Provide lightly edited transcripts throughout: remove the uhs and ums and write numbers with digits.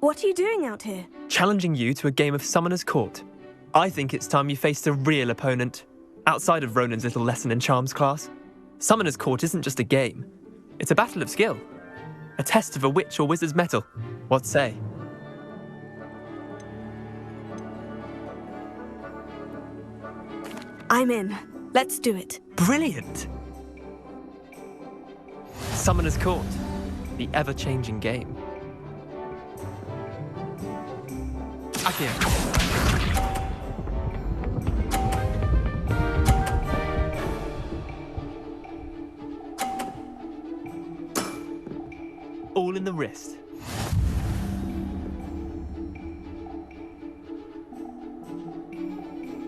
What are you doing out here? Challenging you to a game of Summoner's Court. I think it's time you faced a real opponent, outside of Ronan's little lesson in charms class. Summoner's Court isn't just a game. It's a battle of skill. A test of a witch or wizard's mettle. What say? I'm in. Let's do it. Brilliant! Summoner's Court, the ever-changing game. Accio. All in the wrist.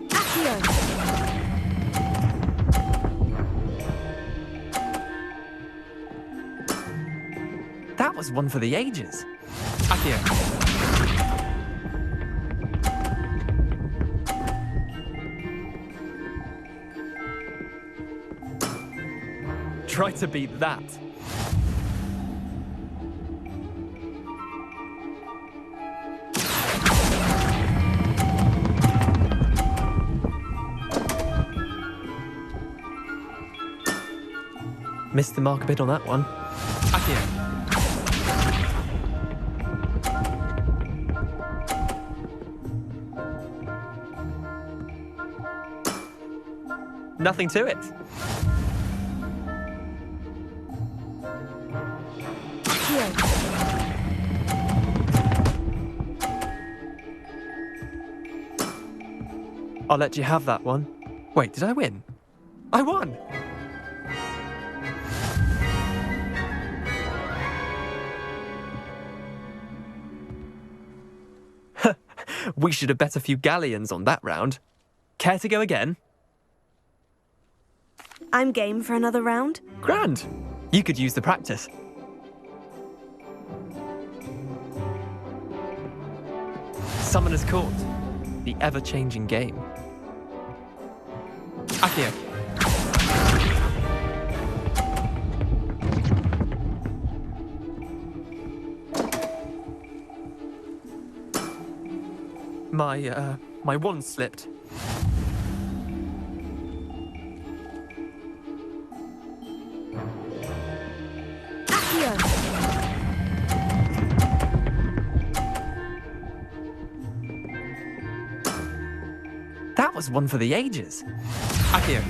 Accio. That was one for the ages. Accio. Try to beat that. Missed the mark a bit on that one. Accio. Nothing to it. I'll let you have that one. Wait, did I win? I won! We should have bet a few galleons on that round. Care to go again? I'm game for another round. Grand! You could use the practice. Summoner's Court, the ever-changing game. Accio. My wand slipped. Accio. That was one for the ages. Accio.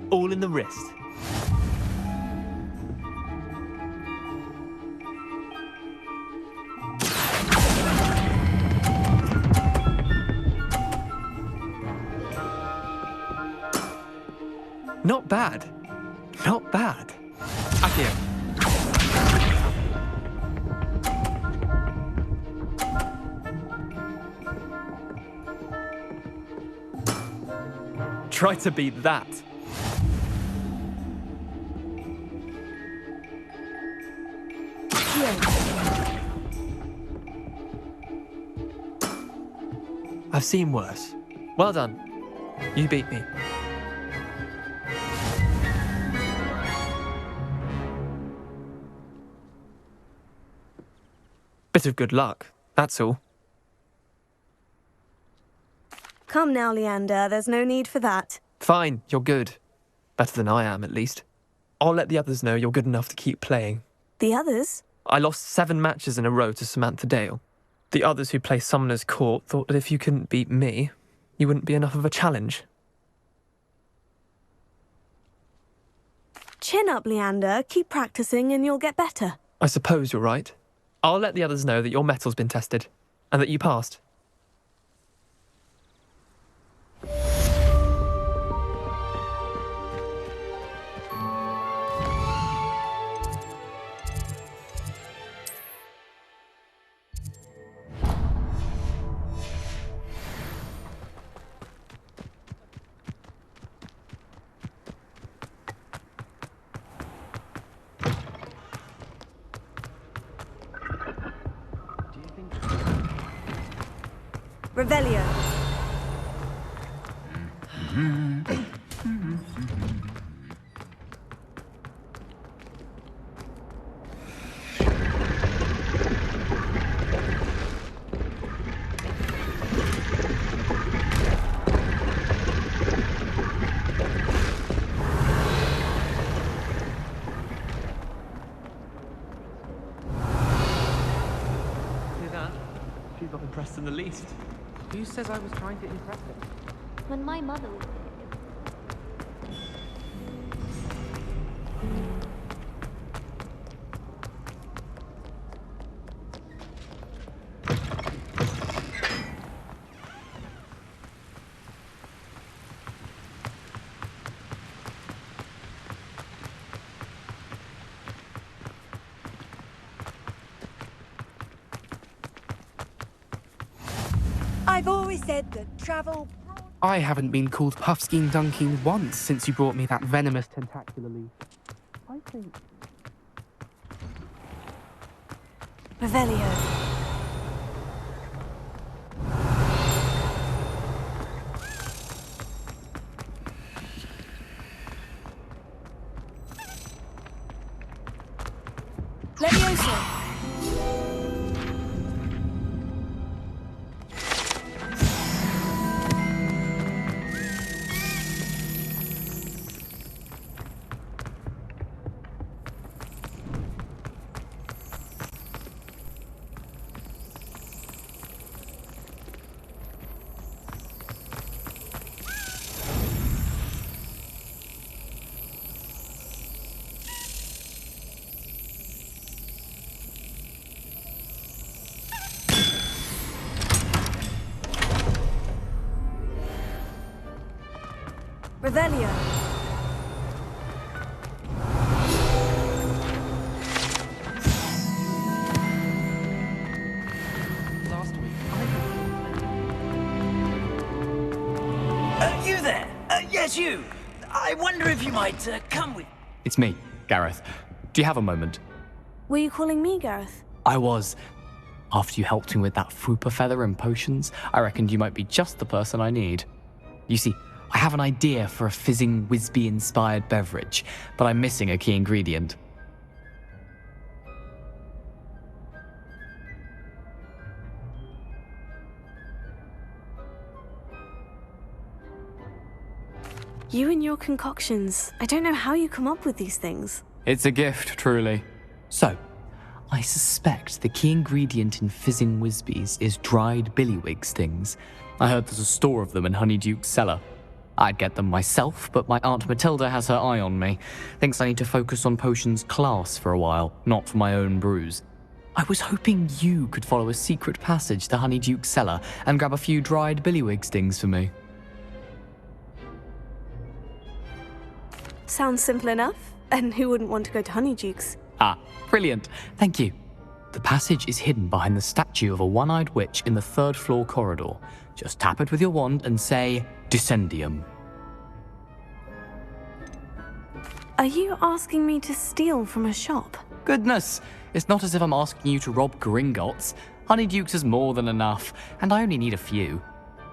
All in the wrist. Not bad. Not bad. Accio. Try to beat that. I've seen worse. Well done. You beat me. Bit of good luck, that's all. Come now, Leander. There's no need for that. Fine, you're good. Better than I am, at least. I'll let the others know you're good enough to keep playing. The others? I lost 7 matches in a row to Samantha Dale. The others who play Summoner's Court thought that if you couldn't beat me, you wouldn't be enough of a challenge. Chin up, Leander. Keep practicing and you'll get better. I suppose you're right. I'll let the others know that your metal's been tested, and that you passed. Revelio. She's not impressed in the least. Who says I was trying to impress her? When my mother was I've always said that travel... I haven't been called Puffskein Dunking once since you brought me that venomous tentacular leaf. I think... Revelio. Levioso. Revelio. Last week, You there? Yes, you. I wonder if you might come with... It's me, Gareth. Do you have a moment? Were you calling me, Gareth? I was. After you helped me with that Fupa feather and potions, I reckoned you might be just the person I need. You see, I have an idea for a fizzing Whizbee-inspired beverage, but I'm missing a key ingredient. You and your concoctions. I don't know how you come up with these things. It's a gift, truly. So, I suspect the key ingredient in fizzing Whizbees is dried billywig stings. I heard there's a store of them in Honeyduke's cellar. I'd get them myself, but my Aunt Matilda has her eye on me. Thinks I need to focus on potions class for a while, not for my own brews. I was hoping you could follow a secret passage to Honeyduke's cellar and grab a few dried billywig stings for me. Sounds simple enough. And who wouldn't want to go to Honeyduke's? Ah, brilliant. Thank you. The passage is hidden behind the statue of a one-eyed witch in the third-floor corridor. Just tap it with your wand and say, Descendium. Are you asking me to steal from a shop? Goodness, it's not as if I'm asking you to rob Gringotts. Honeyduke's is more than enough, and I only need a few.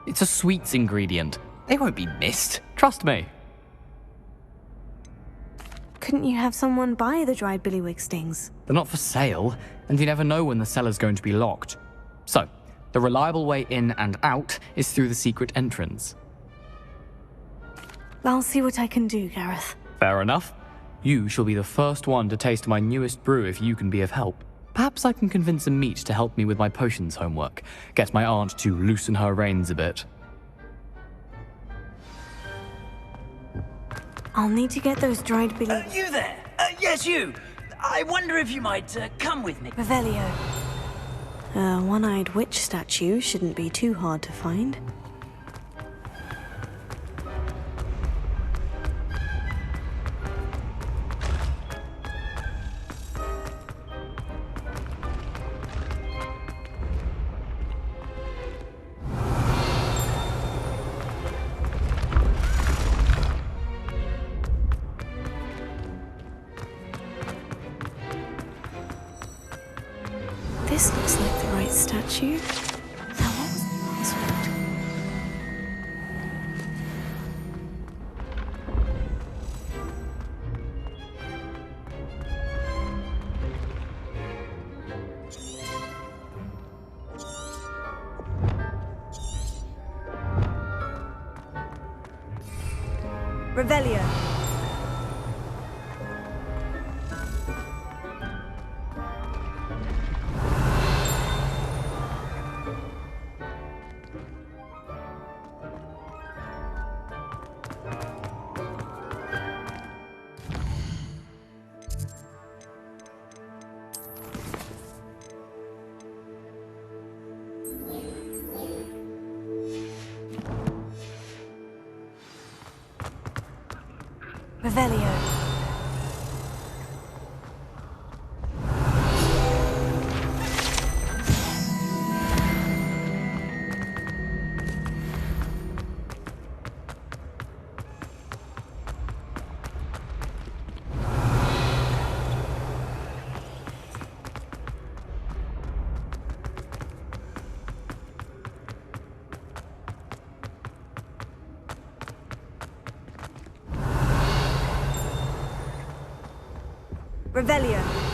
It's a sweets ingredient. They won't be missed, trust me. Couldn't you have someone buy the dried billywig stings? They're not for sale, and you never know when the cellar's going to be locked. So, the reliable way in and out is through the secret entrance. I'll see what I can do, Gareth. Fair enough. You shall be the first one to taste my newest brew if you can be of help. Perhaps I can convince a meat to help me with my potions homework. Get my aunt to loosen her reins a bit. I'll need to get those dried billy... You there? Yes, you. I wonder if you might come with me. Revelio. A one-eyed witch statue shouldn't be too hard to find. This looks like the right statue. Now, what was the password? Revelio. Revelio. Revelio.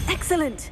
Excellent!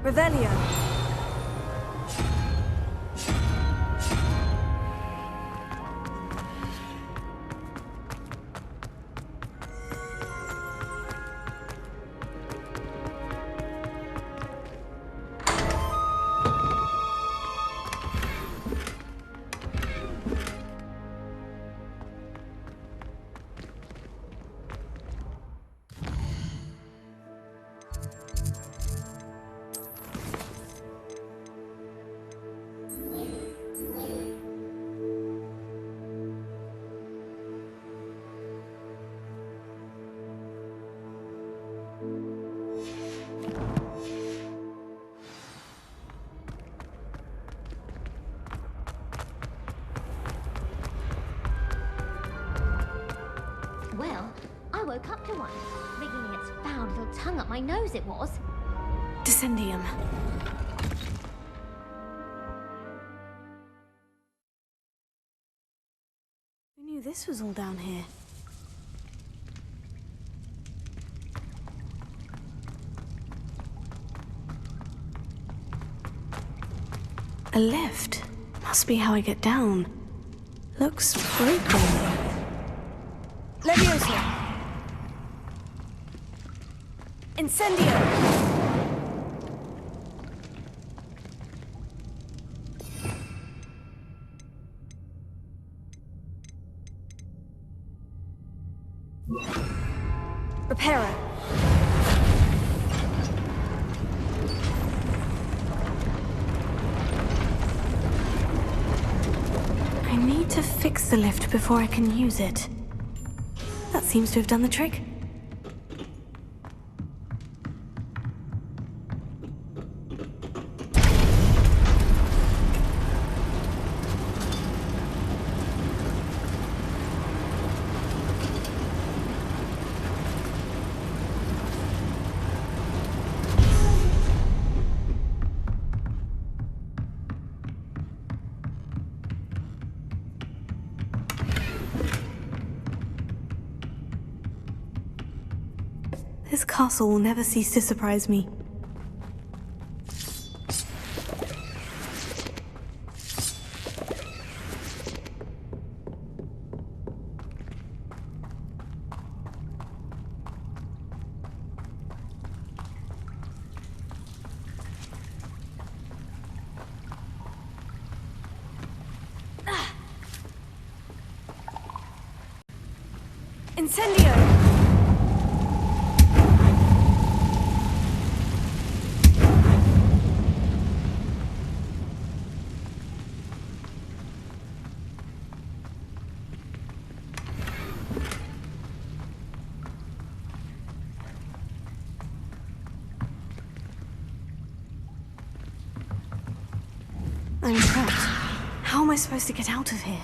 Revelio. Well, I woke up to one, wriggling its foul little tongue up my nose it was. Descendium. Who knew this was all down here? A lift. Must be how I get down. Looks broken. Leviosa! Incendio! Reparo. I need to fix the lift before I can use it. That seems to have done the trick. This castle will never cease to surprise me. Incendio! I'm trapped. How am I supposed to get out of here?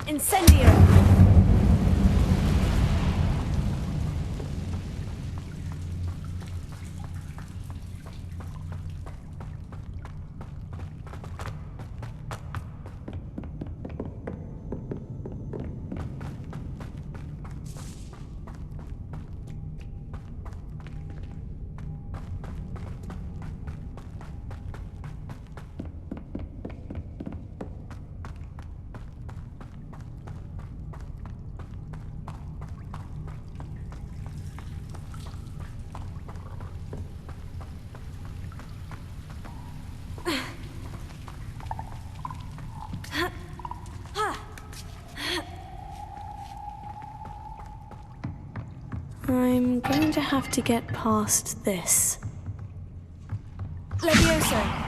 Incendio! I'm going to have to get past this. Leviosa!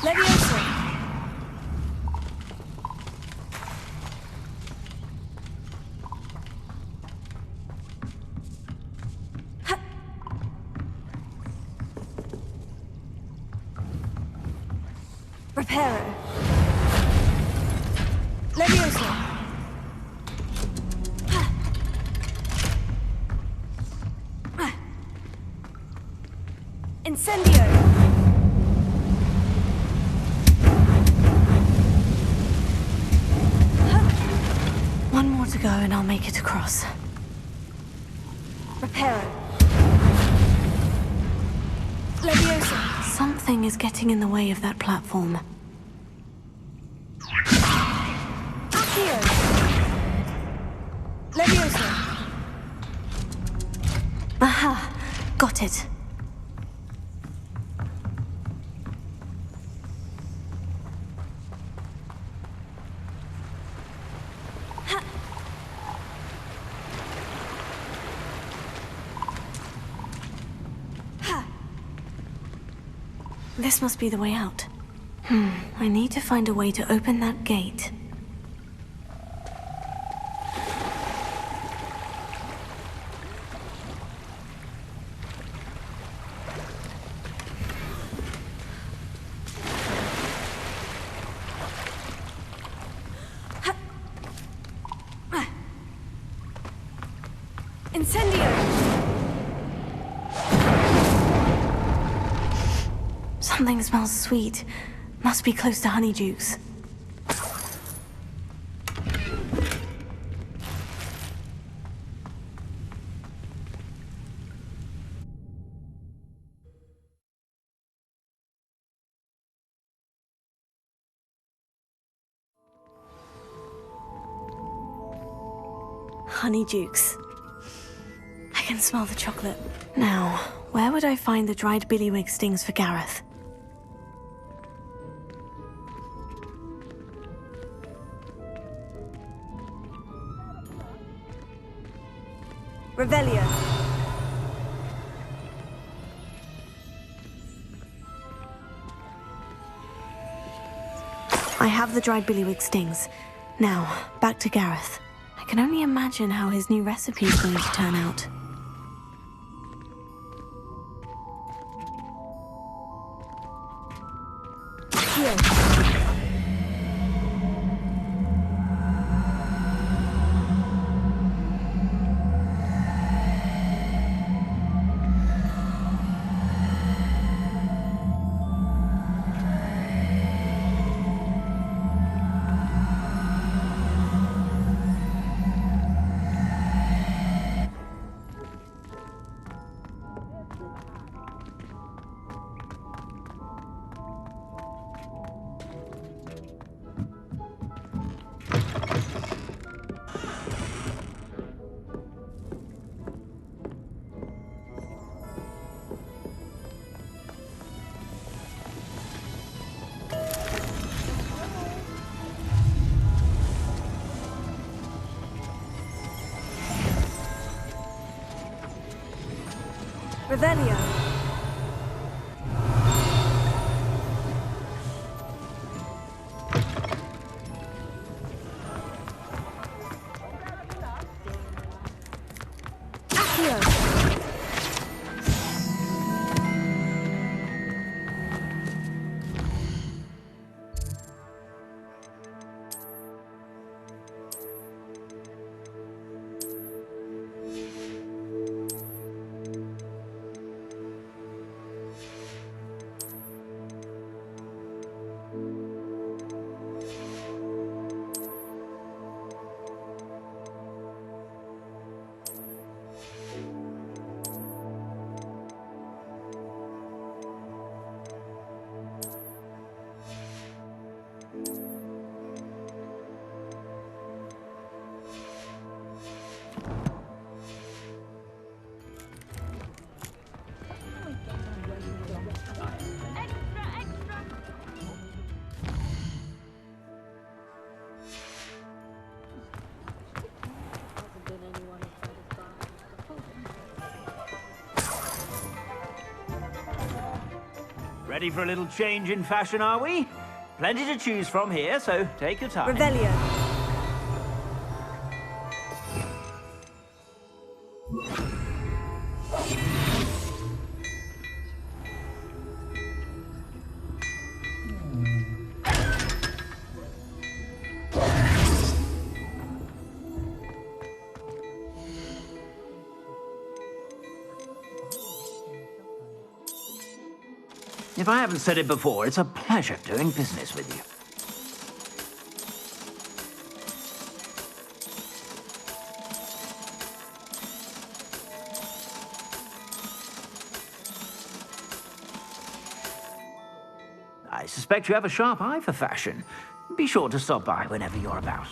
Leviosa! Reparo. Leviosa! Incendio! One more to go and I'll make it across. Reparo. Leviosa! Something is getting in the way of that platform. Accio! Leviosa! Aha! Got it. This must be the way out. I need to find a way to open that gate. Incendio! Something smells sweet. Must be close to Honeydukes. Honeydukes. I can smell the chocolate. Now, where would I find the dried billywig stings for Gareth? Revelio. I have the dried billywig stings. Now, back to Gareth. I can only imagine how his new recipe is going to turn out. Heal. Revelio. Accio. Ready for a little change in fashion, are we? Plenty to choose from here, so take your time. Revelio. If I haven't said it before, it's a pleasure doing business with you. I suspect you have a sharp eye for fashion. Be sure to stop by whenever you're about.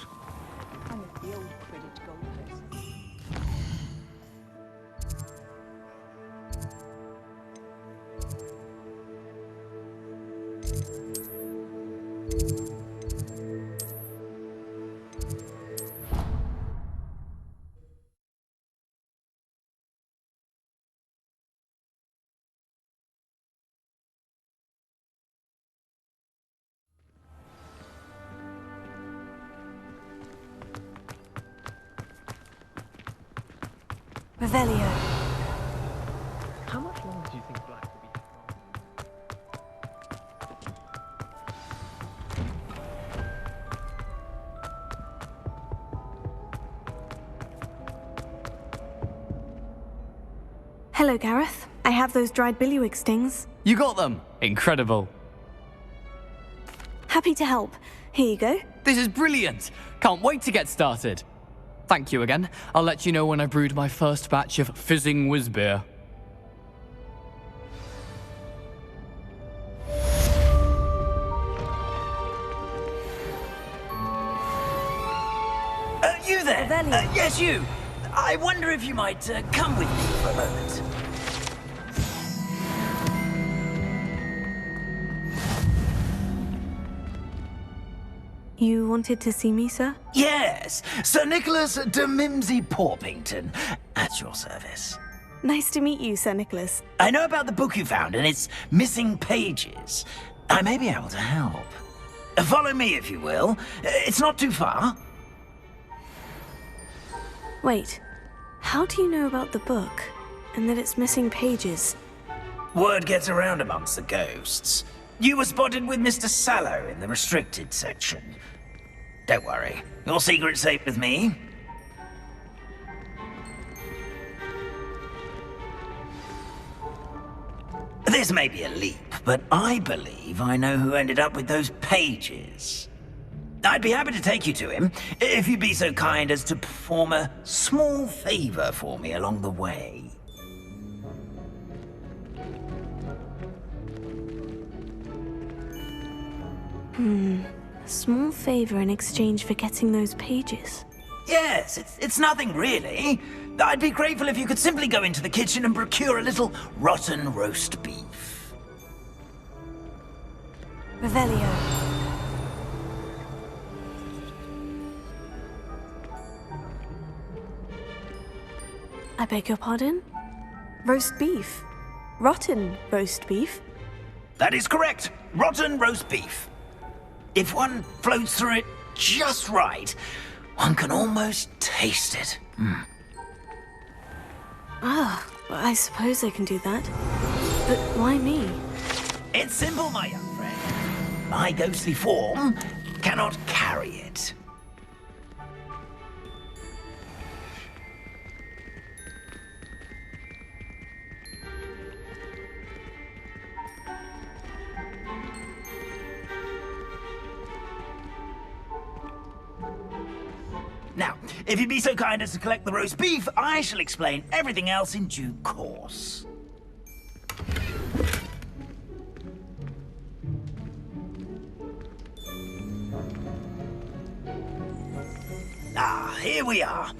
Revelio. How much longer do you think Black will be Hello, Gareth. I have those dried billywig stings. You got them! Incredible. Happy to help. Here you go. This is brilliant! Can't wait to get started. Thank you again. I'll let you know when I brewed my first batch of fizzing whiz beer. You there? Revelio. Yes, you. I wonder if you might come with me for a moment. You wanted to see me, sir? Yes, Sir Nicholas de Mimsy Porpington, at your service. Nice to meet you, Sir Nicholas. I know about the book you found and its missing pages. I may be able to help. Follow me, if you will. It's not too far. Wait, how do you know about the book and that it's missing pages? Word gets around amongst the ghosts. You were spotted with Mr. Sallow in the restricted section. Don't worry, your secret's safe with me. This may be a leap, but I believe I know who ended up with those pages. I'd be happy to take you to him, if you'd be so kind as to perform a small favor for me along the way. A small favor in exchange for getting those pages. Yes, it's nothing really. I'd be grateful if you could simply go into the kitchen and procure a little rotten roast beef. Revelio. I beg your pardon? Roast beef? Rotten roast beef? That is correct. Rotten roast beef. If one floats through it just right, one can almost taste it. I suppose I can do that. But why me? It's simple, my young friend. My ghostly form cannot carry it. Now, if you'd be so kind as to collect the roast beef, I shall explain everything else in due course. Ah, here we are.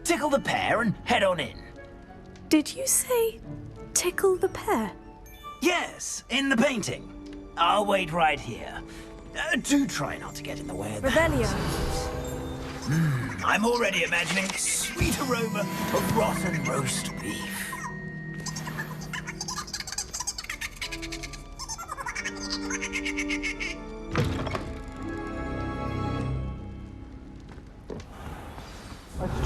Tickle the pear and head on in. Did you say tickle the pear? Yes, in the painting. I'll wait right here. Do try not to get in the way of the Revelio. I'm already imagining the sweet aroma of rotten roast beef.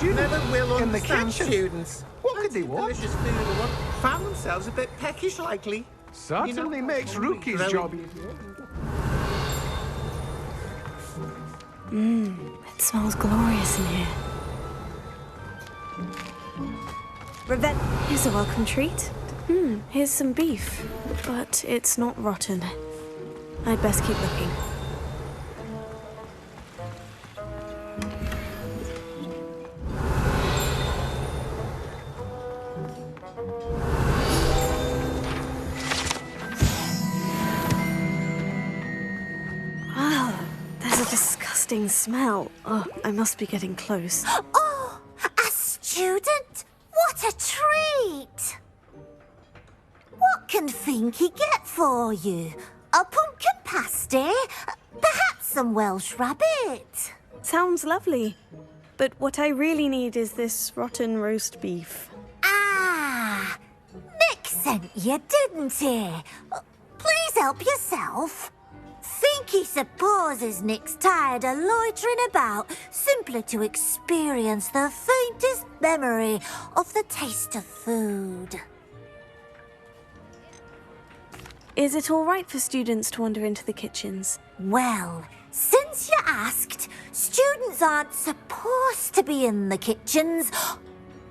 Never will in the understand kitchen. students. What could they want? Delicious food and what found themselves a bit peckish likely. Certainly makes Rookie's growing- job. It smells glorious in here. Here's a welcome treat. Here's some beef, but it's not rotten. I'd best keep looking. There's a disgusting smell. Oh, I must be getting close. Oh, a student? What a treat! What can Finky get for you? A pumpkin pasty? Perhaps some Welsh rabbit? Sounds lovely. But what I really need is this rotten roast beef. Ah, Nick sent you, didn't he? Please help yourself. Finky supposes Nick's tired of loitering about simply to experience the faintest memory of the taste of food. Is it all right for students to wander into the kitchens? Well, since you asked, students aren't supposed to be in the kitchens,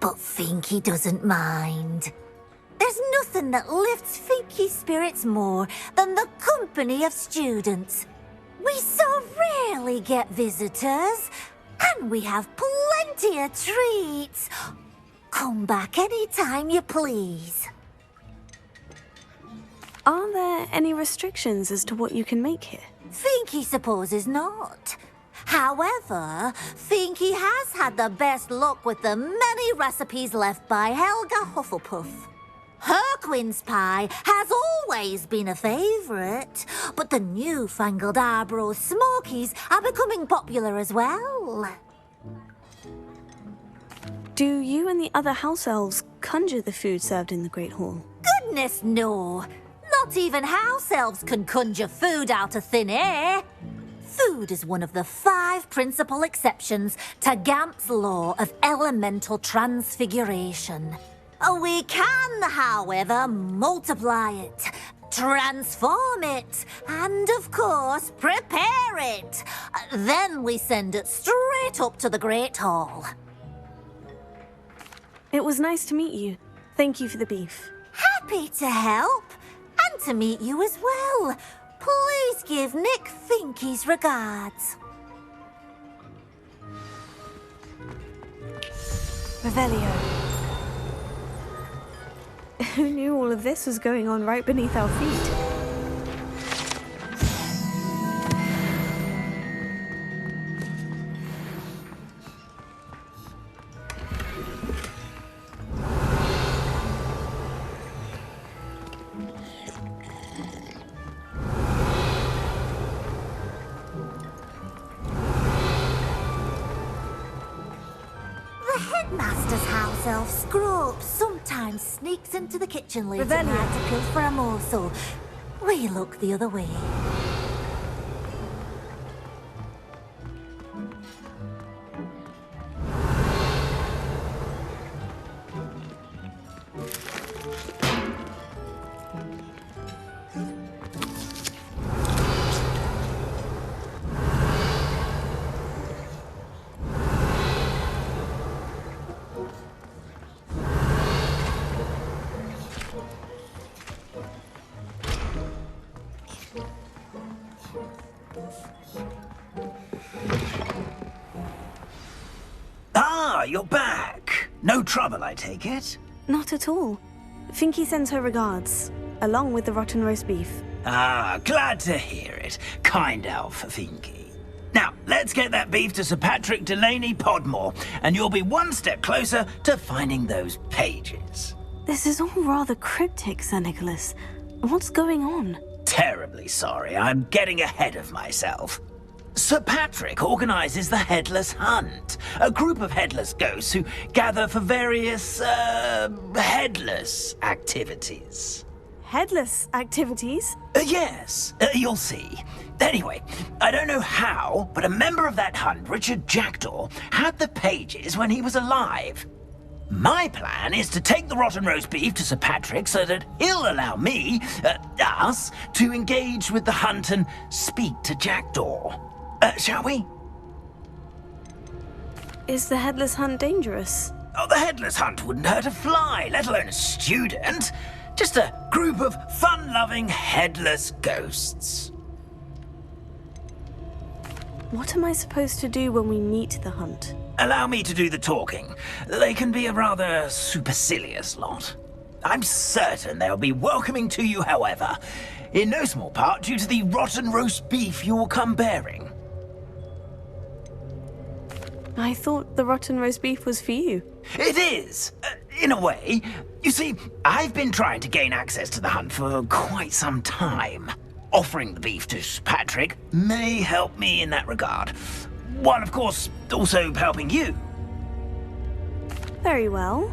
but Finky doesn't mind. There's nothing that lifts Finky's spirits more than the company of students. We so rarely get visitors, and we have plenty of treats. Come back any time you please. Are there any restrictions as to what you can make here? Finky supposes not. However, Finky has had the best luck with the many recipes left by Helga Hufflepuff. Her quince pie has always been a favourite, but the newfangled Arbroath Smokies are becoming popular as well. Do you and the other house elves conjure the food served in the Great Hall? Goodness, no. Not even house elves can conjure food out of thin air. Food is one of the 5 principal exceptions to Gamp's law of elemental transfiguration. We can, however, multiply it, transform it, and, of course, prepare it. Then we send it straight up to the Great Hall. It was nice to meet you. Thank you for the beef. Happy to help, and to meet you as well. Please give Nick Finky's regards. Revelio. Who knew all of this was going on right beneath our feet? The headmaster's house elf Scroope sometimes sneaks into the kitchen late at Revelio. night to pilfer a morsel. We look the other way. Ah, you're back. No trouble, I take it? Not at all. Finky sends her regards, along with the rotten roast beef. Ah, glad to hear it. Kind elf, Finky. Now, let's get that beef to Sir Patrick Delaney Podmore, and you'll be one step closer to finding those pages. This is all rather cryptic, Sir Nicholas. What's going on? Terribly sorry, I'm getting ahead of myself. Sir Patrick organises the Headless Hunt, a group of headless ghosts who gather for various, headless activities. Headless activities? Yes, you'll see. Anyway, I don't know how, but a member of that hunt, Richard Jackdaw, had the pages when he was alive. My plan is to take the rotten roast beef to Sir Patrick so that he'll allow me, us, to engage with the hunt and speak to Jackdaw. Shall we? Is the Headless Hunt dangerous? Oh, the Headless Hunt wouldn't hurt a fly, let alone a student. Just a group of fun-loving headless ghosts. What am I supposed to do when we meet the hunt? Allow me to do the talking. They can be a rather supercilious lot. I'm certain they'll be welcoming to you, however, in no small part due to the rotten roast beef you'll come bearing. I thought the rotten roast beef was for you. It is, in a way. You see, I've been trying to gain access to the hunt for quite some time. Offering the beef to Patrick may help me in that regard. While, of course, also helping you. Very well.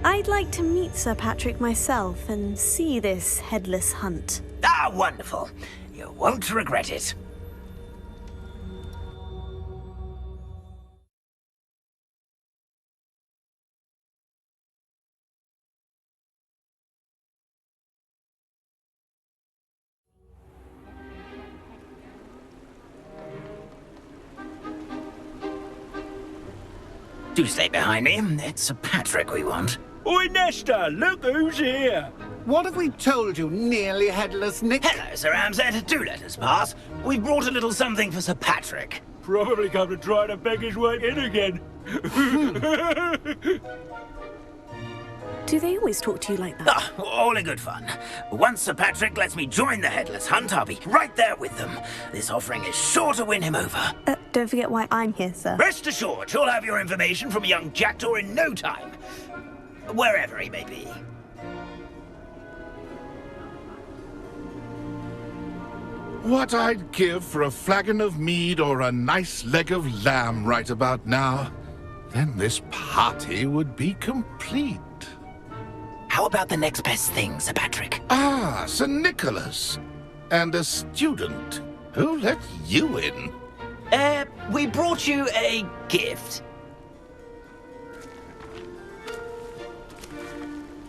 I'd like to meet Sir Patrick myself and see this Headless Hunt. Ah, wonderful. You won't regret it. Do stay behind me. It's Sir Patrick we want. Oi, Nesta, look who's here. What have we told you, nearly headless Nick? Hello, Sir Ramsay. Do let us pass. We've brought a little something for Sir Patrick. Probably come to try to beg his way in again. Do they always talk to you like that? Ah, all in good fun. Once Sir Patrick lets me join the Headless Hunt, I'll be right there with them. This offering is sure to win him over. Don't forget why I'm here, sir. Rest assured, you'll have your information from young Jackdaw in no time. Wherever he may be. What I'd give for a flagon of mead or a nice leg of lamb right about now. Then this party would be complete. How about the next best thing, Sir Patrick? Ah, Sir Nicholas. And a student. Who let you in? We brought you a gift.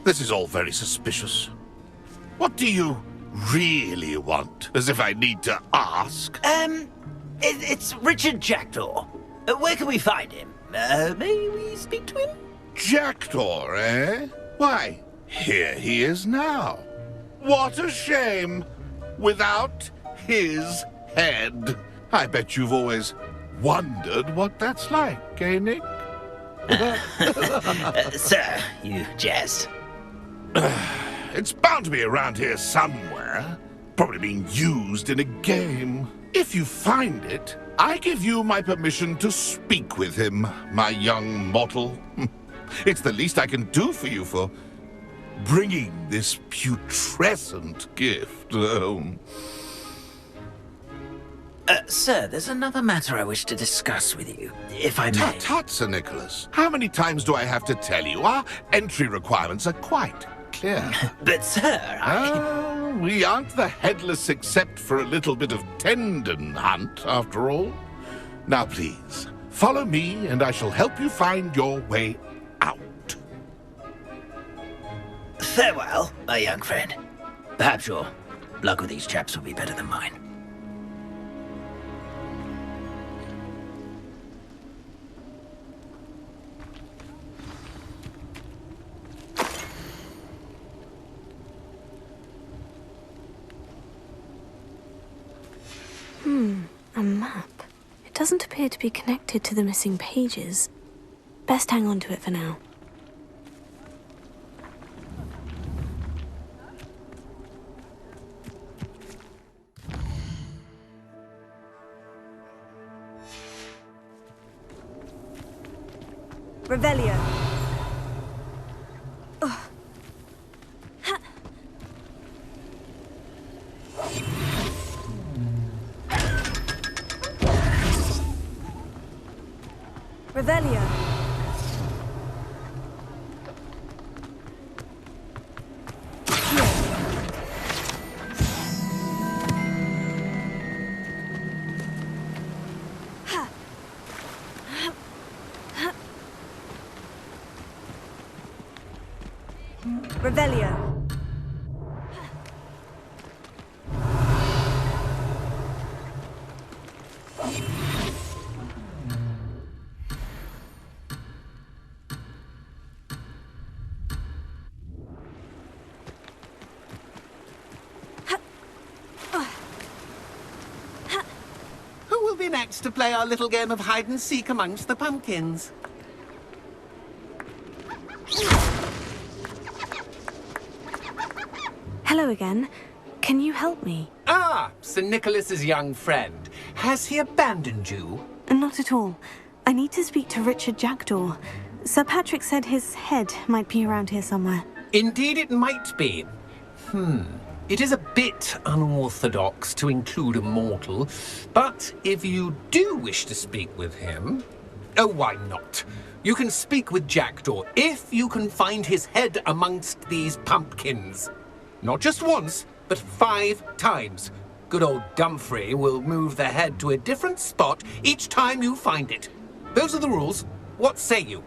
This is all very suspicious. What do you really want? As if I need to ask. It's Richard Jackdaw. Where can we find him? May we speak to him? Jackdaw, eh? Why, here he is now. What a shame. Without his head. I bet you've always wondered what that's like, eh, Nick? Sir, you jest. It's bound to be around here somewhere. Probably being used in a game. If you find it, I give you my permission to speak with him, my young mortal. It's the least I can do for you for bringing this putrescent gift home. Sir, there's another matter I wish to discuss with you, if I may. Tut, tut, Sir Nicholas. How many times do I have to tell you? Our entry requirements are quite clear. But, sir, we aren't the headless except for a little bit of tendon hunt, after all. Now, please, follow me, and I shall help you find your way out. Farewell, my young friend. Perhaps your luck with these chaps will be better than mine. A map. It doesn't appear to be connected to the missing pages. Best hang on to it for now. Revelio. Revelio. Revelio. Who will be next to play our little game of hide-and-seek amongst the pumpkins? Hello again. Can you help me? Ah, Sir Nicholas's young friend. Has he abandoned you? Not at all. I need to speak to Richard Jackdaw. Sir Patrick said his head might be around here somewhere. Indeed it might be. It is a bit unorthodox to include a mortal, but if you do wish to speak with him... Oh, why not? You can speak with Jackdaw if you can find his head amongst these pumpkins. Not just once, but 5 times. Good old Dumfrey will move the head to a different spot each time you find it. Those are the rules. What say you?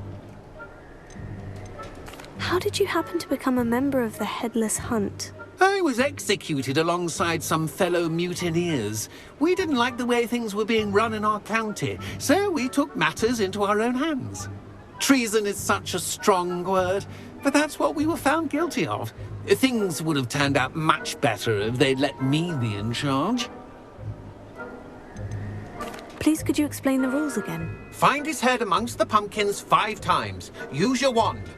How did you happen to become a member of the Headless Hunt? I was executed alongside some fellow mutineers. We didn't like the way things were being run in our county, so we took matters into our own hands. Treason is such a strong word, but that's what we were found guilty of. Things would have turned out much better if they'd let me be in charge. Please, could you explain the rules again? Find his head amongst the pumpkins 5 times. Use your wand.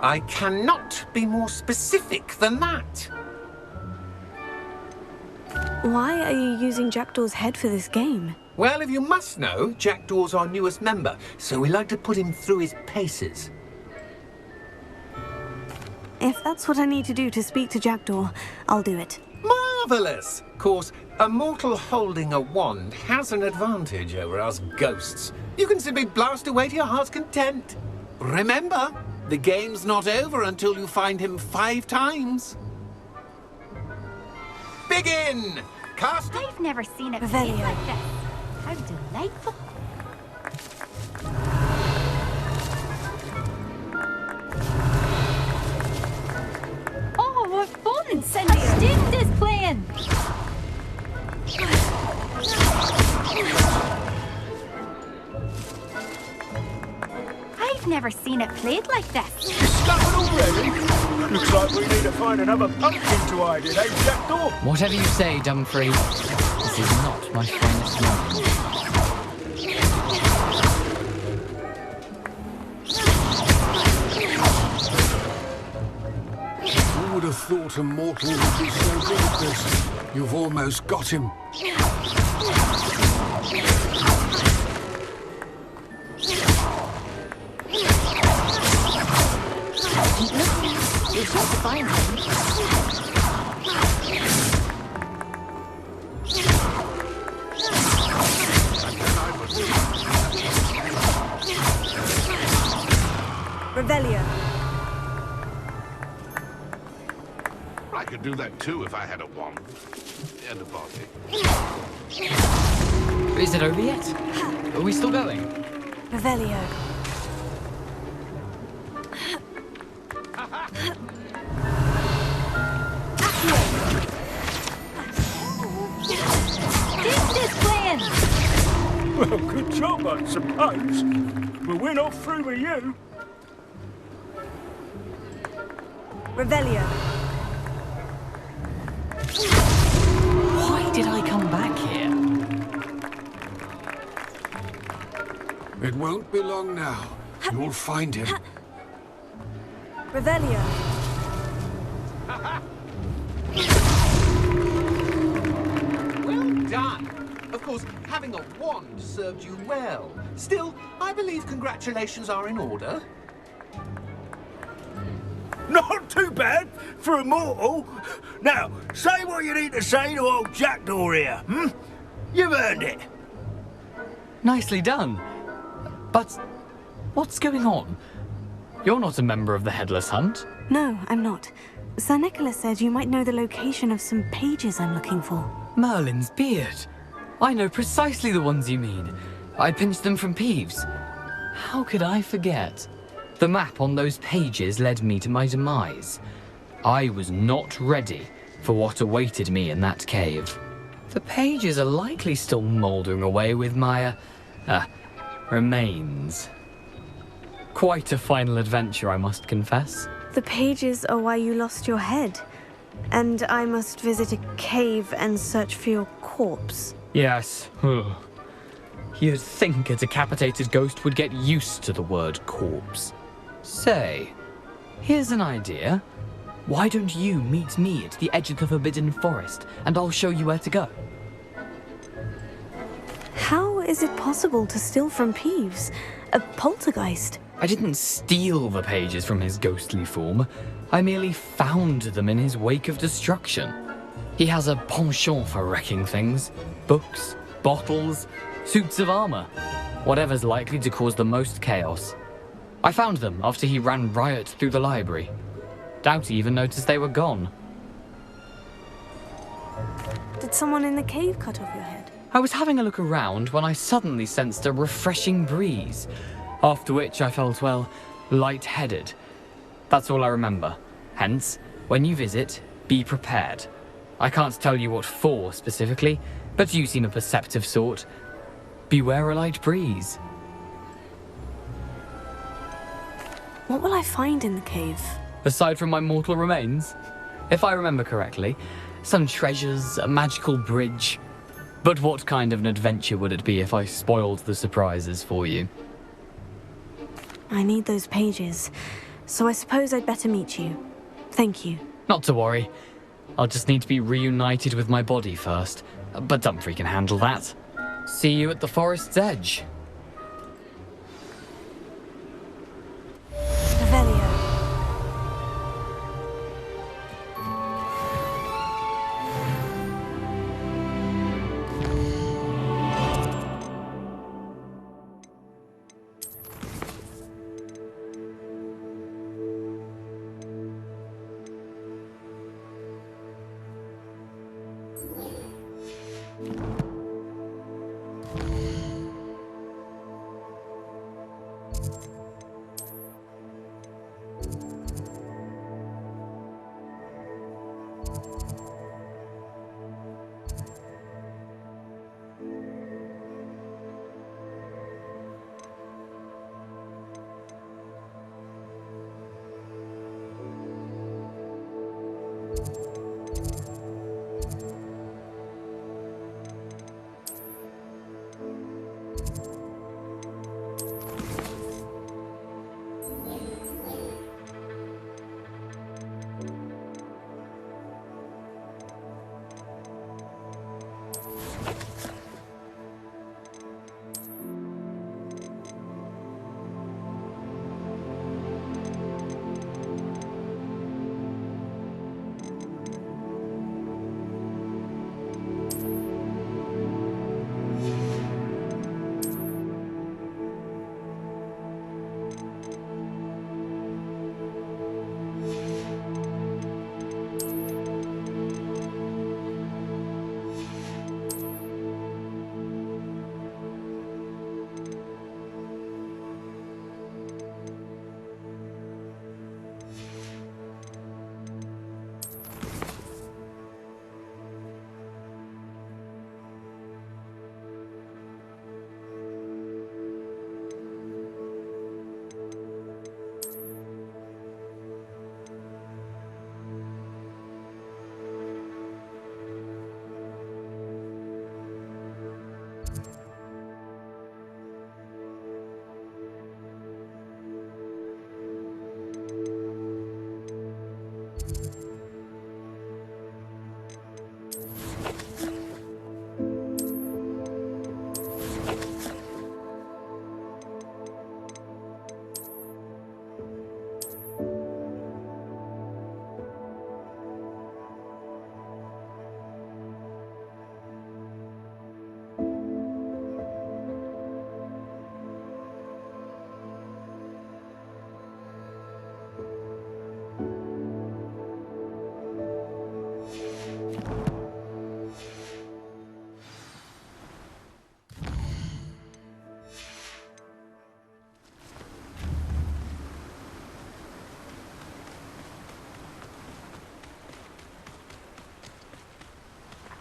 I cannot be more specific than that. Why are you using Jackdaw's head for this game? Well, if you must know, Jackdaw's our newest member, so we like to put him through his paces. If that's what I need to do to speak to Jackdaw, I'll do it. Marvellous! Of course, a mortal holding a wand has an advantage over us ghosts. You can simply blast away to your heart's content. Remember, the game's not over until you find him 5 times. Begin! Cast... I've never seen it Revelio. like this. How delightful. Oh, what fun! Incendio. Student is playing! I've never seen it played like this. Stuffing already? Looks like we need to find another pumpkin to hide in, eh, Jackdaw? Whatever you say, Dumfries. This is not my finest moment. Who would have thought a mortal would be so good at this? You've almost got him. We've got to find him. Revelio. I could do that too if I had a wand. And a body. Is it over yet? Are we still going? Revelio. Student is playing! Well, good job, I suppose. But we're not through with you. Revelio. Why did I come back here? It won't be long now. You'll find him. Revelio. Well done! Of course, having a wand served you well. Still, I believe congratulations are in order. Not too bad for a mortal. Now, say what you need to say to old Jackdaw here, hmm? You've earned it. Nicely done. But what's going on? You're not a member of the Headless Hunt. No, I'm not. Sir Nicholas said you might know the location of some pages I'm looking for. Merlin's beard. I know precisely the ones you mean. I pinched them from Peeves. How could I forget? The map on those pages led me to my demise. I was not ready for what awaited me in that cave. The pages are likely still mouldering away with my, remains. Quite a final adventure, I must confess. The pages are why you lost your head. And I must visit a cave and search for your corpse. Yes. You'd think a decapitated ghost would get used to the word corpse. Say, here's an idea. Why don't you meet me at the edge of the Forbidden Forest, and I'll show you where to go? How is it possible to steal from Peeves? A poltergeist? I didn't steal the pages from his ghostly form. I merely found them in his wake of destruction. He has a penchant for wrecking things. Books, bottles, suits of armor. Whatever's likely to cause the most chaos. I found them after he ran riot through the library. Doubt he even noticed they were gone. Did someone in the cave cut off your head? I was having a look around when I suddenly sensed a refreshing breeze, after which I felt, well, lightheaded. That's all I remember. Hence, when you visit, be prepared. I can't tell you what for specifically, but you seem a perceptive sort. Beware a light breeze. What will I find in the cave? Aside from my mortal remains, if I remember correctly, some treasures, a magical bridge. But what kind of an adventure would it be if I spoiled the surprises for you? I need those pages, so I suppose I'd better meet you. Thank you. Not to worry. I'll just need to be reunited with my body first. But Dumfries can handle that. See you at the forest's edge. Revelio.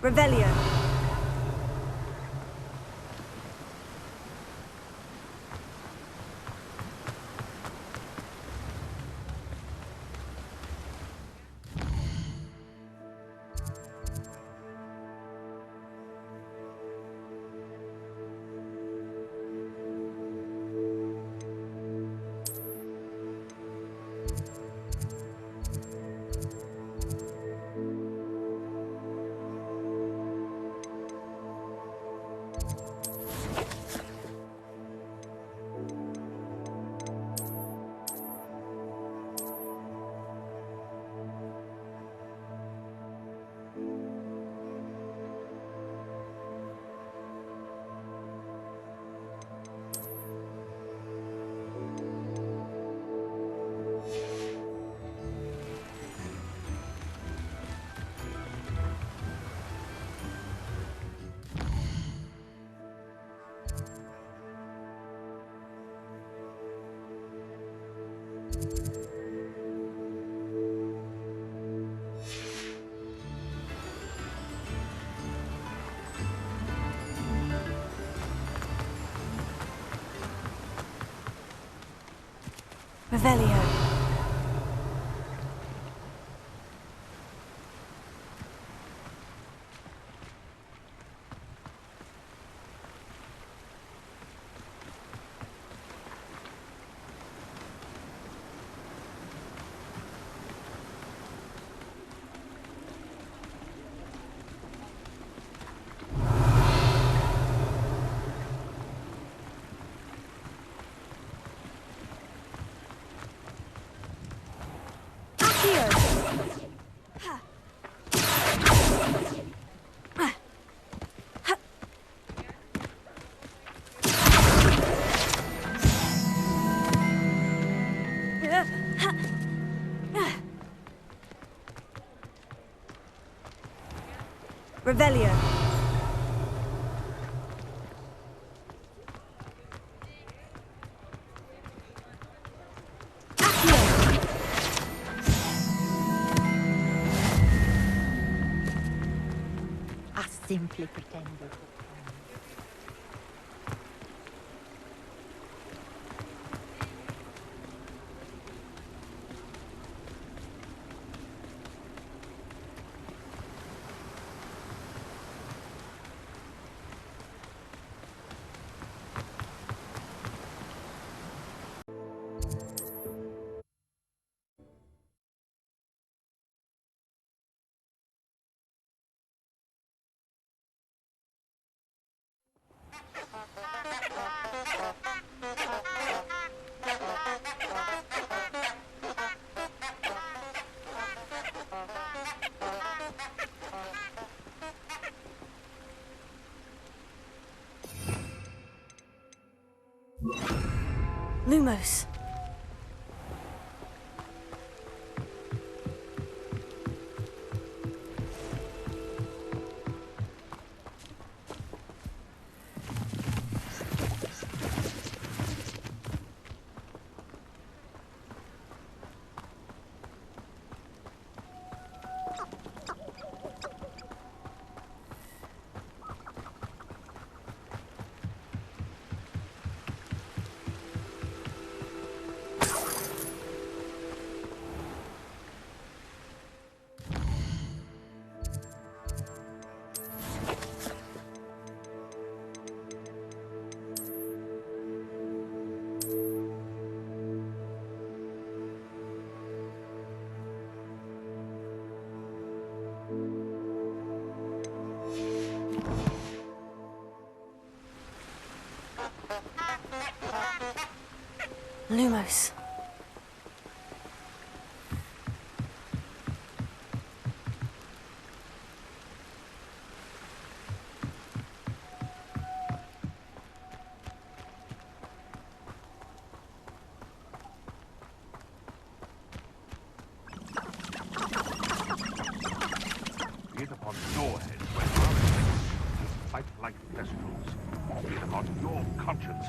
Revelio. Revelio. Revelio. I simply pretended. Lumos. Lumos. Be it upon your head when you fight like thestrals. Be it upon your conscience.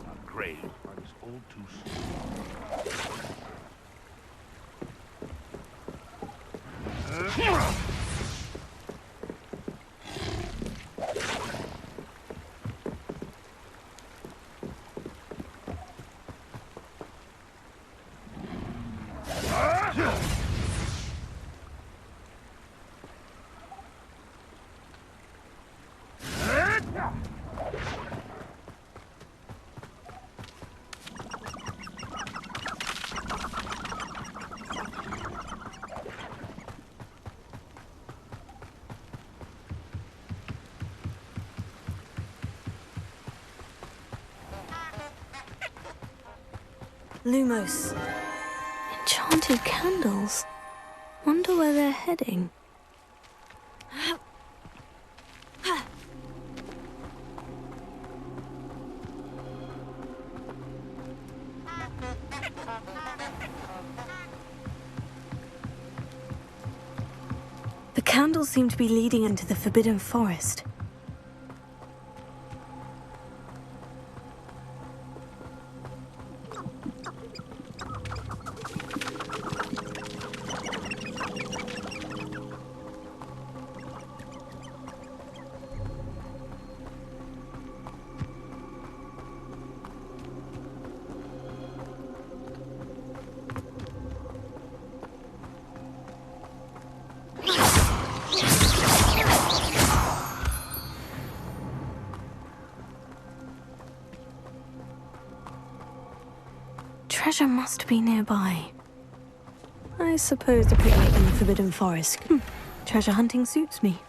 Our grave finds all too soon. Lumos. Enchanted candles. Wonder where they're heading. The candles seem to be leading into the Forbidden Forest. treasure must be nearby. I suppose a picnic in the Forbidden Forest. Treasure hunting suits me.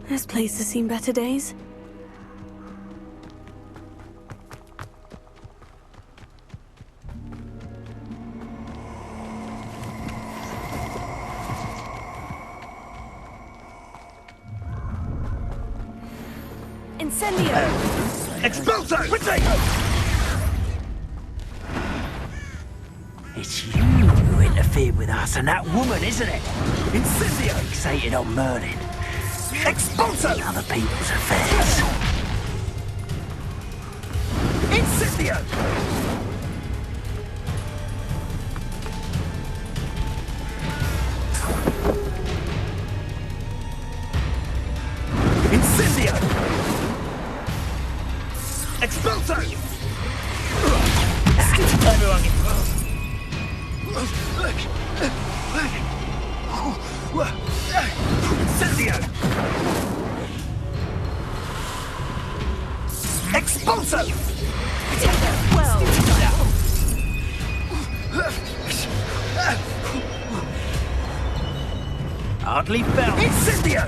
This place has seen better days. Incendio! Expulso! Retreat! It's you who interfered with us and that woman, isn't it? Incendio! Fixated on Merlin. Expulso! Other people's affairs. Incendio! Incendio! Expulso! Everyone get... Incendio! Expulso! Well hardly felt. Incendio!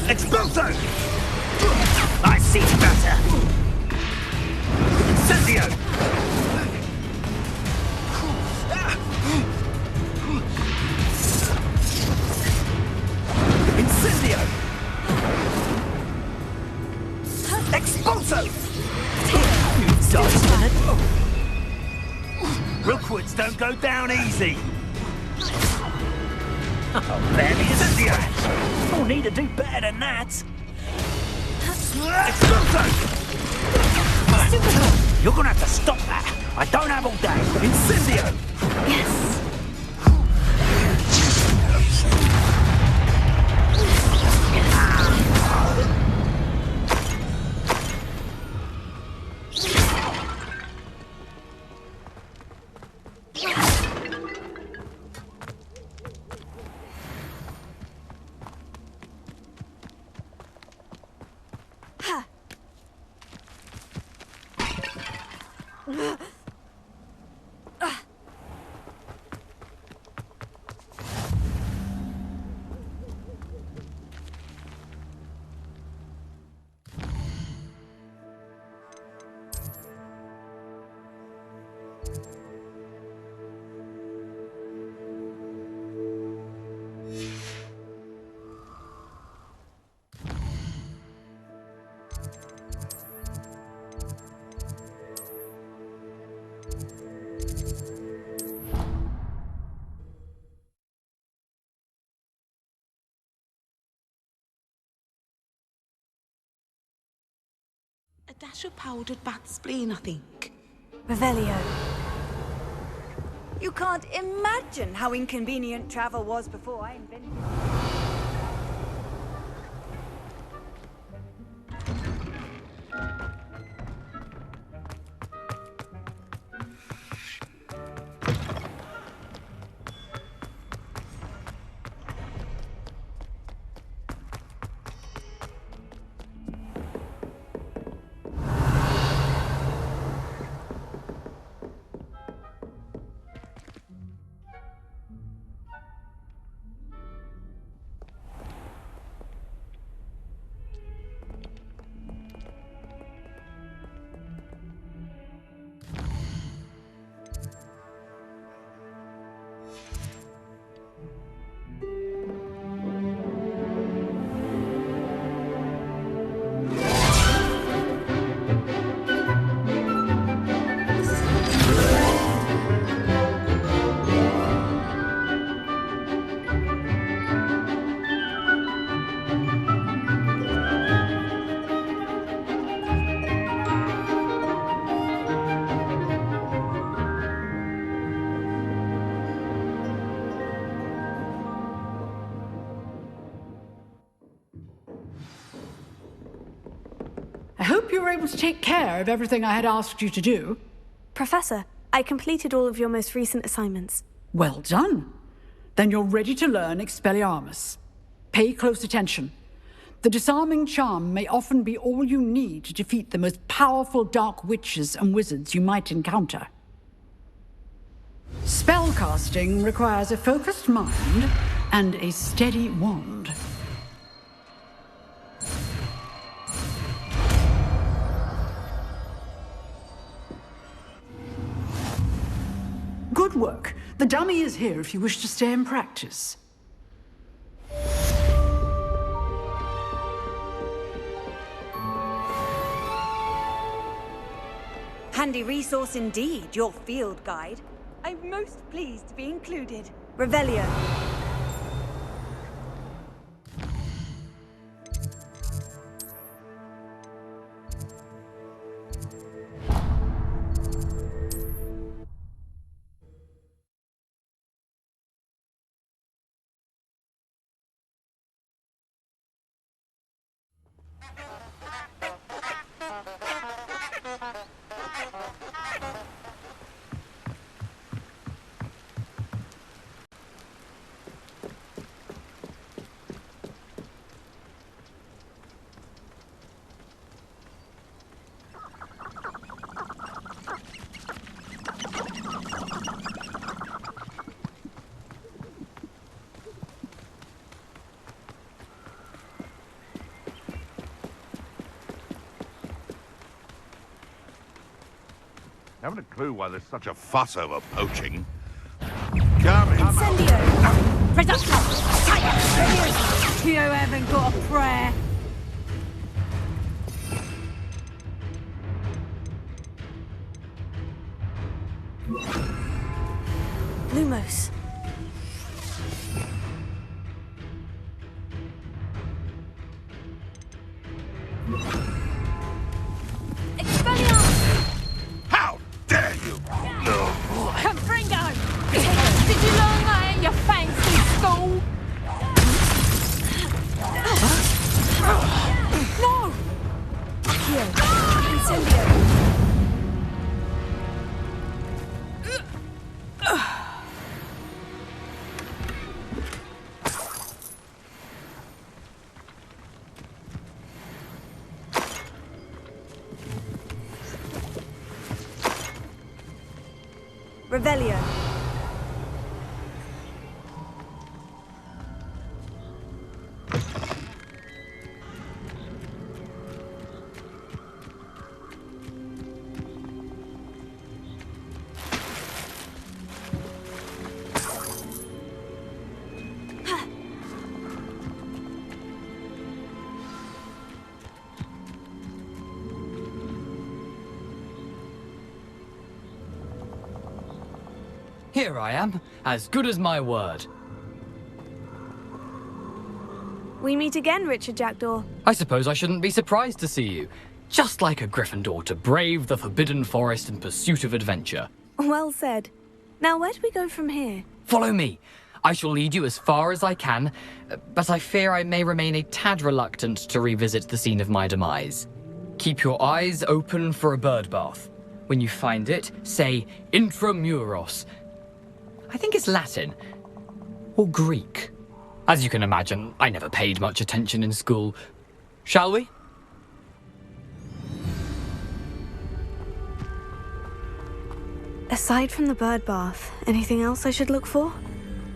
Expulso! I see better. Incendio! Incendio! Expulso! Rookwoods don't go down easy. Oh, barely Incendio! You'll need to do better than that. Expulso! You're gonna have to stop that. I don't have all day. Incendio! Yes. A dash of powdered bat spleen, I think. Revelio. You can't imagine how inconvenient travel was before I invented it. I hope you were able to take care of everything I had asked you to do. Professor, I completed all of your most recent assignments. Well done. Then you're ready to learn Expelliarmus. Pay close attention. The disarming charm may often be all you need to defeat the most powerful dark witches and wizards you might encounter. Spellcasting requires a focused mind and a steady wand. Good work. The dummy is here if you wish to stay and practice. Handy resource indeed, your field guide. I'm most pleased to be included. Revelio. Haven't a clue why there's such a fuss over poaching. Come in. Incendio! Reduction! You haven't got a prayer. Lumos. How dare you! No. Confringo! Did you learn that in your fancy school? No! Here, Incendio. Revelio. Here I am, as good as my word. We meet again, Richard Jackdaw. I suppose I shouldn't be surprised to see you. Just like a Gryffindor to brave the Forbidden Forest in pursuit of adventure. Well said. Now, where do we go from here? Follow me. I shall lead you as far as I can, but I fear I may remain a tad reluctant to revisit the scene of my demise. Keep your eyes open for a bird bath. When you find it, say Intramuros. I think it's Latin. Or Greek. As you can imagine, I never paid much attention in school. Shall we? Aside from the bird bath, anything else I should look for?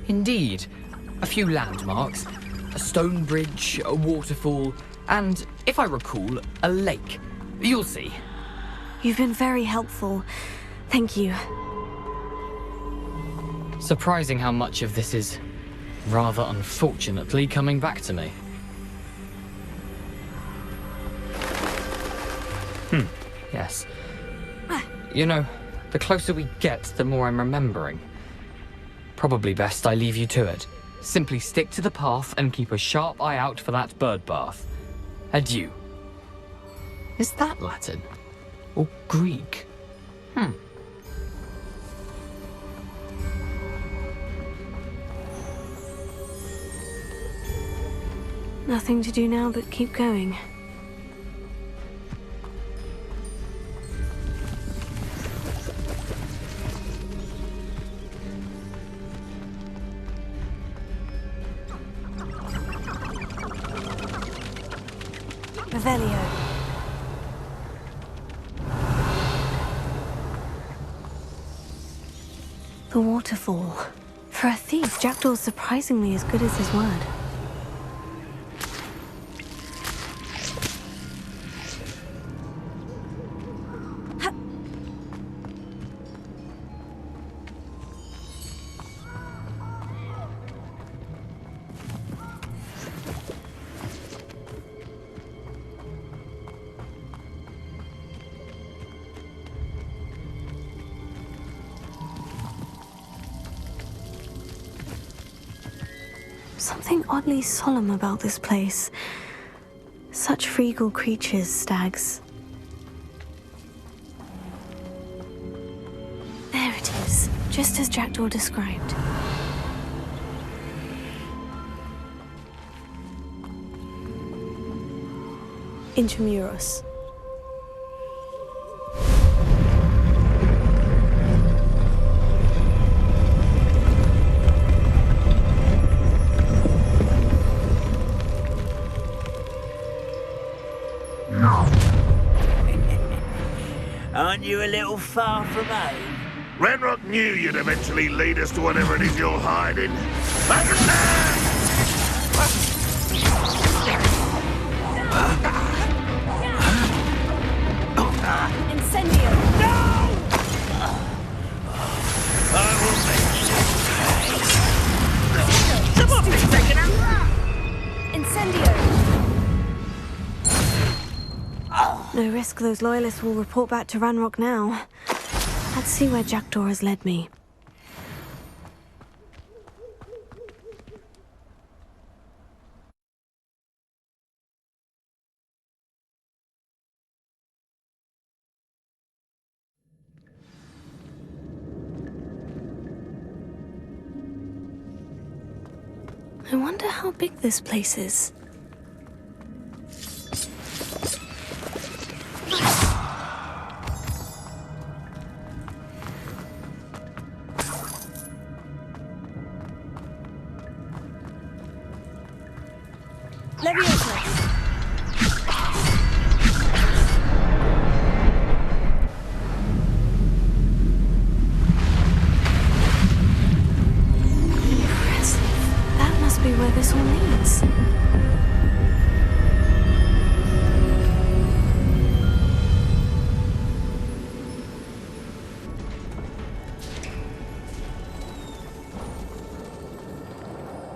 Indeed. A few landmarks, a stone bridge, a waterfall, and, if I recall, a lake. You'll see. You've been very helpful. Thank you. Surprising how much of this is, rather unfortunately, coming back to me. Yes. You know, the closer we get, the more I'm remembering. Probably best I leave you to it. Simply stick to the path and keep a sharp eye out for that bird bath. Adieu. Is that Latin? Or Greek? Nothing to do now but keep going. Revelio. The waterfall. For a thief, Jackdaw's surprisingly as good as his word. Something oddly solemn about this place. Such regal creatures, stags. There it is, just as Jackdaw described. Intramuros. Aren't you a little far from home? Renrock knew you'd eventually lead us to whatever it is you're hiding. Incendio! No! I will make you pay. Someone be taking a run! Incendio! No risk those loyalists will report back to Ranrock now. Let's see where Jackdaw has led me. I wonder how big this place is.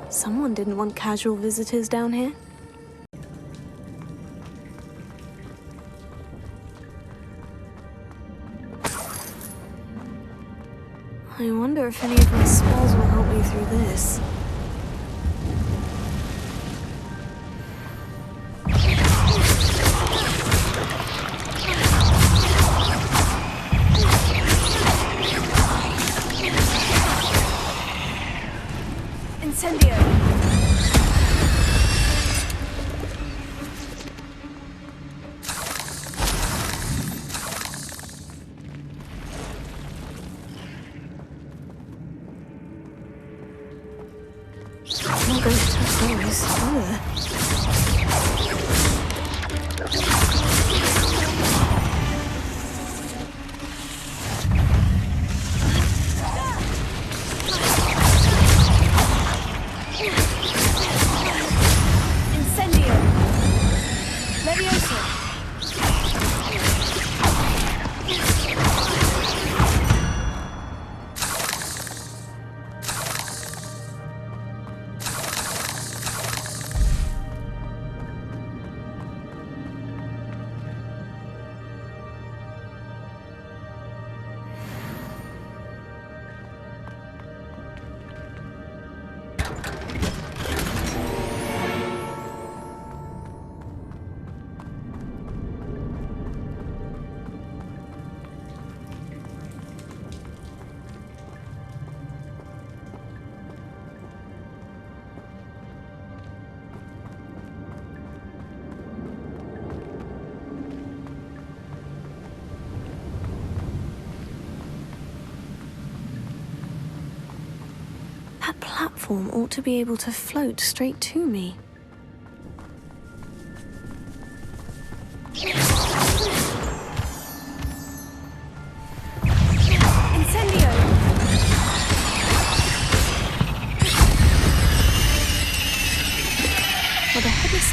Someone didn't want casual visitors down here. I wonder if any of my spells will help me through this. Incendio! I'm not going to touch those. Ugh. That platform ought to be able to float straight to me.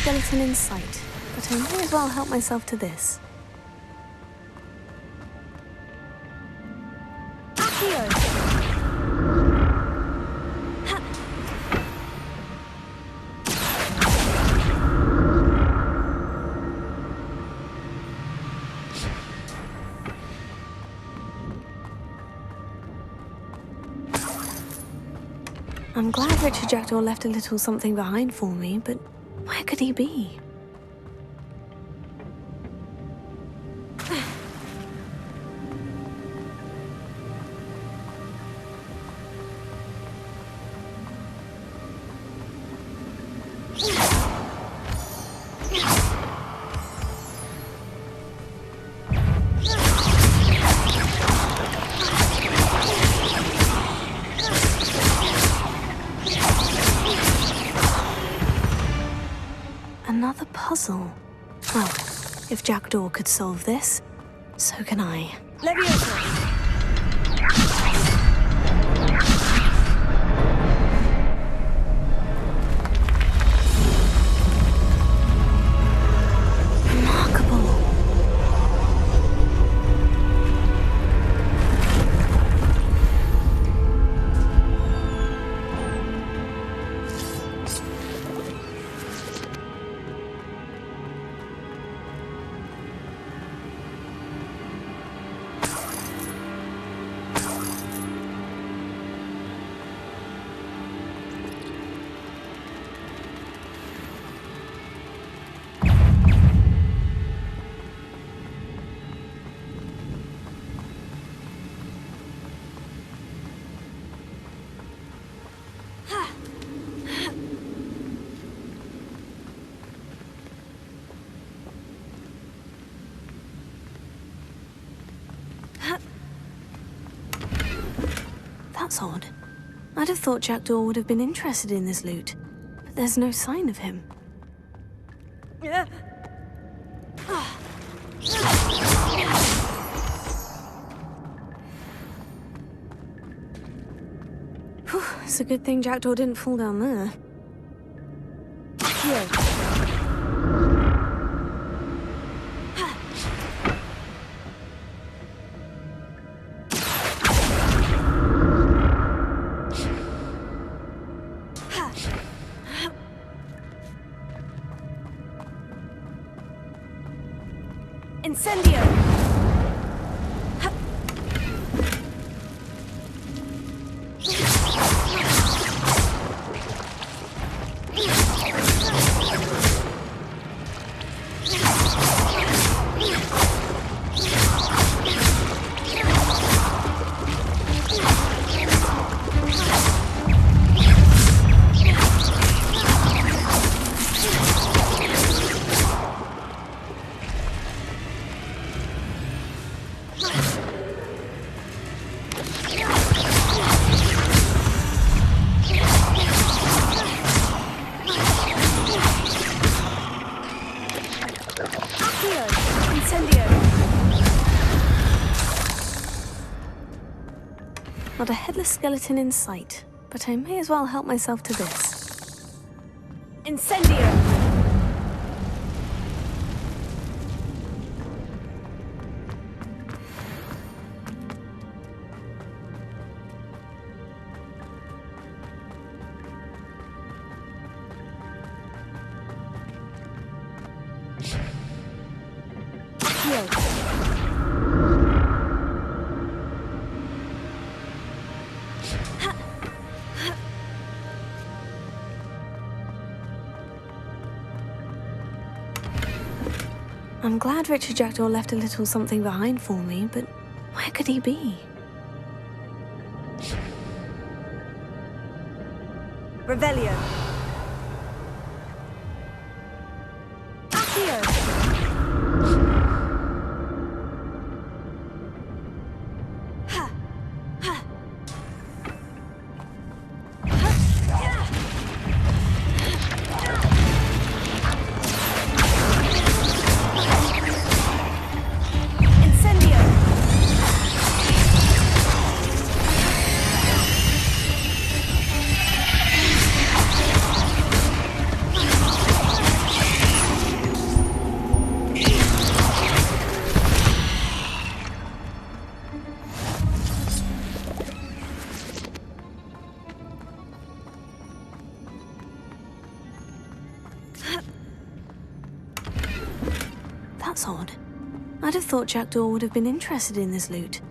skeleton in sight, but I may as well help myself to this. I'm glad Richard Jackdaw left a little something behind for me, but where could he be? Another puzzle. Well, if Jackdaw could solve this, so can I. Leviosa! That's odd. I'd have thought Jackdaw would have been interested in this loot, but there's no sign of him. Whew, it's a good thing Jackdaw didn't fall down there. Here. Incendio! Not a headless skeleton in sight, but I may as well help myself to this. Incendio! I'm glad Richard Jackdaw left a little something behind for me, but where could he be? Revelio. That's odd. I'd have thought Jackdaw would have been interested in this loot,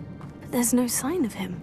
but there's no sign of him.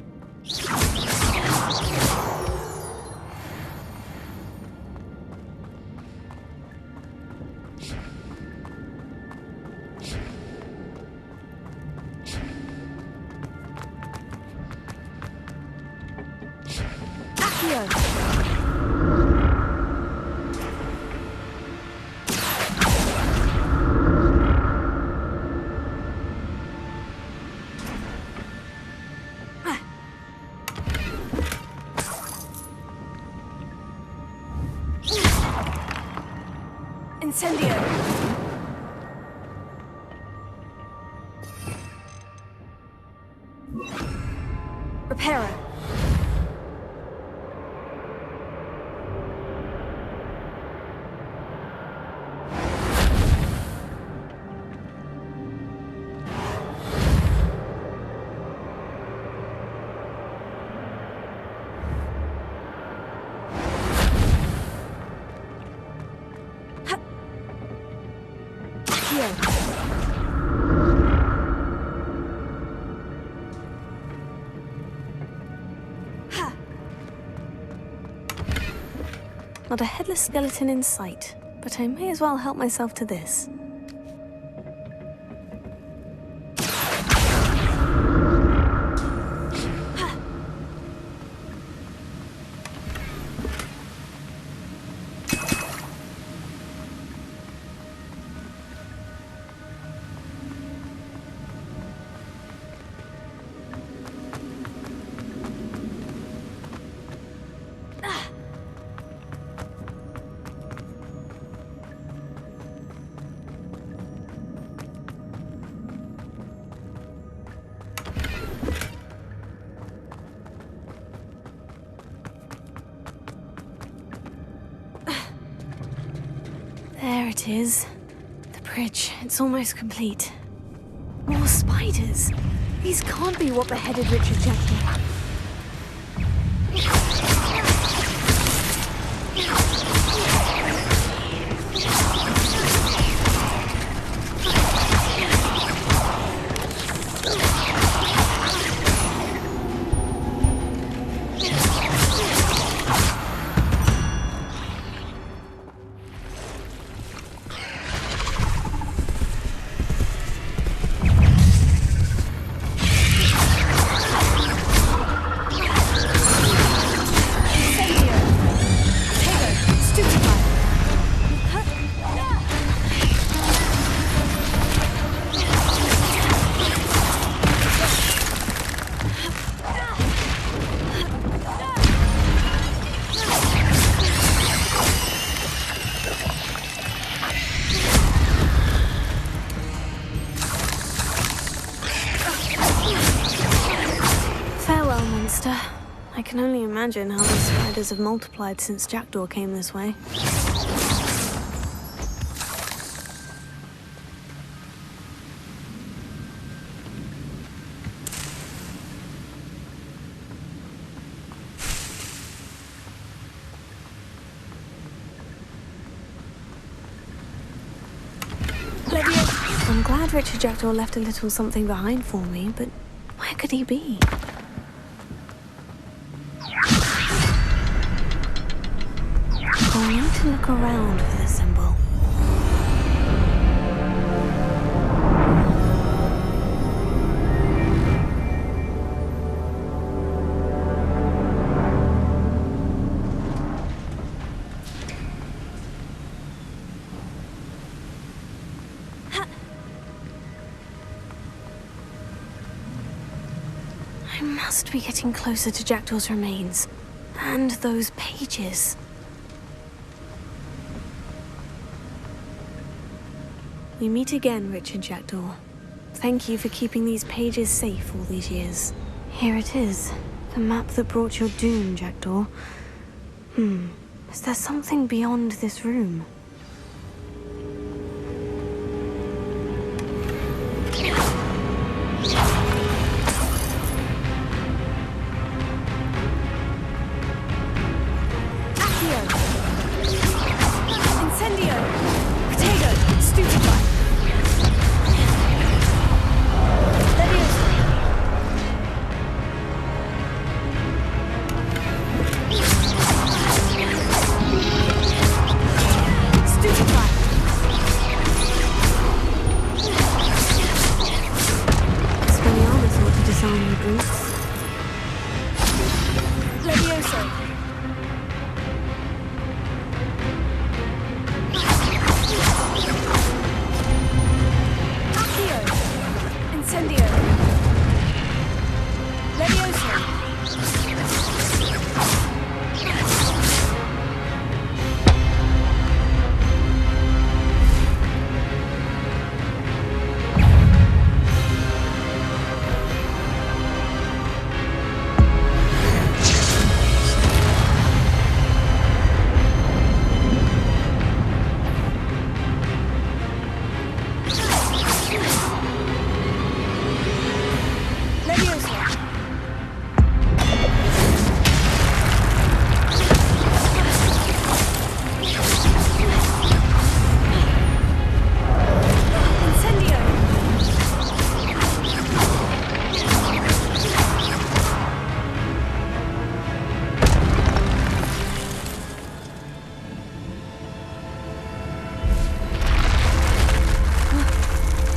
Incendio! Reparo. Not a headless skeleton in sight, but I may as well help myself to this. There it is. The bridge. It's almost complete. More spiders. These can't be what beheaded Richard Jackdaw. I can only imagine how these spiders have multiplied since Jackdaw came this way. I'm glad Richard Jackdaw left a little something behind for me, but where could he be? I'll need to look around for the symbol. I must be getting closer to Jackdaw's remains. And those pages. We meet again, Richard Jackdaw. Thank you for keeping these pages safe all these years. Here it is. The map that brought your doom, Jackdaw. Is there something beyond this room? Oops. Levioso. Accio. Incendio. Levioso.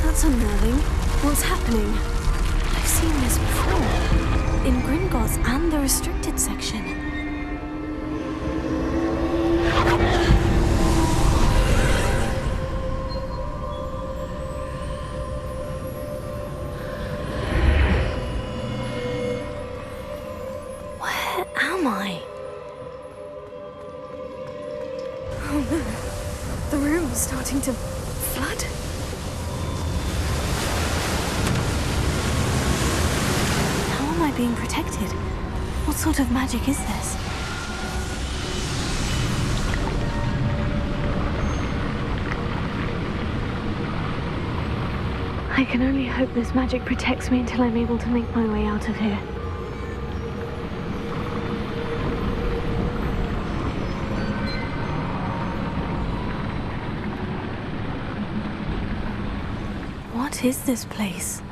That's unnerving. What's happening? I've seen this before. In Gringotts and the restricted section. Where am I? Oh no. The room's starting to flood. Being protected. What sort of magic is this? I can only hope this magic protects me until I'm able to make my way out of here. What is this place?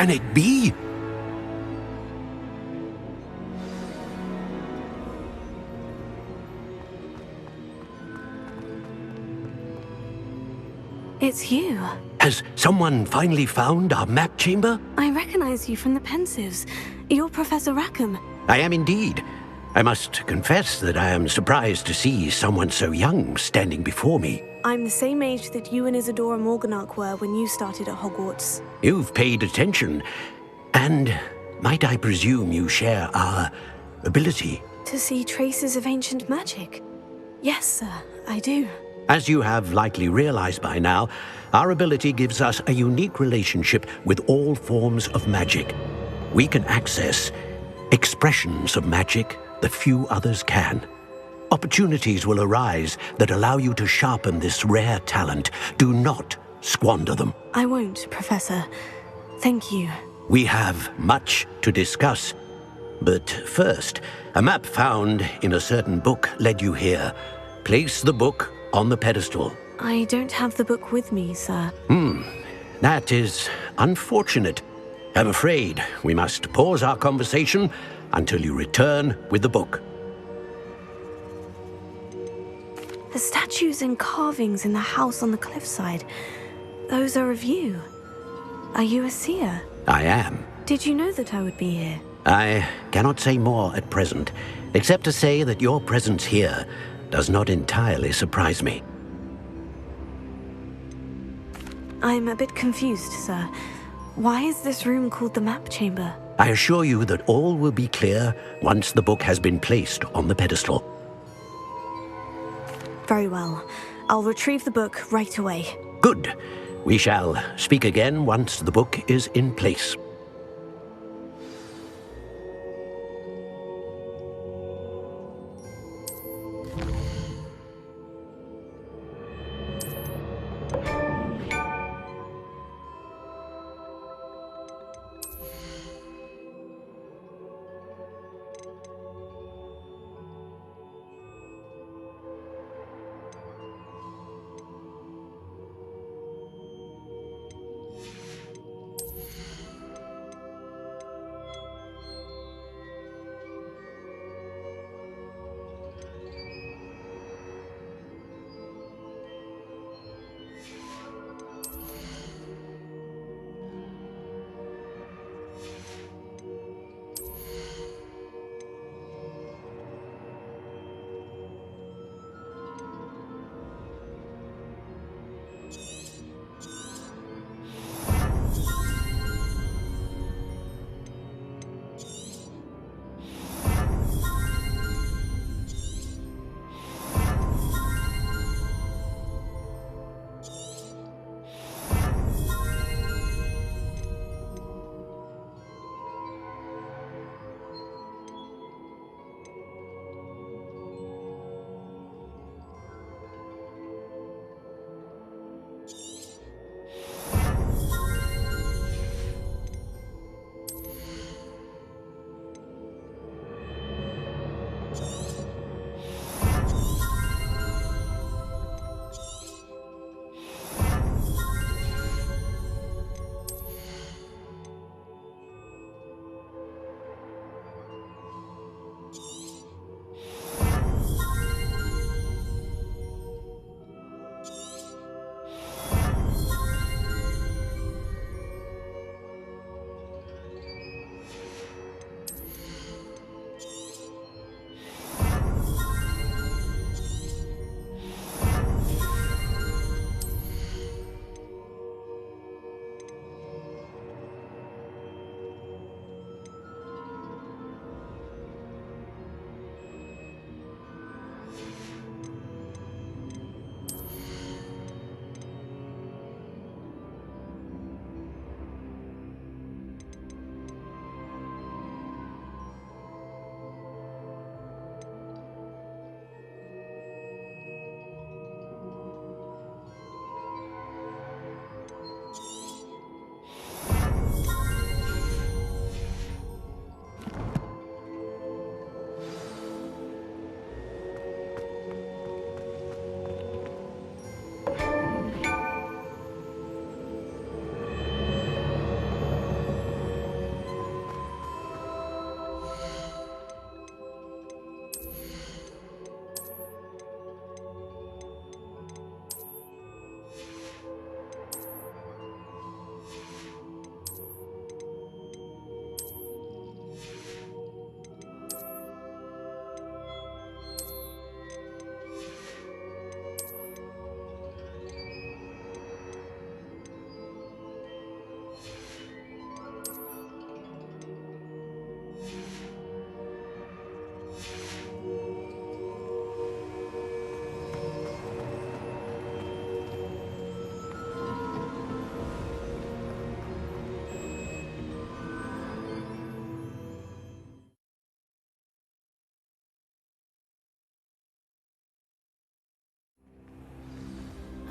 Can it be? It's you. Has someone finally found our map chamber? I recognize you from the Pensives. You're Professor Rackham. I am indeed. I must confess that I am surprised to see someone so young standing before me. I'm the same age that you and Isadora Morganach were when you started at Hogwarts. You've paid attention. And might I presume you share our ability? To see traces of ancient magic? Yes, sir, I do. As you have likely realized by now, our ability gives us a unique relationship with all forms of magic. We can access expressions of magic that few others can. Opportunities will arise that allow you to sharpen this rare talent. Do not squander them. I won't, Professor. Thank you. We have much to discuss. But first, a map found in a certain book led you here. Place the book on the pedestal. I don't have the book with me, sir. That is unfortunate. I'm afraid we must pause our conversation until you return with the book. The statues and carvings in the house on the cliffside, those are of you. Are you a seer? I am. Did you know that I would be here? I cannot say more at present, except to say that your presence here does not entirely surprise me. I'm a bit confused, sir. Why is this room called the map chamber? I assure you that all will be clear once the book has been placed on the pedestal. Very well. I'll retrieve the book right away. Good. We shall speak again once the book is in place.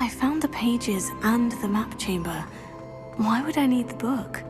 I found the pages and the map chamber. Why would I need the book?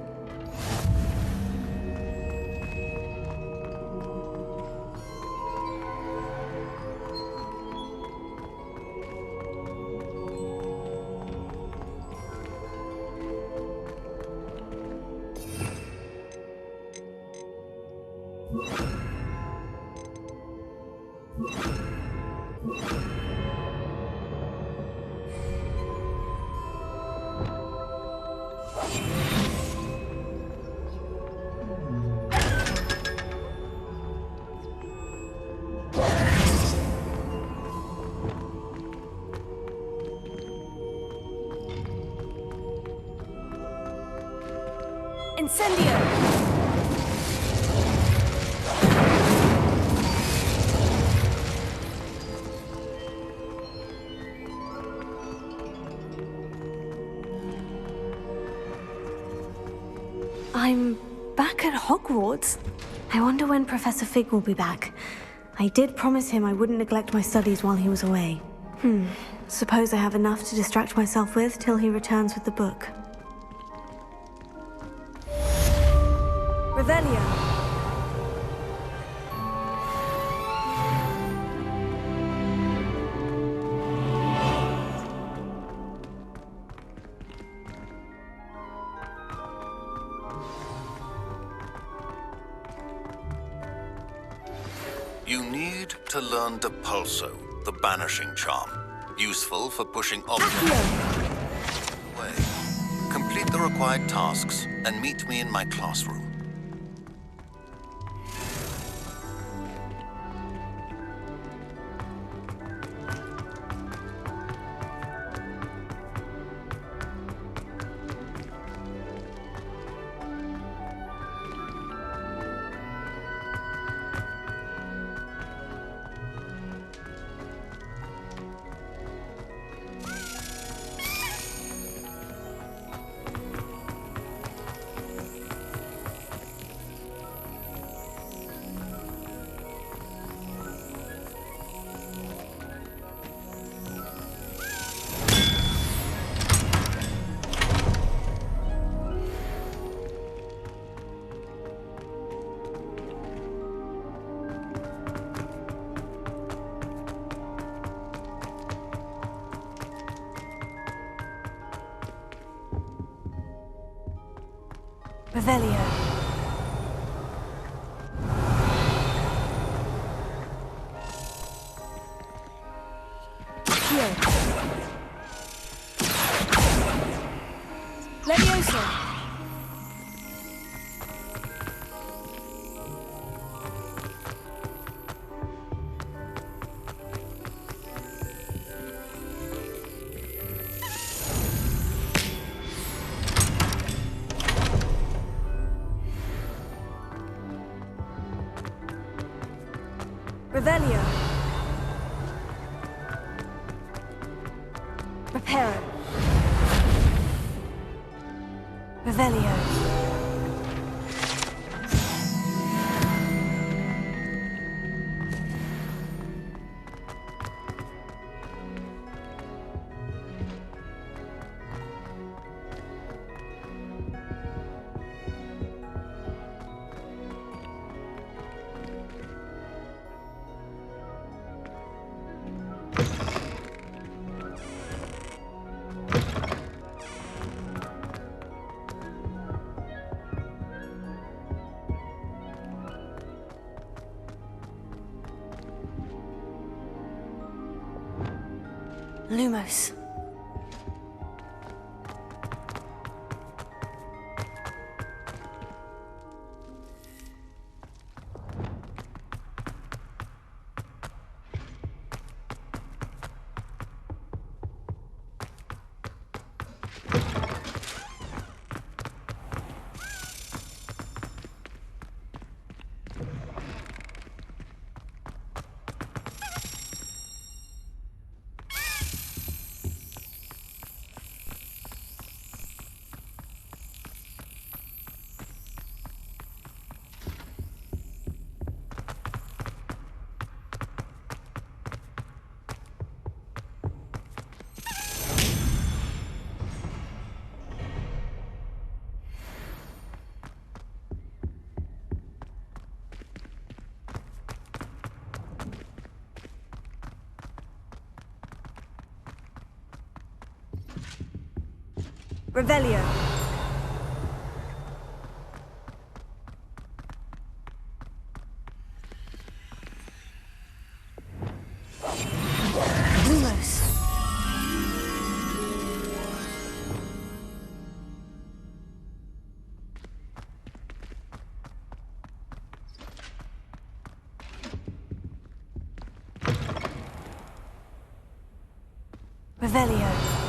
Incendio! I'm back at Hogwarts. I wonder when Professor Fig will be back. I did promise him I wouldn't neglect my studies while he was away. Suppose I have enough to distract myself with till he returns with the book. Revelio. You need to learn Depulso, the banishing charm. Useful for pushing objects away. Complete the required tasks and meet me in my classroom. Revelio. Here. Levioso. Revelio. Reparo. Revelio. Lumos. Revelio. Lumos. Revelio.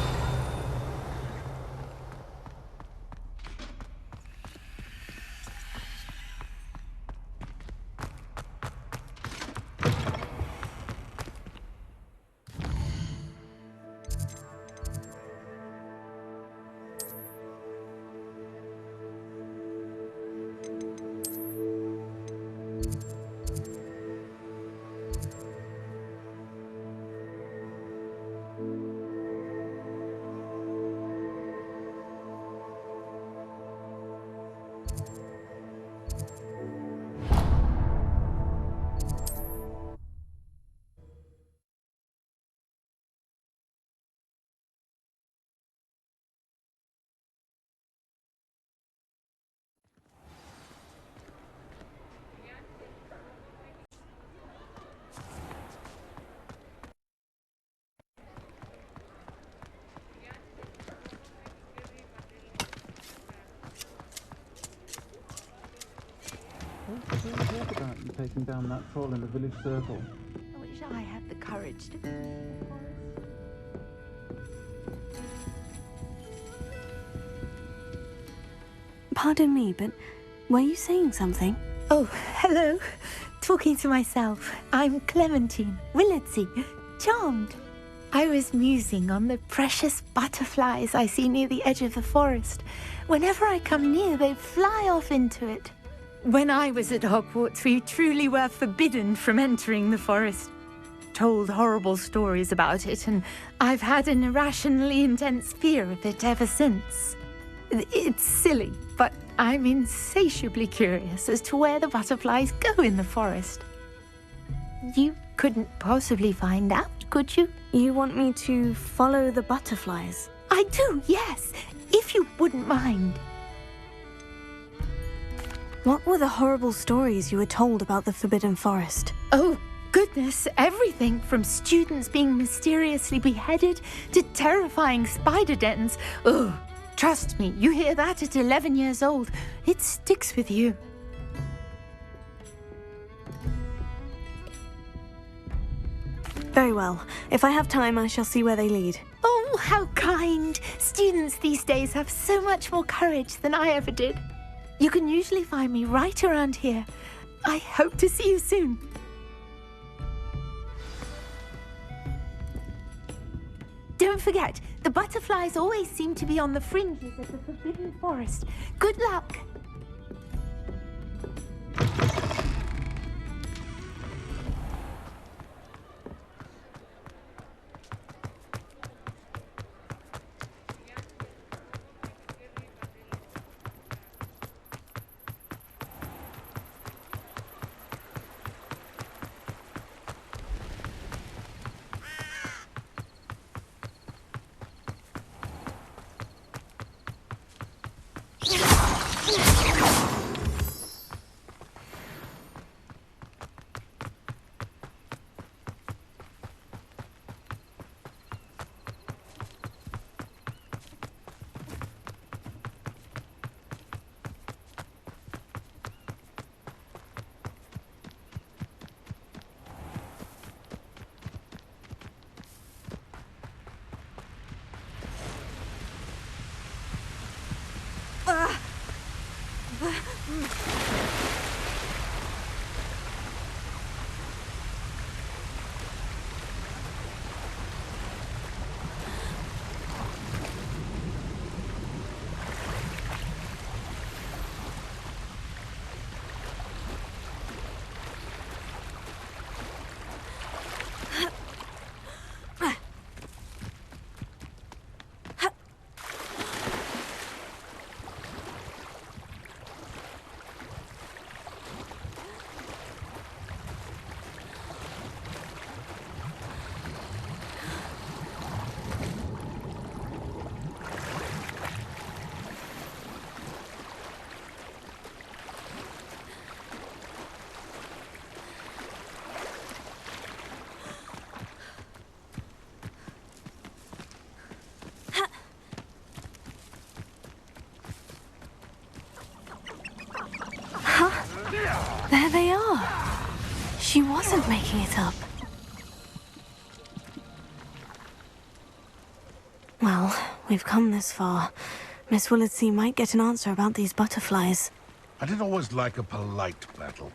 What about you taking down that troll in the village circle? I wish I had the courage to. Pardon me, but were you saying something? Oh, hello. Talking to myself. I'm Clementine Willardsey, charmed. I was musing on the precious butterflies I see near the edge of the forest. Whenever I come near, they fly off into it. When I was at Hogwarts, we truly were forbidden from entering the forest. Told horrible stories about it, and I've had an irrationally intense fear of it ever since. It's silly, but I'm insatiably curious as to where the butterflies go in the forest. You couldn't possibly find out, could you? You want me to follow the butterflies? I do, yes, if you wouldn't mind. What were the horrible stories you were told about the Forbidden Forest? Oh, goodness, everything from students being mysteriously beheaded to terrifying spider dens. Ugh, trust me, you hear that at 11 years old, it sticks with you. Very well. If I have time, I shall see where they lead. Oh, how kind! Students these days have so much more courage than I ever did. You can usually find me right around here. I hope to see you soon. Don't forget, the butterflies always seem to be on the fringes of the Forbidden Forest. Good luck! There they are. She wasn't making it up. Well, we've come this far. Miss Willardsey might get an answer about these butterflies. I did always like a polite battle.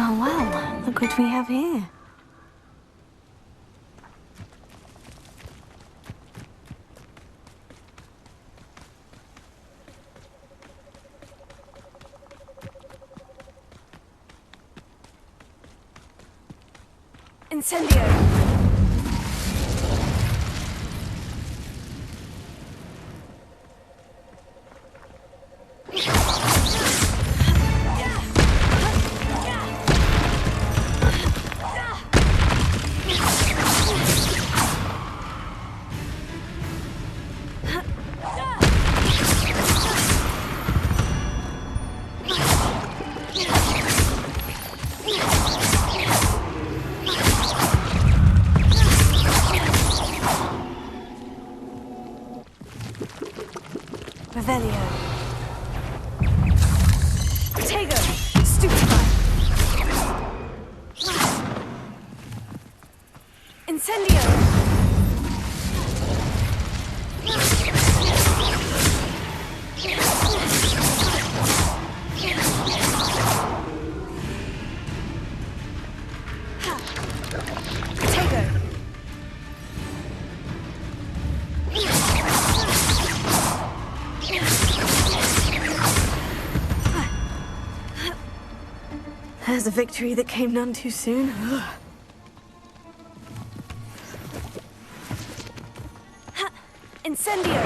Oh wow, look what we have here. Incendio! Revelio. Tego. Stupefy. Incendio. There's a victory that came none too soon. Incendio!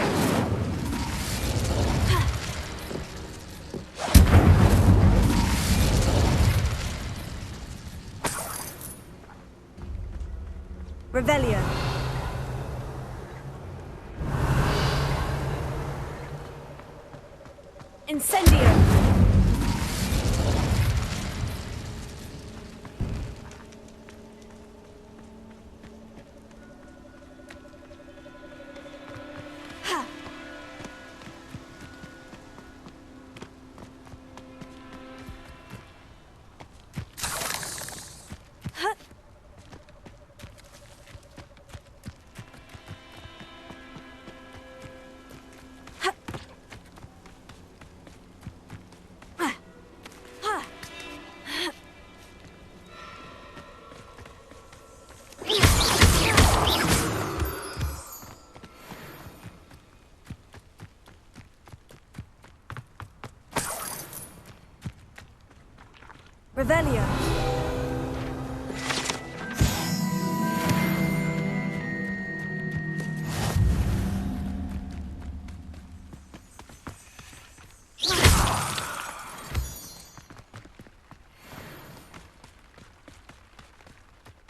Revelio. Incendio! Revelio.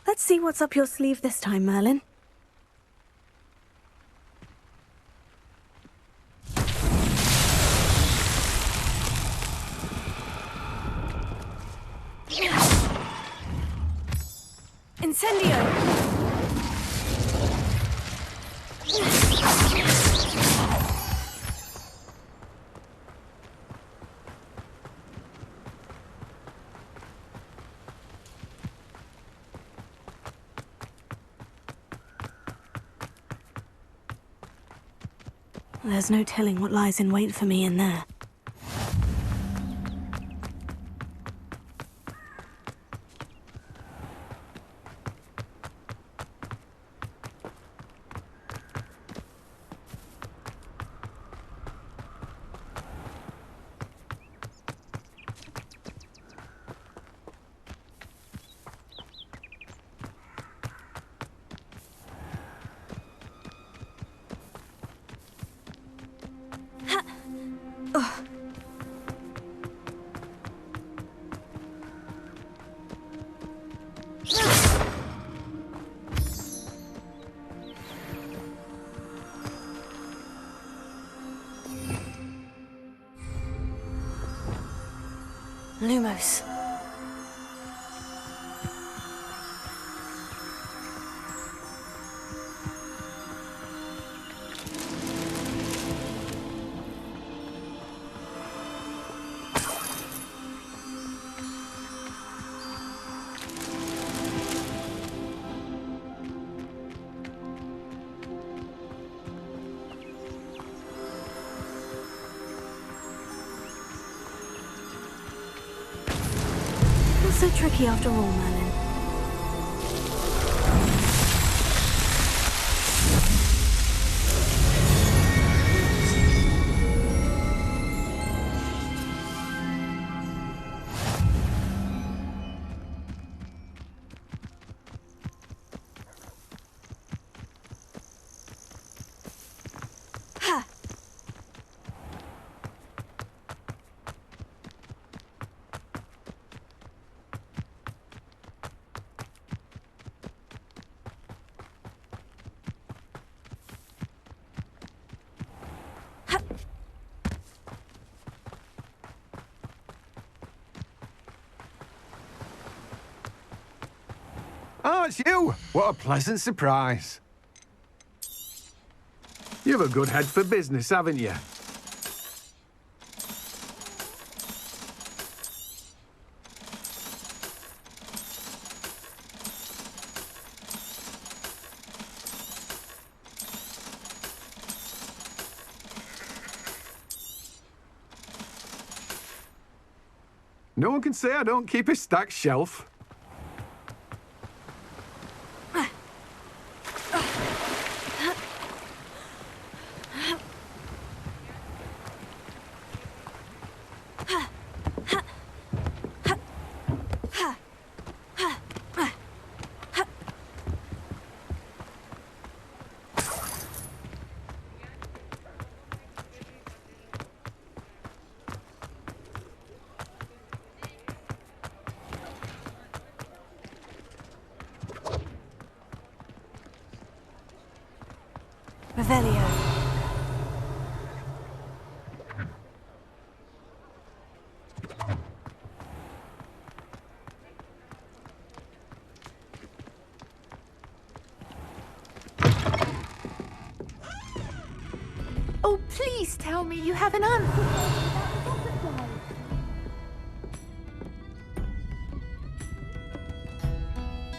Let's see what's up your sleeve this time, Merlin. Incendio! There's no telling what lies in wait for me in there. Lumos. So tricky after all, Merlin. Oh, it's you! What a pleasant surprise. You've a good head for business, haven't you? No one can say I don't keep a stacked shelf. Revelio. Oh, please tell me you have an answer.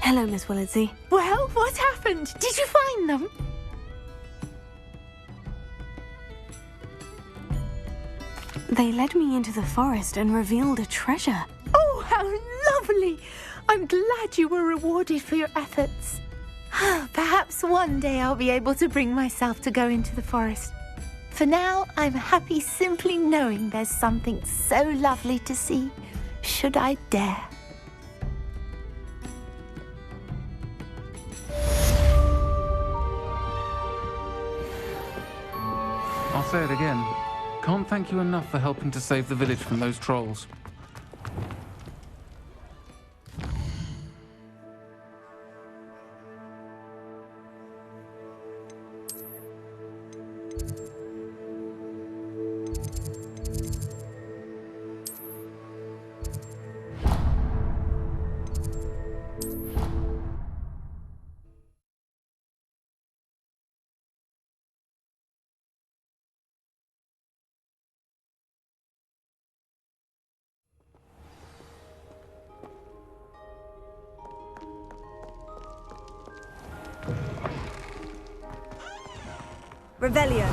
Hello, Miss Willitsey. Well, what happened? Did you find them? They led me into the forest and revealed a treasure. Oh, how lovely! I'm glad you were rewarded for your efforts. Perhaps one day I'll be able to bring myself to go into the forest. For now, I'm happy simply knowing there's something so lovely to see, should I dare. I'll say it again. Can't thank you enough for helping to save the village from those trolls. Revelio.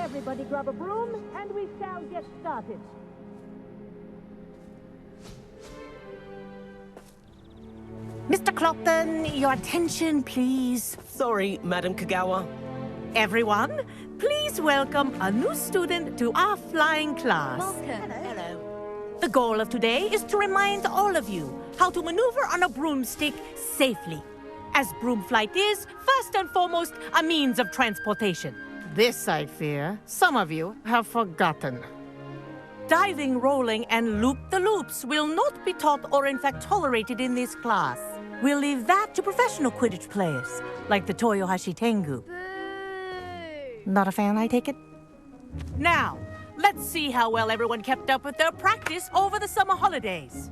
Everybody grab a broom, and we shall get started. Mr. Clopton, your attention, please. Sorry, Madam Kagawa. Everyone, please welcome a new student to our flying class. Hello. The goal of today is to remind all of you how to maneuver on a broomstick safely. As broom flight is, first and foremost, a means of transportation. This, I fear, some of you have forgotten. Diving, rolling, and loop-the-loops will not be taught or in fact tolerated in this class. We'll leave that to professional Quidditch players, like the Toyohashi Tengu. Not a fan, I take it? Now, let's see how well everyone kept up with their practice over the summer holidays.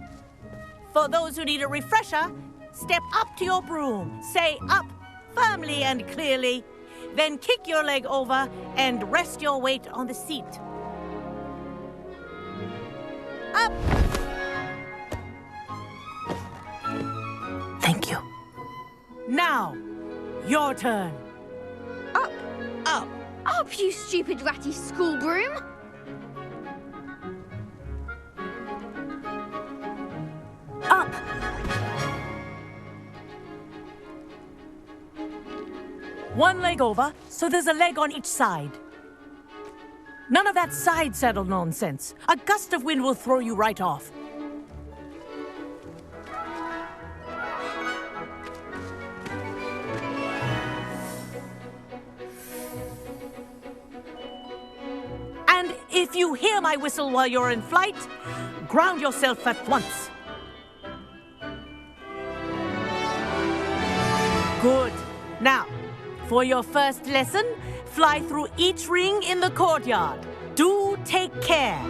For those who need a refresher, step up to your broom, say up firmly and clearly, then kick your leg over and rest your weight on the seat. Up! Thank you. Now, your turn. Up! Up! Up, you stupid ratty school broom! Up! One leg over, so there's a leg on each side. None of that side saddle nonsense. A gust of wind will throw you right off. And if you hear my whistle while you're in flight, ground yourself at once. Good. Now, for your first lesson, fly through each ring in the courtyard. Do take care.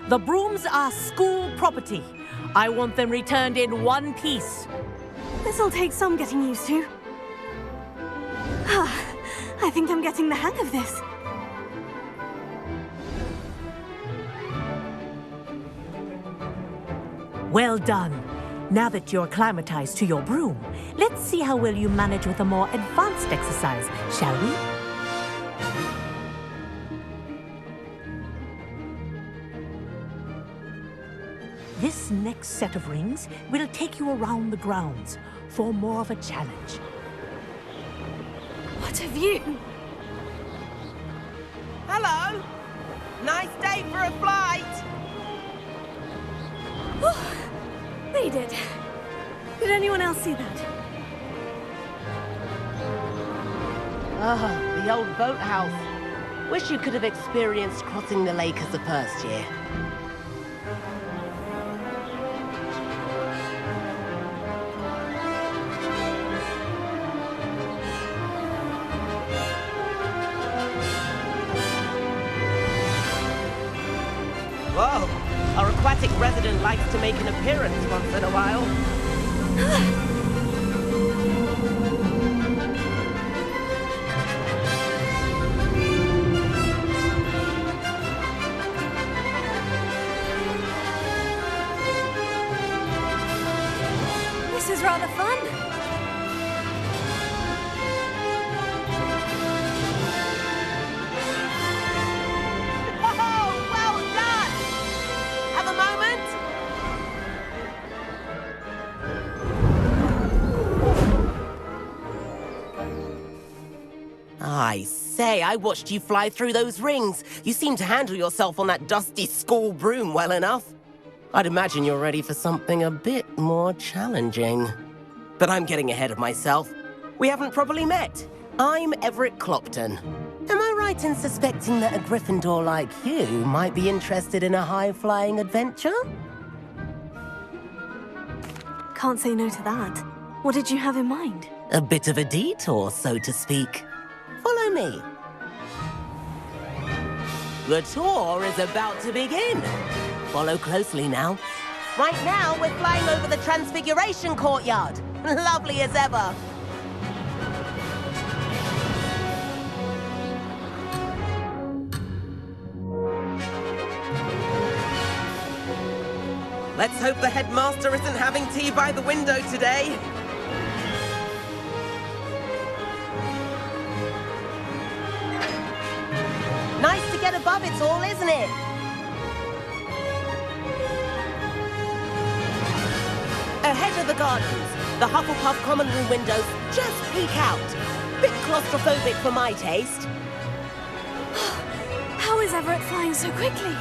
The brooms are school property. I want them returned in one piece. This'll take some getting used to. I think I'm getting the hang of this. Well done. Now that you're acclimatized to your broom, let's see how well you manage with a more advanced exercise, shall we? This next set of rings will take you around the grounds for more of a challenge. What a view! Hello! Nice day for a flight! They did. Did anyone else see that? Oh, the old boathouse. Wish you could have experienced crossing the lake as a first year. Whoa! Our aquatic resident likes to make an appearance once in a while. This is rather fun. Oh, well done! Have a moment? I say, I watched you fly through those rings. You seem to handle yourself on that dusty school broom well enough. I'd imagine you're ready for something a bit more challenging. But I'm getting ahead of myself. We haven't properly met. I'm Everett Clopton. Am I right in suspecting that a Gryffindor like you might be interested in a high-flying adventure? Can't say no to that. What did you have in mind? A bit of a detour, so to speak. Follow me. The tour is about to begin. Follow closely now. Right now, we're flying over the Transfiguration Courtyard. Lovely as ever. Let's hope the headmaster isn't having tea by the window today. Nice to get above it all, isn't it? Ahead of the gardens, the Hufflepuff common room windows just peek out. Bit claustrophobic for my taste. How is Everett flying so quickly?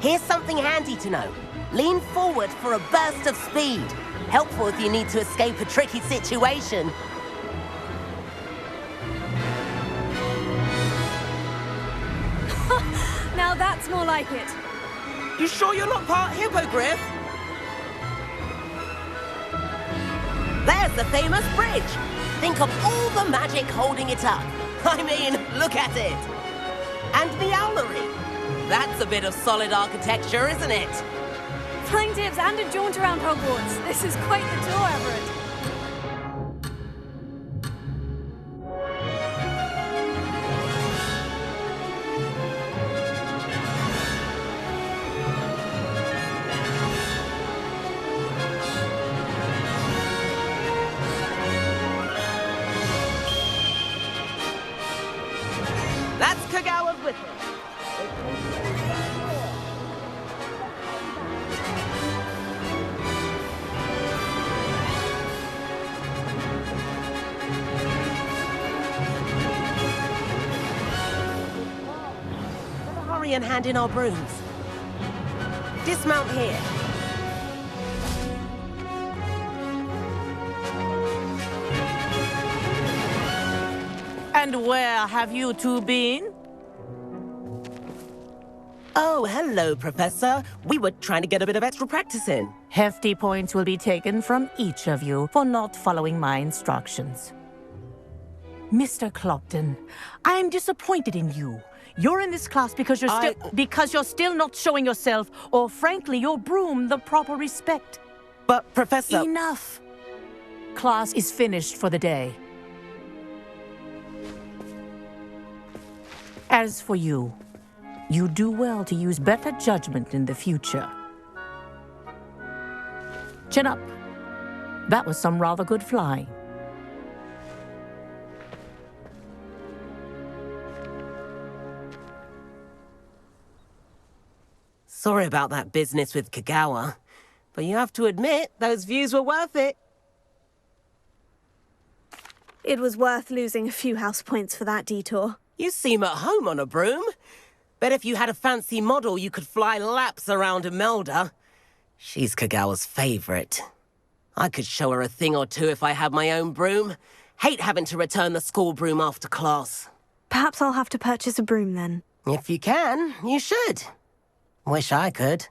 Here's something handy to know. Lean forward for a burst of speed. Helpful if you need to escape a tricky situation. Now that's more like it. You sure you're not part hippogriff? There's the famous bridge. Think of all the magic holding it up. I mean, look at it. And the owlery. That's a bit of solid architecture, isn't it? Flying tips and a jaunt around Hogwarts. This is quite the tour, Everett. That's Kagawa's whistle. Hurry and hand in our brooms. Dismount here. And where have you two been? Oh, hello, Professor. We were trying to get a bit of extra practice in. Hefty points will be taken from each of you for not following my instructions. Mr. Clopton, I'm disappointed in you. You're in this class because you're still not showing yourself, or frankly, your broom, the proper respect. But, Professor... Enough. Class is finished for the day. As for you, you do well to use better judgment in the future. Chin up. That was some rather good flying. Sorry about that business with Kagawa, but you have to admit, those views were worth it. It was worth losing a few house points for that detour. You seem at home on a broom. Bet if you had a fancy model, you could fly laps around Imelda. She's Kagawa's favorite. I could show her a thing or two if I had my own broom. Hate having to return the school broom after class. Perhaps I'll have to purchase a broom then. If you can, you should. Wish I could.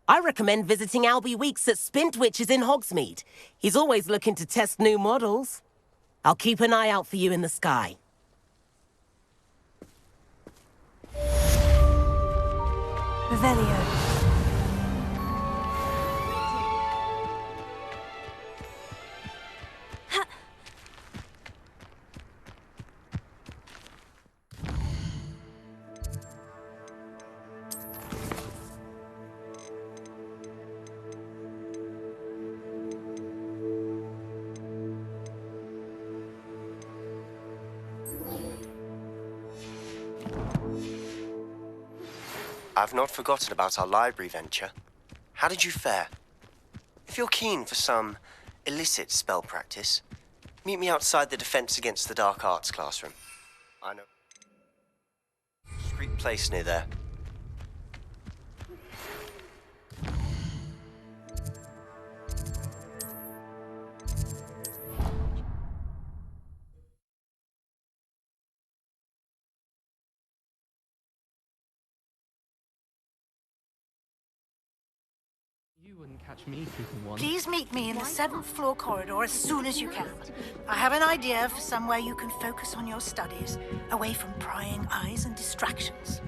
I recommend visiting Albie Weeks at Spintwitches in Hogsmeade. He's always looking to test new models. I'll keep an eye out for you in the sky. Revelio. I've not forgotten about our library venture. How did you fare? If you're keen for some illicit spell practice, meet me outside the Defense Against the Dark Arts classroom. I know. Street place near there. You wouldn't catch me keeping one. Please meet me in the 7th floor corridor as soon as you can. I have an idea for somewhere you can focus on your studies, away from prying eyes and distractions.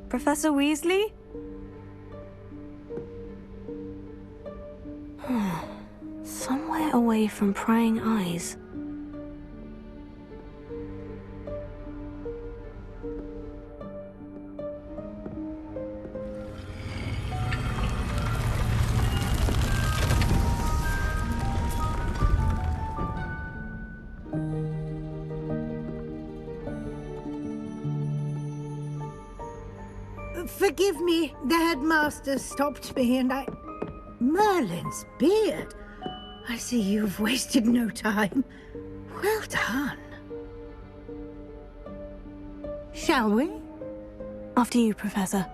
Professor Weasley? Somewhere away from prying eyes. Forgive me, the headmaster stopped me and I... Merlin's beard. I see you've wasted no time. Well done. Shall we? After you, Professor.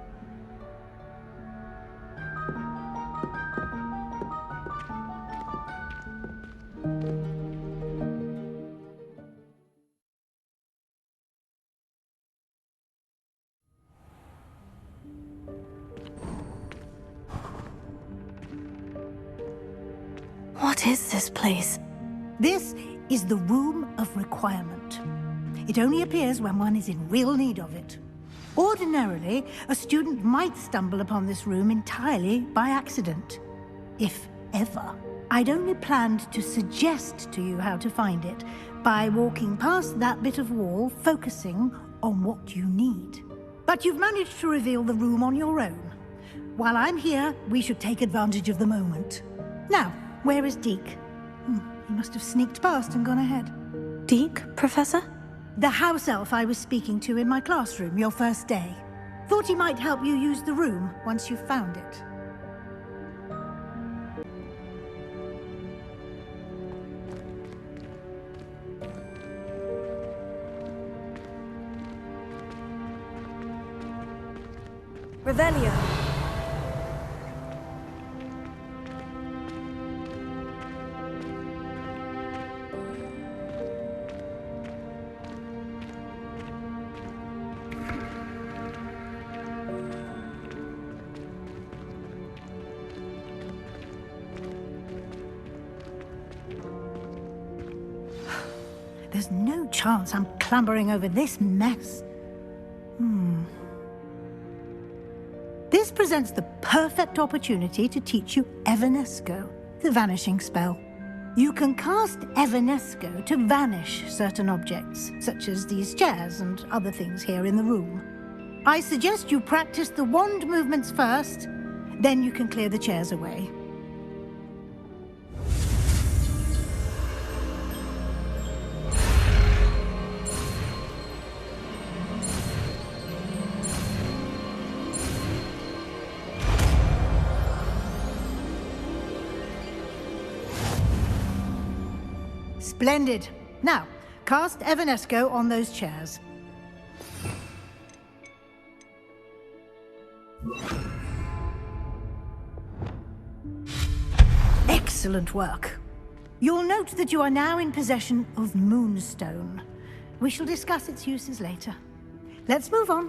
What is this place? This is the Room of Requirement. It only appears when one is in real need of it. Ordinarily, a student might stumble upon this room entirely by accident. If ever. I'd only planned to suggest to you how to find it by walking past that bit of wall, focusing on what you need. But you've managed to reveal the room on your own. While I'm here, we should take advantage of the moment. Now, where is Deke? He must have sneaked past and gone ahead. Deke, Professor? The house elf I was speaking to in my classroom your first day. Thought he might help you use the room once you've found it. Revelio. There's no chance I'm clambering over this mess. This presents the perfect opportunity to teach you Evanesco, the vanishing spell. You can cast Evanesco to vanish certain objects, such as these chairs and other things here in the room. I suggest you practice the wand movements first, then you can clear the chairs away. Splendid. Now, cast Evanesco on those chairs. Excellent work. You'll note that you are now in possession of Moonstone. We shall discuss its uses later. Let's move on.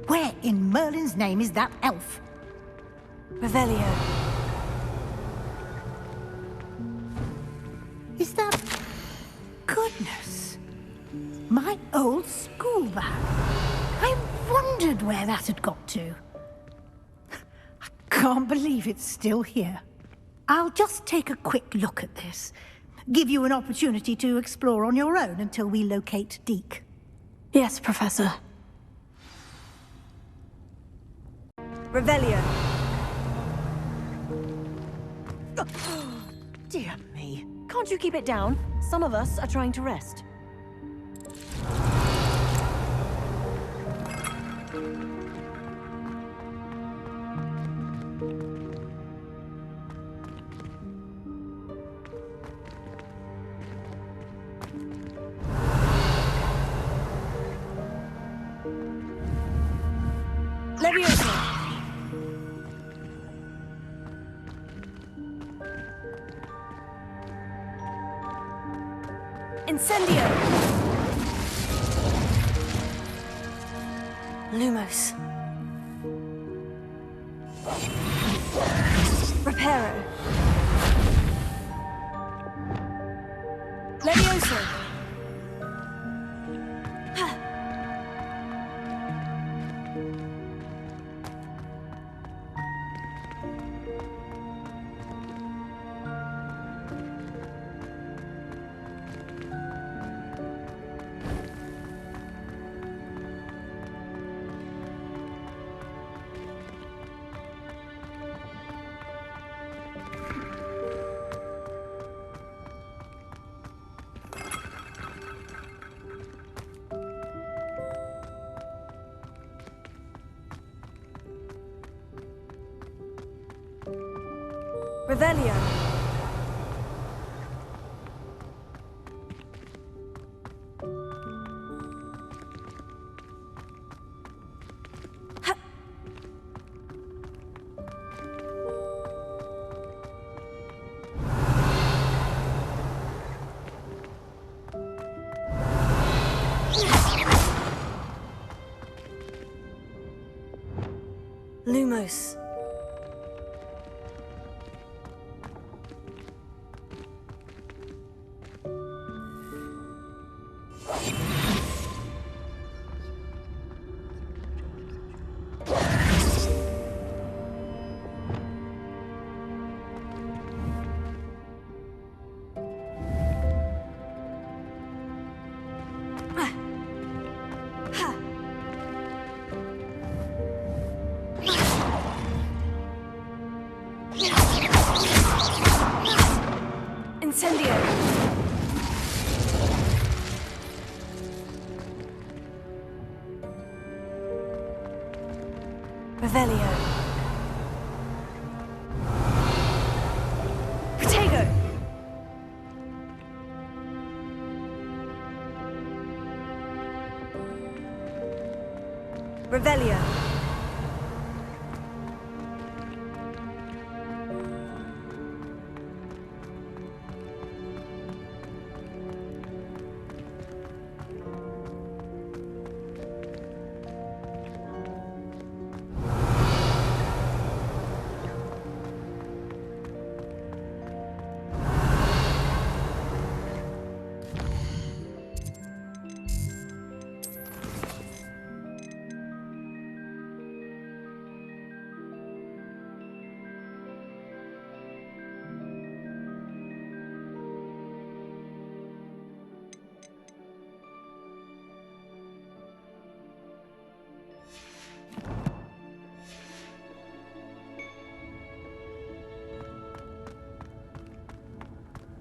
Where in Merlin's name is that elf? Revelio. Is that... Goodness. My old school bag. I wondered where that had got to. I can't believe it's still here. I'll just take a quick look at this. Give you an opportunity to explore on your own until we locate Deke. Yes, Professor. Revelio. Dear me. Can't you keep it down? Some of us are trying to rest. Leviosa. Incendio! Lumos. Reparo. Leviosa! Revelio. Lumos. Incendio. Revelio. Protego. Revelio.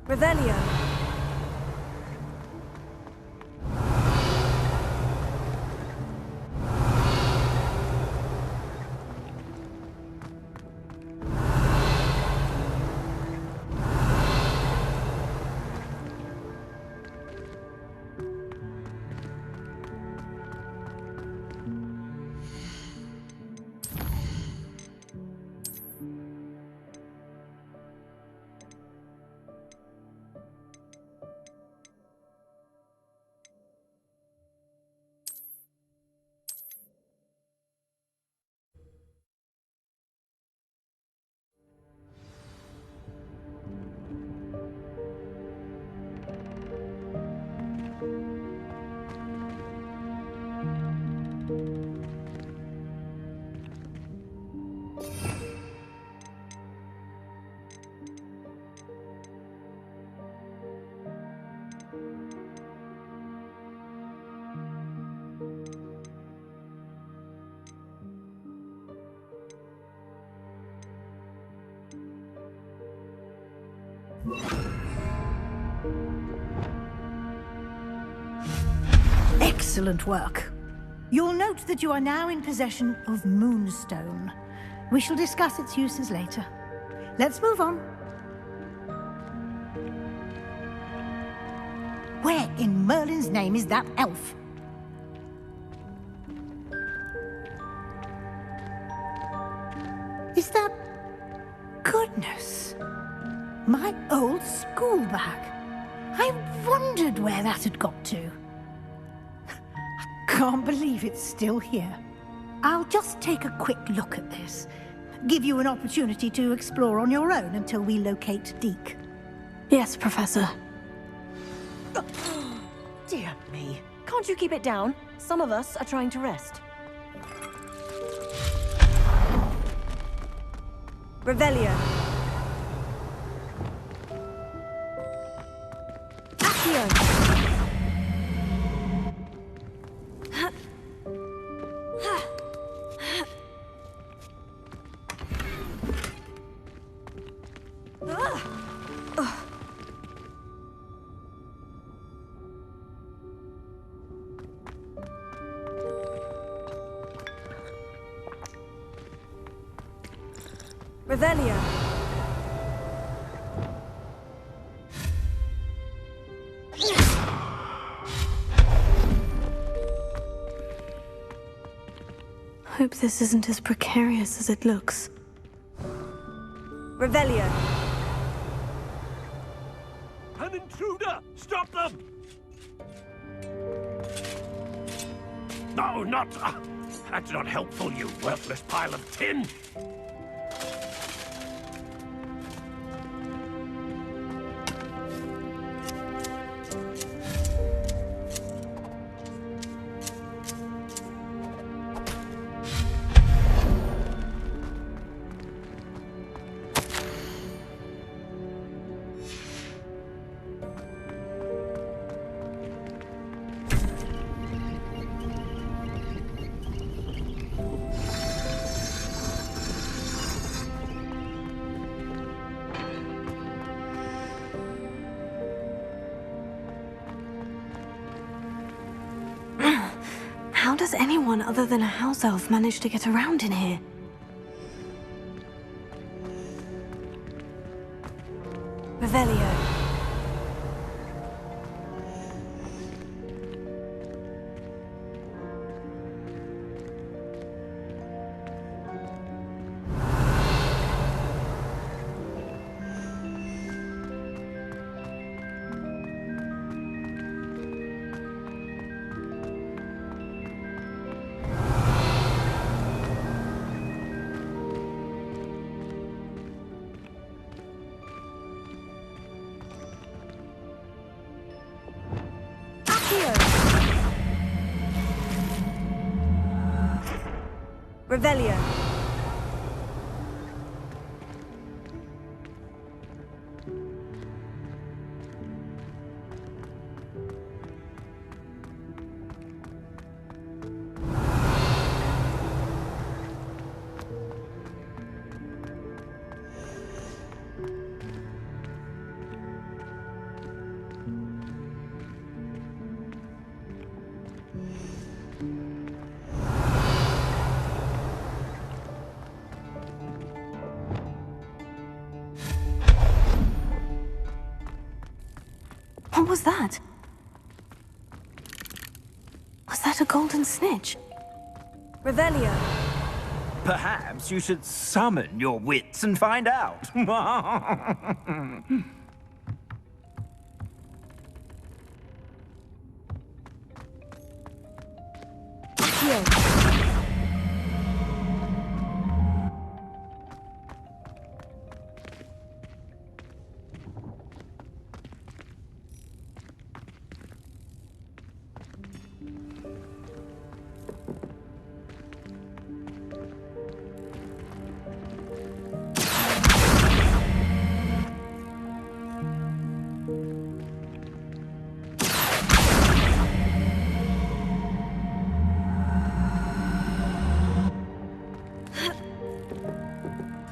Revelio. Excellent work. You'll note that you are now in possession of Moonstone. We shall discuss its uses later. Let's move on. Where in Merlin's name is that elf? Is that... Goodness. My old school bag. I wondered where that had got to. I can't believe it's still here. I'll just take a quick look at this. Give you an opportunity to explore on your own until we locate Deke. Yes, Professor. Dear me. Can't you keep it down? Some of us are trying to rest. Revelio. Accio. Revelio. Hope this isn't as precarious as it looks. Revelio. An intruder! Stop them! No, not... that's not helpful, you worthless pile of tin! How does anyone other than a house elf manage to get around in here? Revelio. Revelio. What was that? Was that a golden snitch? Revelio. Perhaps you should summon your wits and find out.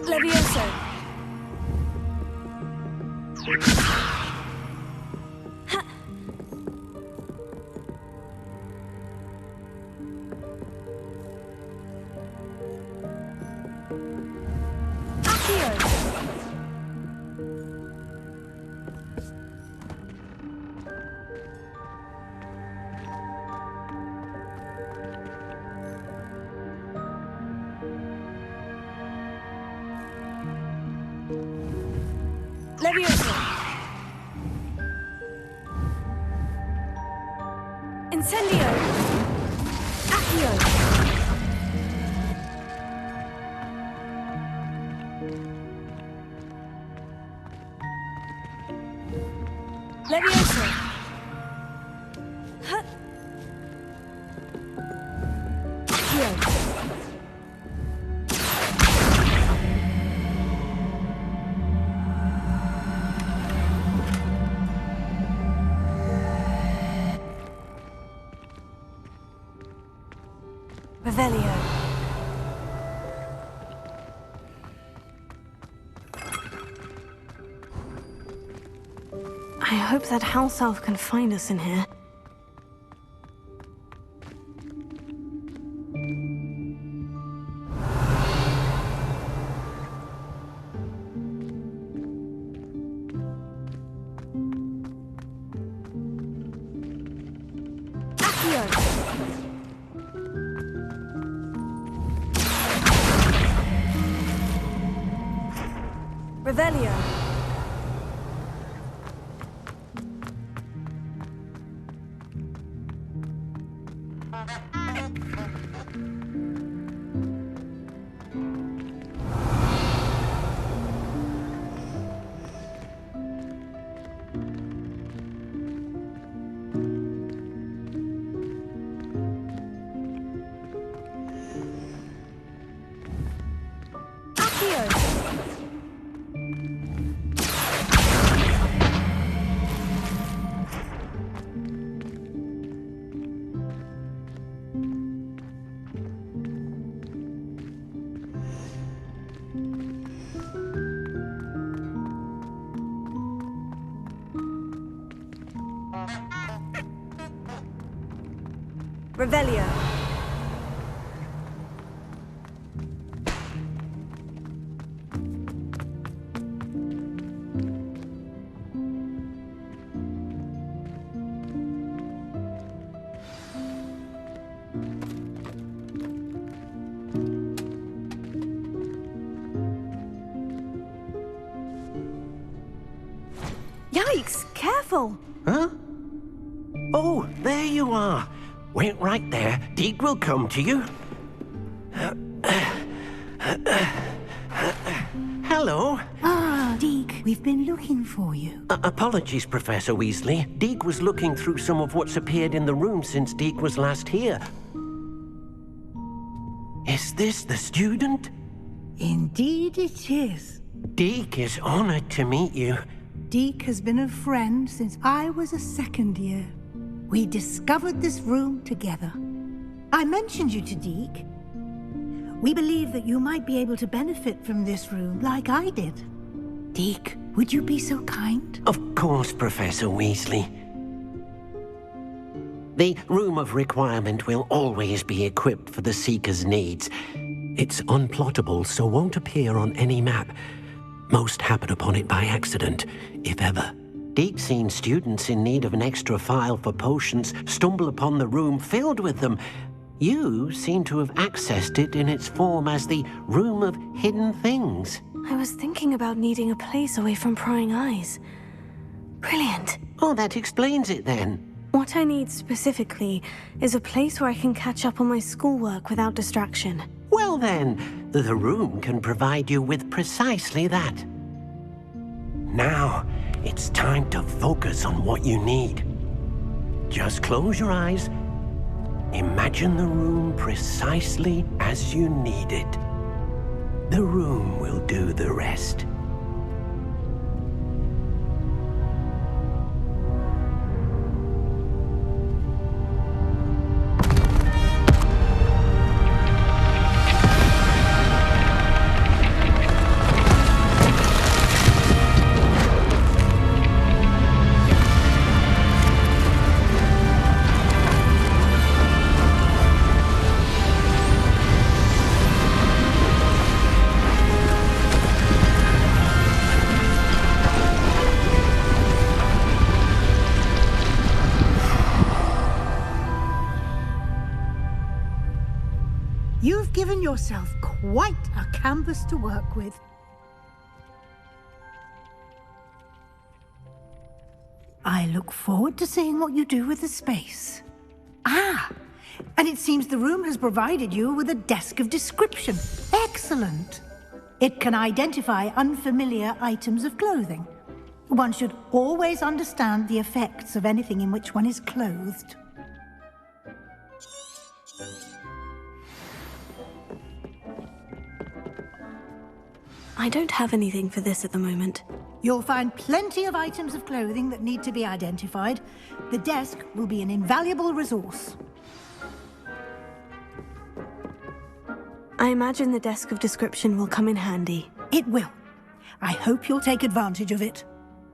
Levioso. Levioso. Incendio. Accio. Levioso. Huh. Accio. Revelio. I hope that house elf can find us in here. Revelio. Revelio. Yikes! Careful! Huh? Oh, there you are. Wait right there. Deke will come to you. Hello. Ah, Deke, we've been looking for you. Apologies, Professor Weasley. Deke was looking through some of what's appeared in the room since Deke was last here. Is this the student? Indeed it is. Deke is honored to meet you. Deke has been a friend since I was a second year. We discovered this room together. I mentioned you to Deke. We believe that you might be able to benefit from this room like I did. Deke, would you be so kind? Of course, Professor Weasley. The Room of Requirement will always be equipped for the Seeker's needs. It's unplottable, so won't appear on any map. Most happen upon it by accident, if ever. Deke's seen students in need of an extra file for potions stumble upon the room filled with them. You seem to have accessed it in its form as the Room of Hidden Things. I was thinking about needing a place away from prying eyes. Brilliant. Oh, that explains it then. What I need specifically is a place where I can catch up on my schoolwork without distraction. Well then, the room can provide you with precisely that. Now, it's time to focus on what you need. Just close your eyes. Imagine the room precisely as you need it. The room will do the rest. You've given yourself quite a canvas to work with. I look forward to seeing what you do with the space. Ah, and it seems the room has provided you with a desk of description. Excellent. It can identify unfamiliar items of clothing. One should always understand the effects of anything in which one is clothed. I don't have anything for this at the moment. You'll find plenty of items of clothing that need to be identified. The desk will be an invaluable resource. I imagine the desk of description will come in handy. It will. I hope you'll take advantage of it.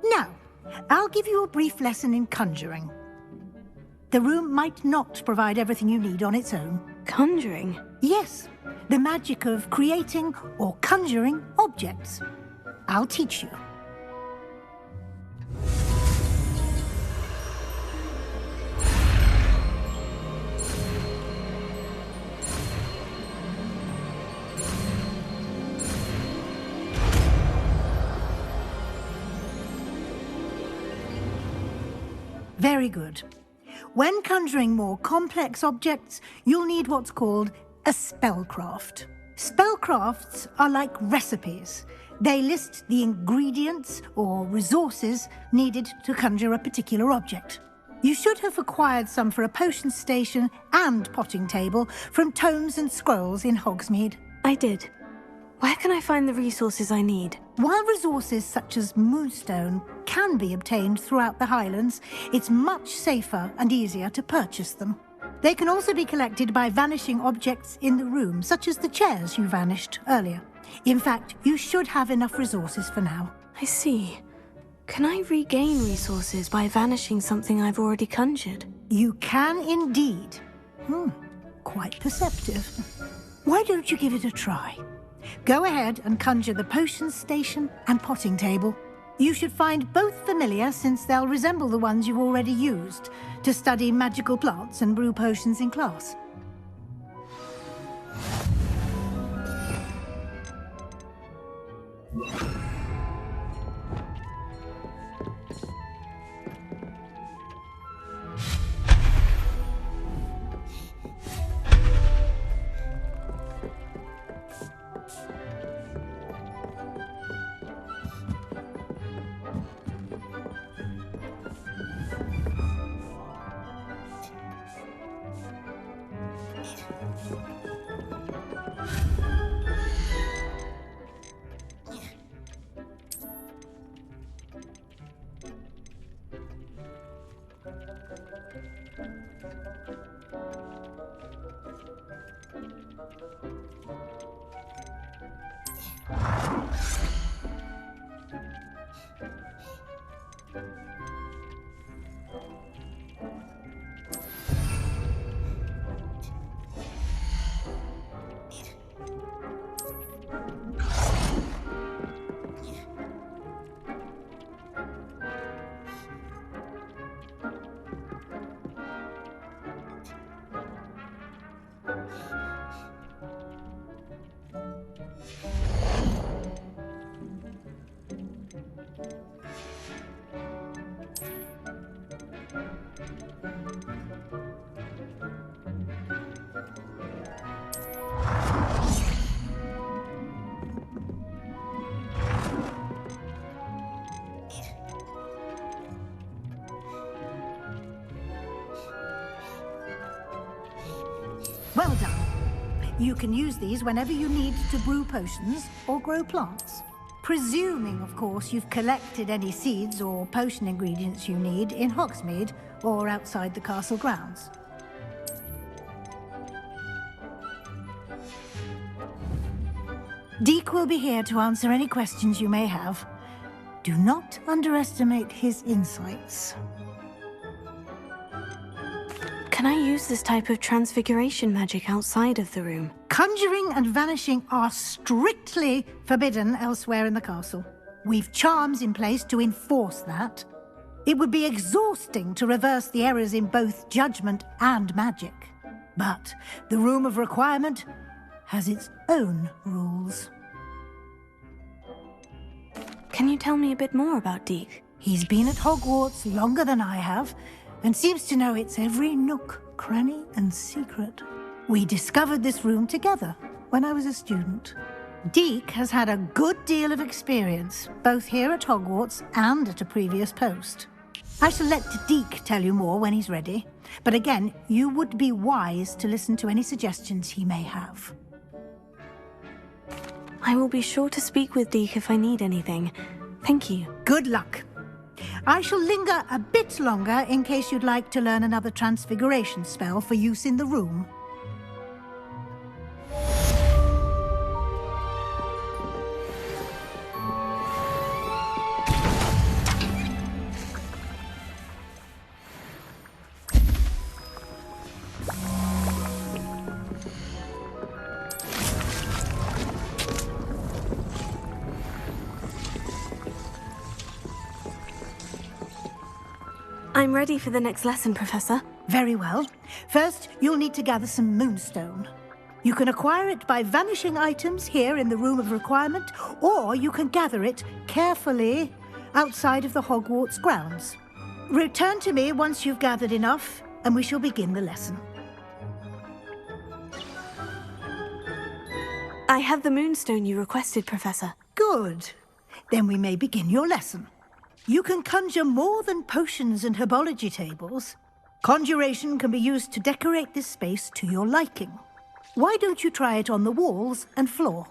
Now, I'll give you a brief lesson in conjuring. The room might not provide everything you need on its own. Conjuring? Yes, the magic of creating or conjuring objects. I'll teach you. Very good. When conjuring more complex objects, you'll need what's called a spellcraft. Spellcrafts are like recipes. They list the ingredients or resources needed to conjure a particular object. You should have acquired some for a potion station and potting table from tomes and scrolls in Hogsmeade. I did. Where can I find the resources I need? While resources such as moonstone can be obtained throughout the Highlands, it's much safer and easier to purchase them. They can also be collected by vanishing objects in the room, such as the chairs you vanished earlier. In fact, you should have enough resources for now. I see. Can I regain resources by vanishing something I've already conjured? You can indeed. Quite perceptive. Why don't you give it a try? Go ahead and conjure the potion station and potting table. You should find both familiar, since they'll resemble the ones you've already used to study magical plants and brew potions in class. Well done. You can use these whenever you need to brew potions or grow plants. Presuming, of course, you've collected any seeds or potion ingredients you need in Hogsmeade or outside the castle grounds. Deek will be here to answer any questions you may have. Do not underestimate his insights. Can I use this type of transfiguration magic outside of the room? Conjuring and vanishing are strictly forbidden elsewhere in the castle. We've charms in place to enforce that. It would be exhausting to reverse the errors in both judgment and magic. But the Room of Requirement has its own rules. Can you tell me a bit more about Deek? He's been at Hogwarts longer than I have, and seems to know its every nook, cranny, and secret. We discovered this room together when I was a student. Deek has had a good deal of experience, both here at Hogwarts and at a previous post. I shall let Deek tell you more when he's ready, but again, you would be wise to listen to any suggestions he may have. I will be sure to speak with Deek if I need anything. Thank you. Good luck. I shall linger a bit longer in case you'd like to learn another transfiguration spell for use in the room. I'm ready for the next lesson, Professor. Very well. First, you'll need to gather some moonstone. You can acquire it by vanishing items here in the Room of Requirement, or you can gather it carefully outside of the Hogwarts grounds. Return to me once you've gathered enough, and we shall begin the lesson. I have the moonstone you requested, Professor. Good. Then we may begin your lesson. You can conjure more than potions and herbology tables. Conjuration can be used to decorate this space to your liking. Why don't you try it on the walls and floor?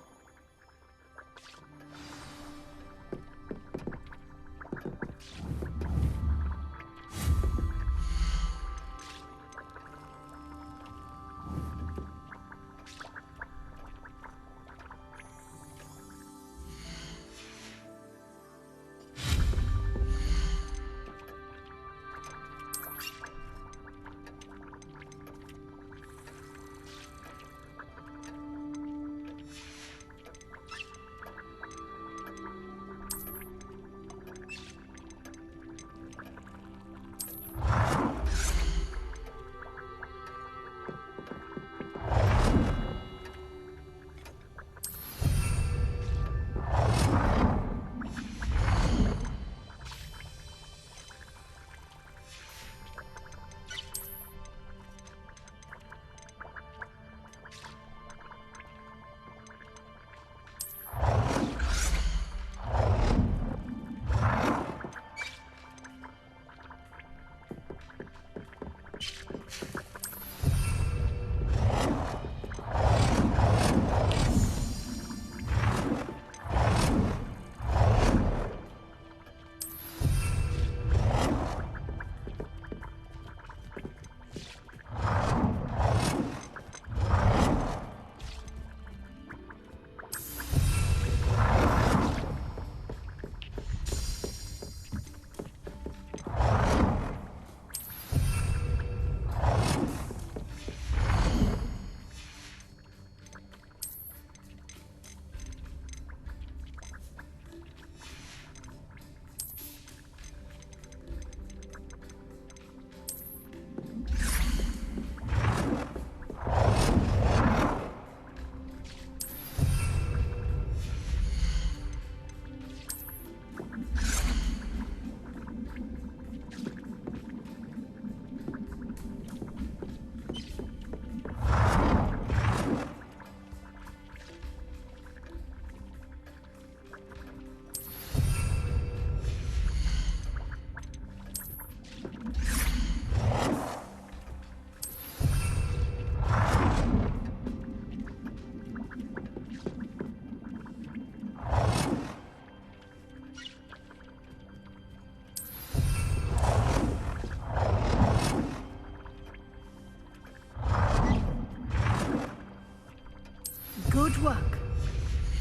Good work.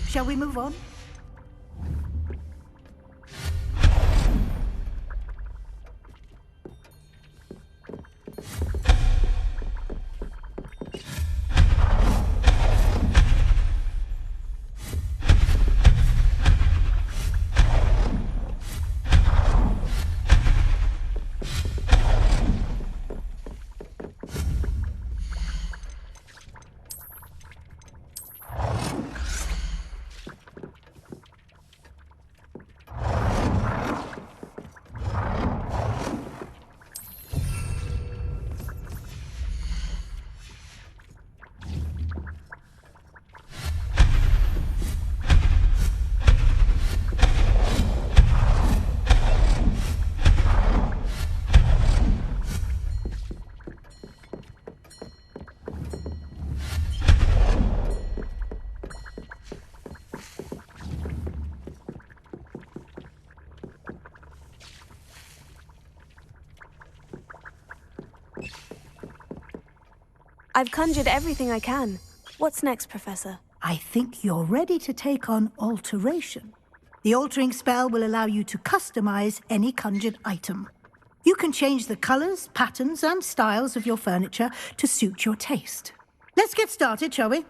Shall we move on? I've conjured everything I can. What's next, Professor? I think you're ready to take on alteration. The altering spell will allow you to customize any conjured item. You can change the colors, patterns, and styles of your furniture to suit your taste. Let's get started, shall we?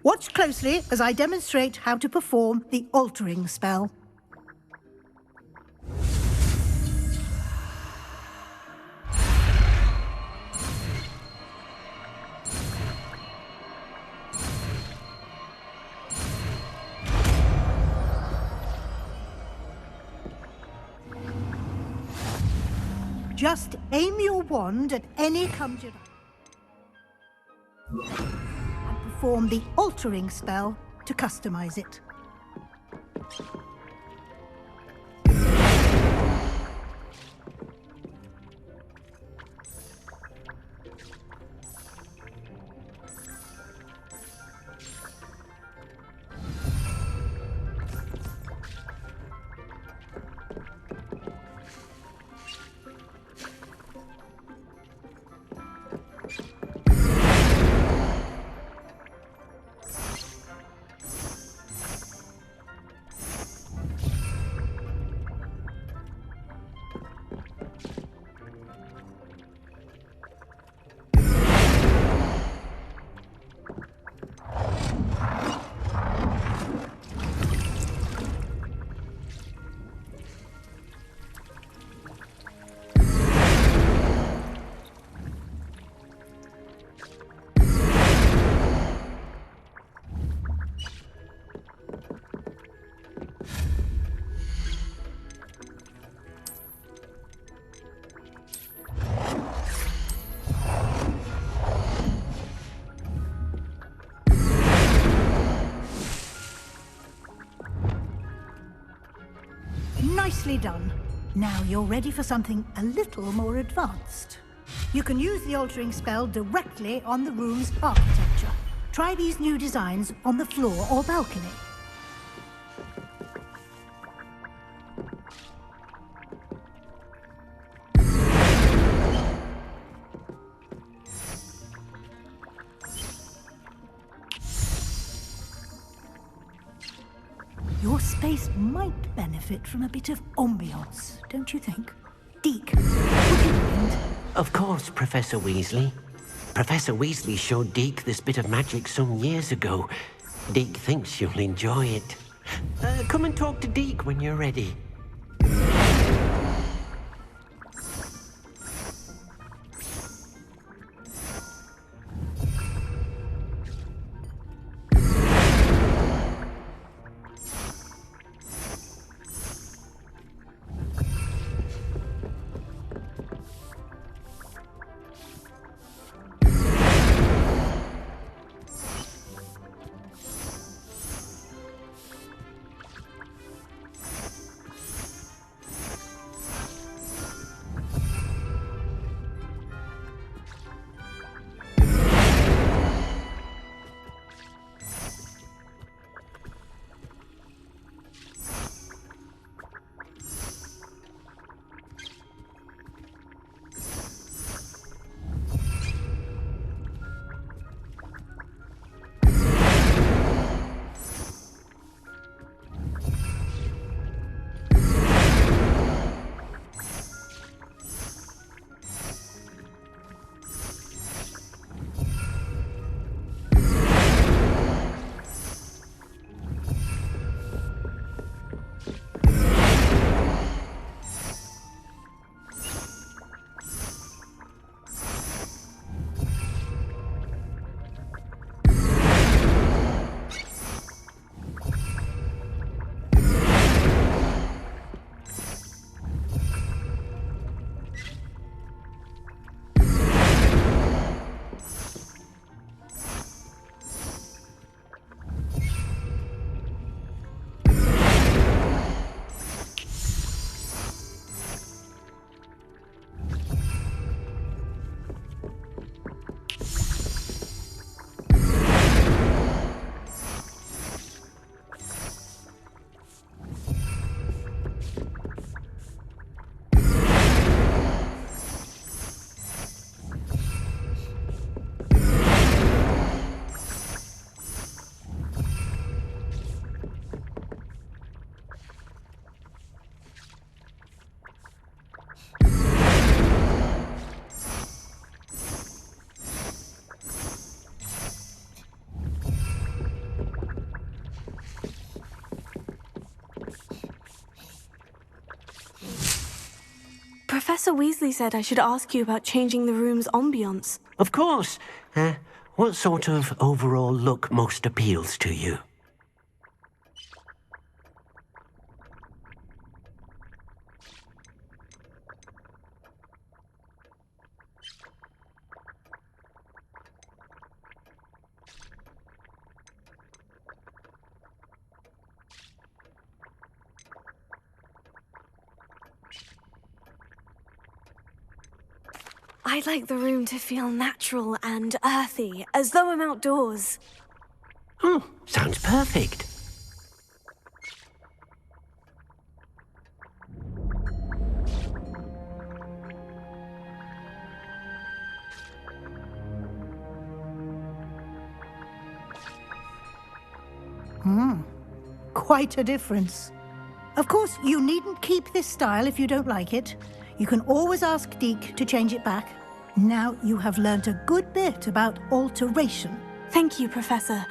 Watch closely as I demonstrate how to perform the altering spell. Just aim your wand at any conjurer and perform the altering spell to customize it. Nicely done. Now you're ready for something a little more advanced. You can use the altering spell directly on the room's architecture. Try these new designs on the floor or balcony. Your space might benefit from a bit of ambiance, don't you think? Deke, would you mind? Of course, Professor Weasley. Professor Weasley showed Deke this bit of magic some years ago. Deke thinks you'll enjoy it. Come and talk to Deke when you're ready. Professor Weasley said I should ask you about changing the room's ambiance. Of course. What sort of overall look most appeals to you? I'd like the room to feel natural and earthy, as though I'm outdoors. Oh, sounds perfect. Quite a difference. Of course, you needn't keep this style if you don't like it. You can always ask Deke to change it back. Now you have learnt a good bit about alteration. Thank you, Professor.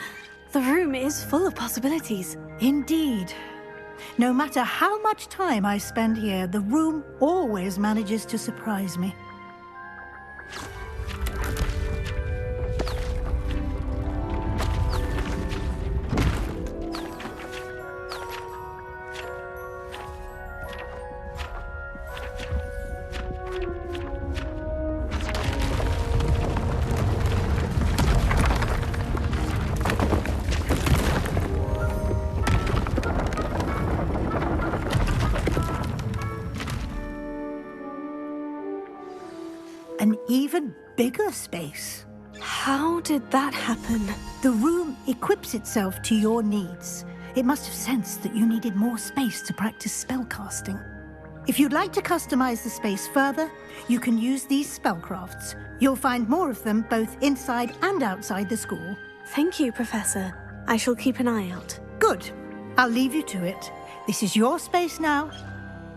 The room is full of possibilities. Indeed. No matter how much time I spend here, the room always manages to surprise me. An even bigger space. How did that happen? The room equips itself to your needs. It must have sensed that you needed more space to practice spellcasting. If you'd like to customize the space further, you can use these spellcrafts. You'll find more of them both inside and outside the school. Thank you, Professor. I shall keep an eye out. Good. I'll leave you to it. This is your space now.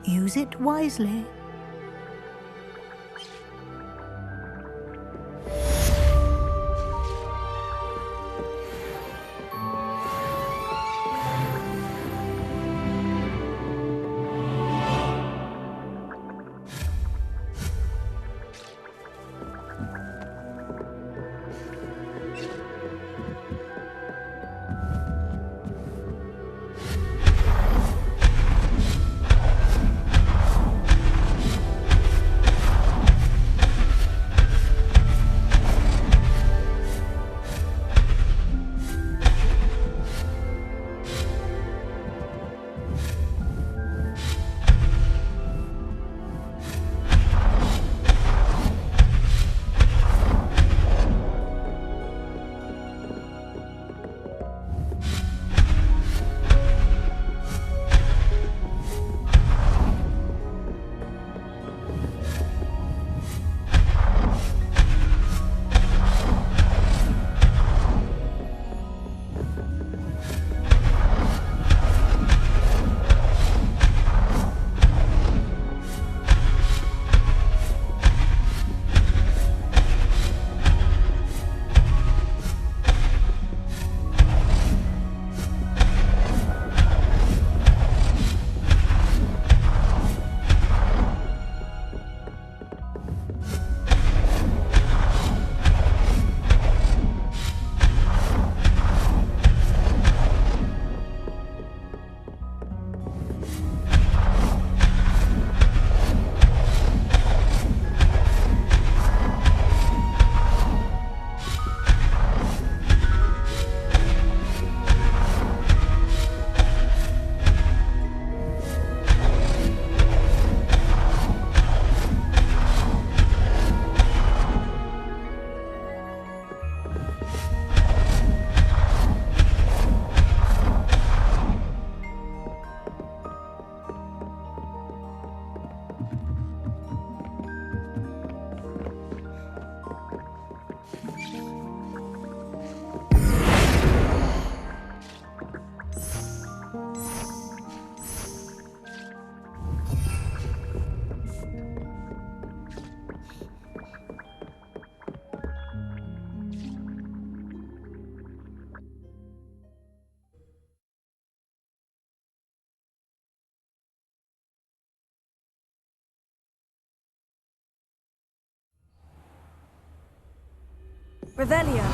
Use it wisely. Revelio.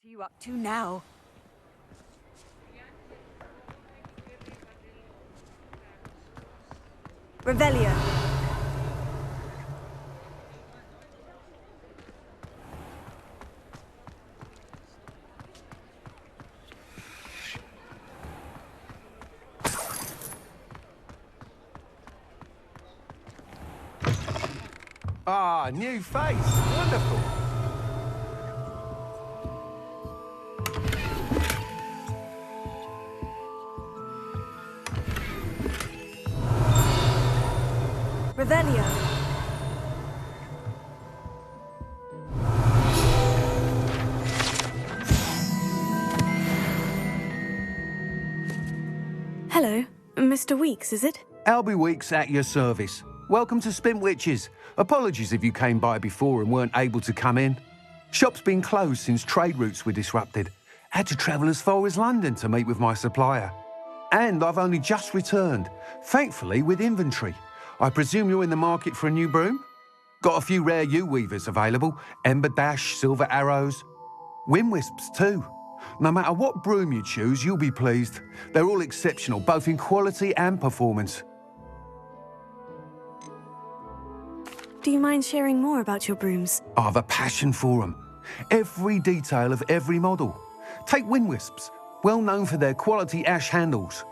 you up to now? Revelio. Ah, new face. Wonderful. Revelio. Hello, Mr. Weeks, is it? Albie Weeks at your service. Welcome to Spintwitches. Apologies if you came by before and weren't able to come in. Shop's been closed since trade routes were disrupted. Had to travel as far as London to meet with my supplier. And I've only just returned, thankfully with inventory. I presume you're in the market for a new broom? Got a few rare U-weavers available. Ember Dash, Silver Arrows. Wind Wisps too. No matter what broom you choose, you'll be pleased. They're all exceptional, both in quality and performance. Do you mind sharing more about your brooms? I have a passion for them. Every detail of every model. Take Wind Wisps, well known for their quality ash handles.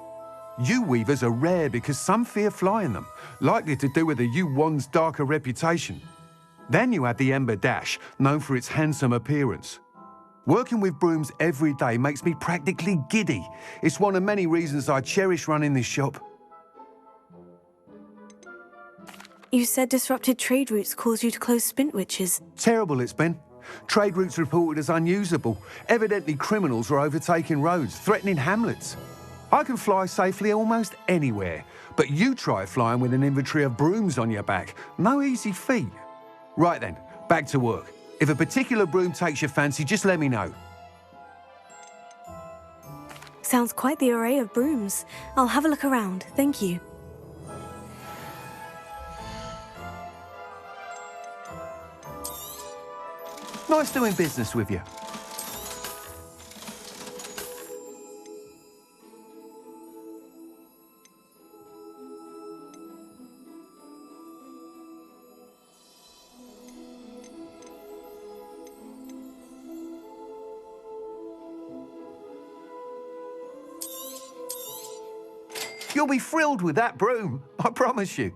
U-weavers are rare because some fear flying them, likely to do with the U-wand's darker reputation. Then you have the Ember Dash, known for its handsome appearance. Working with brooms every day makes me practically giddy. It's one of many reasons I cherish running this shop. You said disrupted trade routes caused you to close Spintwitches. Terrible it's been. Trade routes reported as unusable. Evidently criminals were overtaking roads, threatening hamlets. I can fly safely almost anywhere, but you try flying with an inventory of brooms on your back. No easy feat. Right then, back to work. If a particular broom takes your fancy, just let me know. Sounds quite the array of brooms. I'll have a look around, thank you. Nice doing business with you. You'll be thrilled with that broom, I promise you.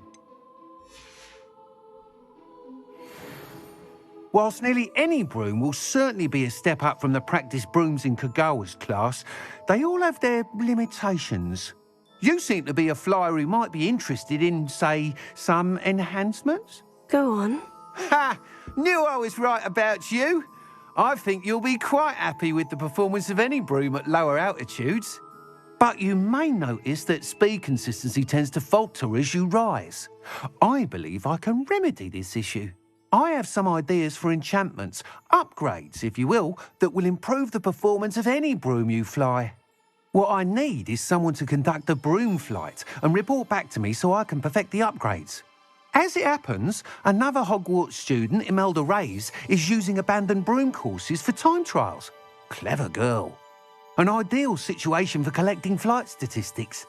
Whilst nearly any broom will certainly be a step up from the practice brooms in Kagawa's class, they all have their limitations. You seem to be a flyer who might be interested in, say, some enhancements? Go on. Ha! Knew I was right about you. I think you'll be quite happy with the performance of any broom at lower altitudes. But you may notice that speed consistency tends to falter as you rise. I believe I can remedy this issue. I have some ideas for enchantments, upgrades, if you will, that will improve the performance of any broom you fly. What I need is someone to conduct a broom flight and report back to me so I can perfect the upgrades. As it happens, another Hogwarts student, Imelda Reyes, is using abandoned broom courses for time trials. Clever girl. An ideal situation for collecting flight statistics.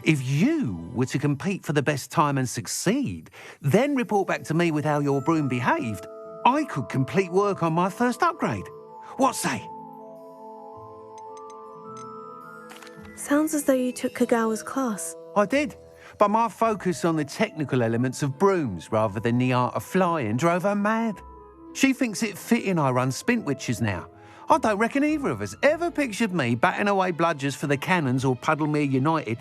If you were to compete for the best time and succeed, then report back to me with how your broom behaved, I could complete work on my first upgrade. What say? Sounds as though you took Kagawa's class. I did, but my focus on the technical elements of brooms rather than the art of flying drove her mad. She thinks it fitting I run Spintwitches now. I don't reckon either of us ever pictured me batting away bludgers for the Cannons or Puddlemere United.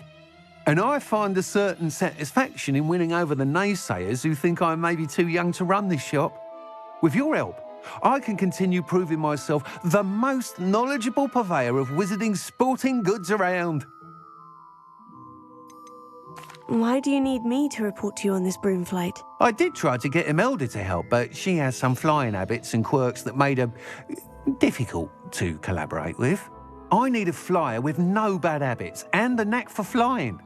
And I find a certain satisfaction in winning over the naysayers who think I may be too young to run this shop. With your help, I can continue proving myself the most knowledgeable purveyor of wizarding sporting goods around. Why do you need me to report to you on this broom flight? I did try to get Imelda to help, but she has some flying habits and quirks that made her difficult to collaborate with. I need a flyer with no bad habits and the knack for flying.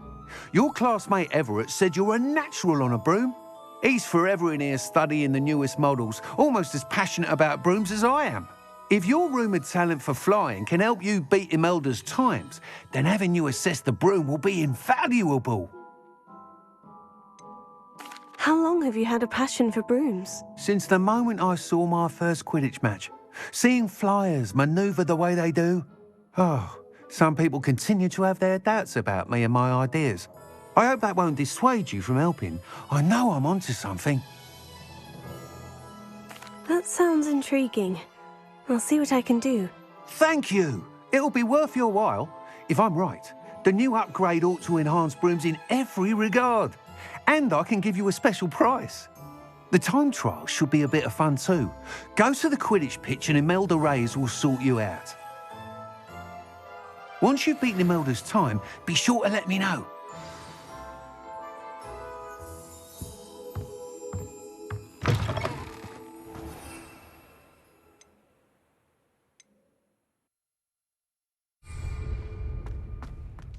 Your classmate Everett said you're a natural on a broom. He's forever in here studying the newest models, almost as passionate about brooms as I am. If your rumoured talent for flying can help you beat Imelda's times, then having you assess the broom will be invaluable. How long have you had a passion for brooms? Since the moment I saw my first Quidditch match. Seeing flyers manoeuvre the way they do. Oh, some people continue to have their doubts about me and my ideas. I hope that won't dissuade you from helping. I know I'm onto something. That sounds intriguing. I'll see what I can do. Thank you. It'll be worth your while. If I'm right, the new upgrade ought to enhance brooms in every regard. And I can give you a special price. The time trial should be a bit of fun too. Go to the Quidditch pitch and Imelda Reyes will sort you out. Once you've beaten Imelda's time, be sure to let me know.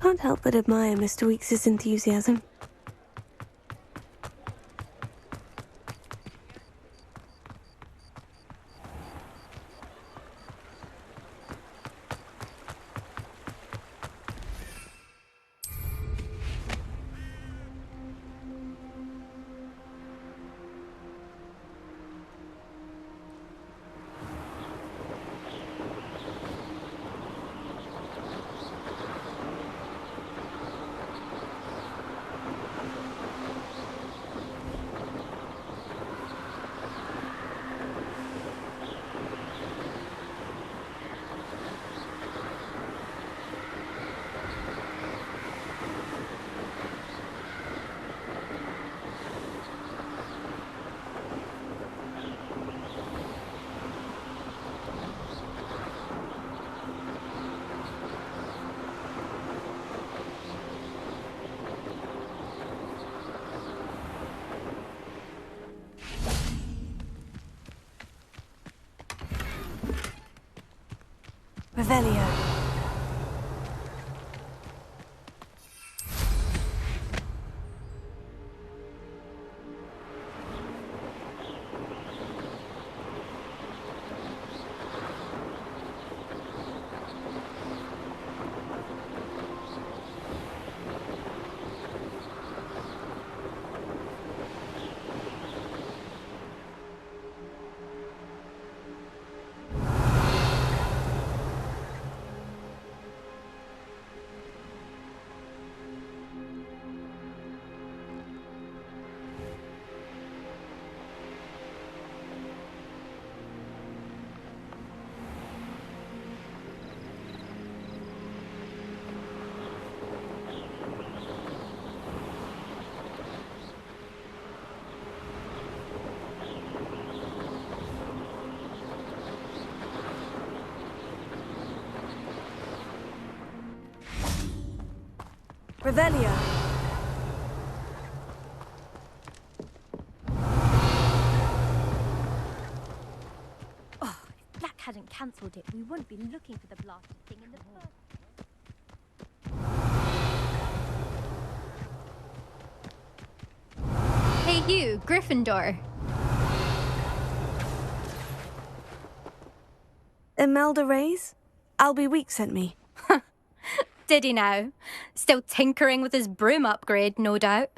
Can't help but admire Mr. Weekes' enthusiasm. Revelio. Revelio. Oh, if Black hadn't cancelled it, we wouldn't be looking for the blasted thing in the first. Hey you, Gryffindor. Imelda Reyes? Albie Week sent me. Did he now? Still tinkering with his broom upgrade, no doubt.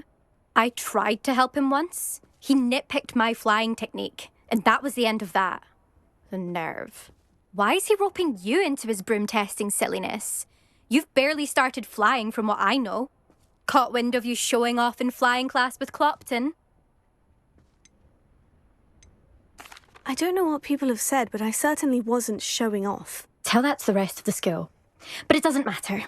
I tried to help him once. He nitpicked my flying technique, and that was the end of that. The nerve. Why is he roping you into his broom testing silliness? You've barely started flying from what I know. Caught wind of you showing off in flying class with Clopton. I don't know what people have said, but I certainly wasn't showing off. Tell that to the rest of the school. But it doesn't matter.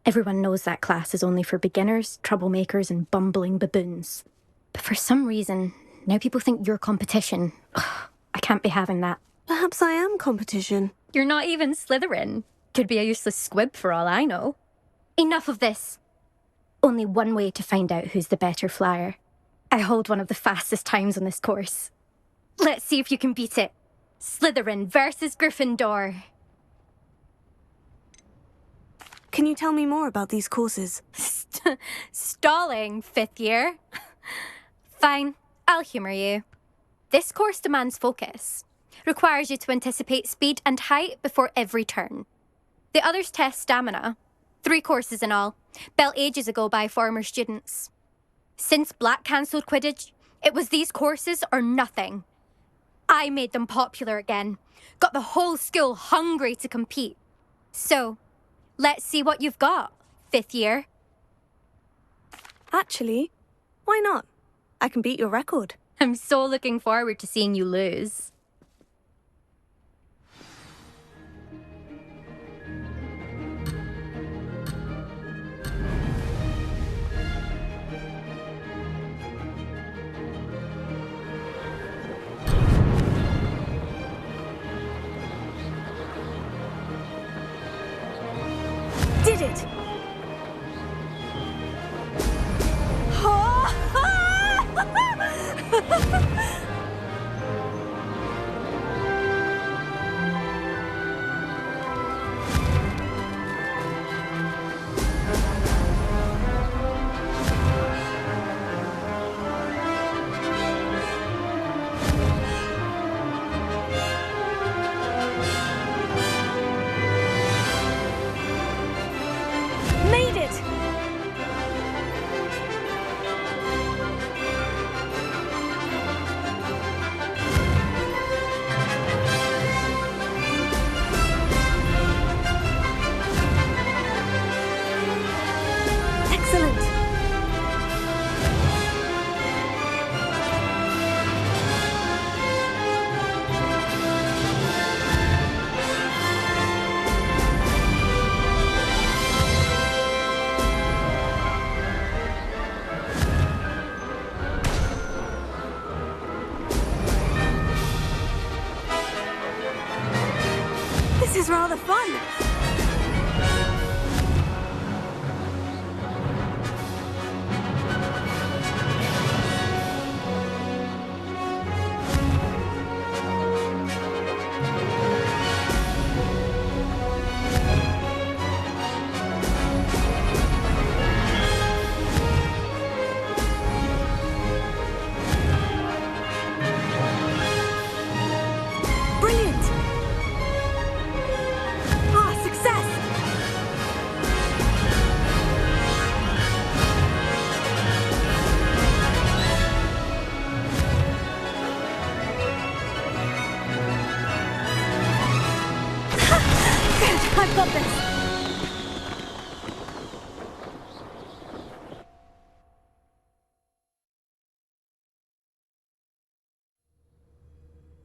Everyone knows that class is only for beginners, troublemakers, and bumbling baboons. But for some reason, now people think you're competition. Ugh, I can't be having that. Perhaps I am competition. You're not even Slytherin. Could be a useless squib for all I know. Enough of this. Only one way to find out who's the better flyer. I hold one of the fastest times on this course. Let's see if you can beat it. Slytherin versus Gryffindor. Can you tell me more about these courses? Stalling, fifth year. Fine, I'll humour you. This course demands focus. Requires you to anticipate speed and height before every turn. The others test stamina. 3 courses in all, built ages ago by former students. Since Black cancelled Quidditch, it was these courses or nothing. I made them popular again. Got the whole school hungry to compete. So, let's see what you've got, 5th year. Actually, why not? I can beat your record. I'm so looking forward to seeing you lose. Did it! Made it! Excellent! This is rather fun. Brilliant! Ah, success! Good, I've got this.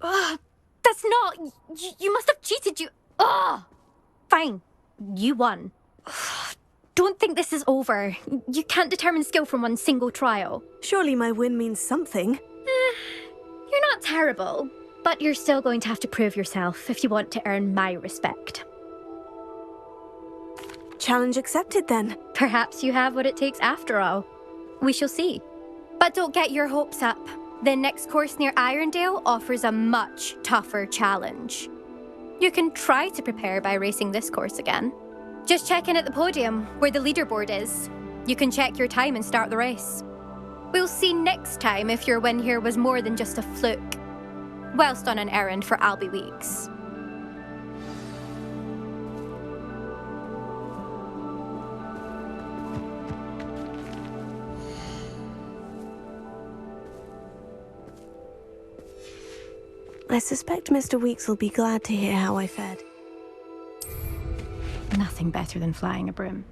Ugh, that's not... You must have cheated, you... Ugh! Fine. You won. Don't think this is over. You can't determine skill from one single trial. Surely my win means something. You're not terrible, but you're still going to have to prove yourself if you want to earn my respect. Challenge accepted then. Perhaps you have what it takes after all. We shall see. But don't get your hopes up. The next course near Irondale offers a much tougher challenge. You can try to prepare by racing this course again. Just check in at the podium, where the leaderboard is. You can check your time and start the race. We'll see next time if your win here was more than just a fluke, whilst on an errand for Albie Weeks. I suspect Mr. Weeks will be glad to hear how I fared. Nothing better than flying a broom.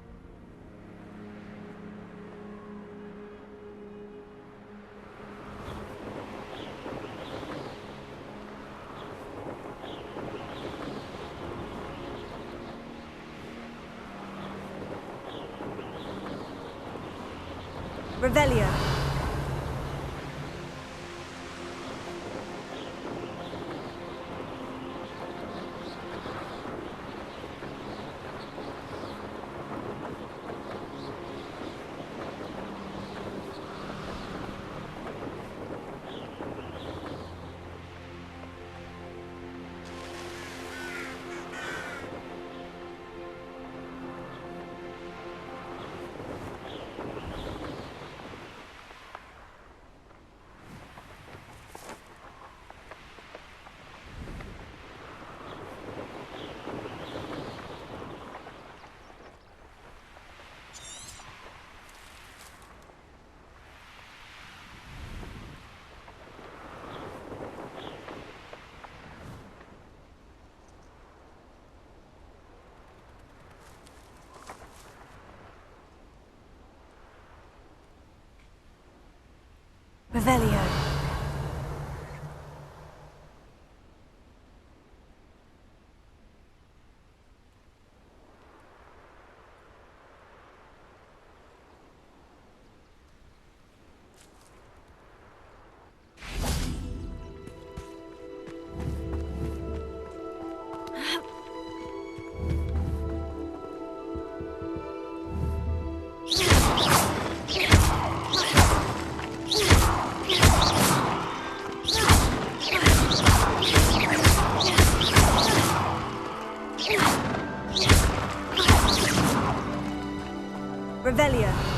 Revelio. Revelio. Revelio.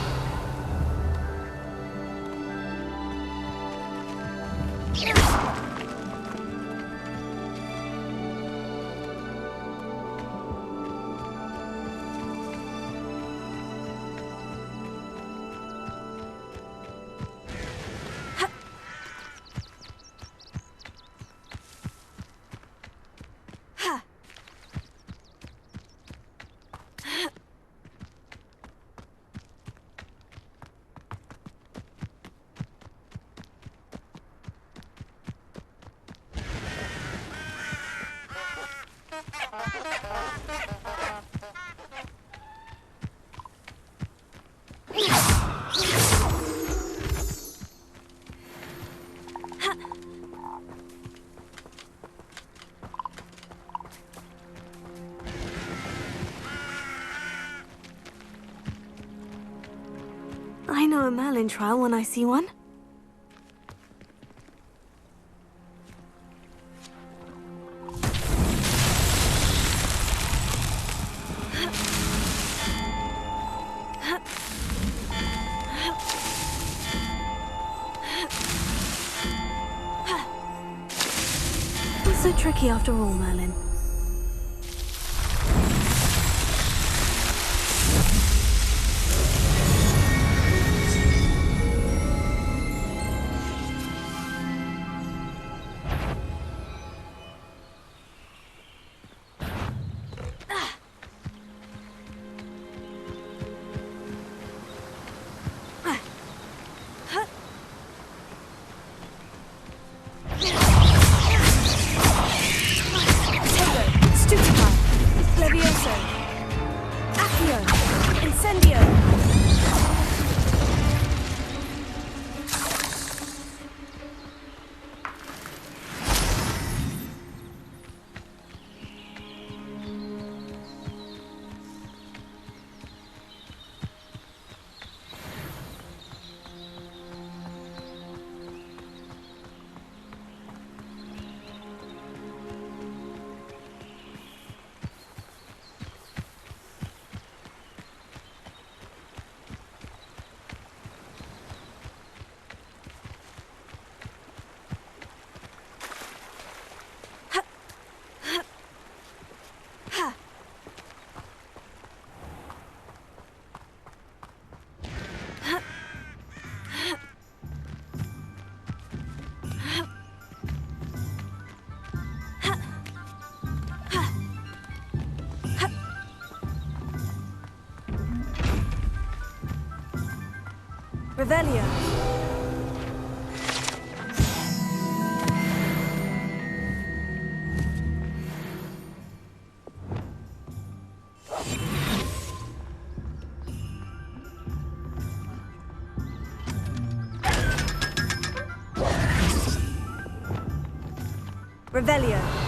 I know a Merlin trial when I see one. Not so tricky after all, Merlin. Revelio. Revelio.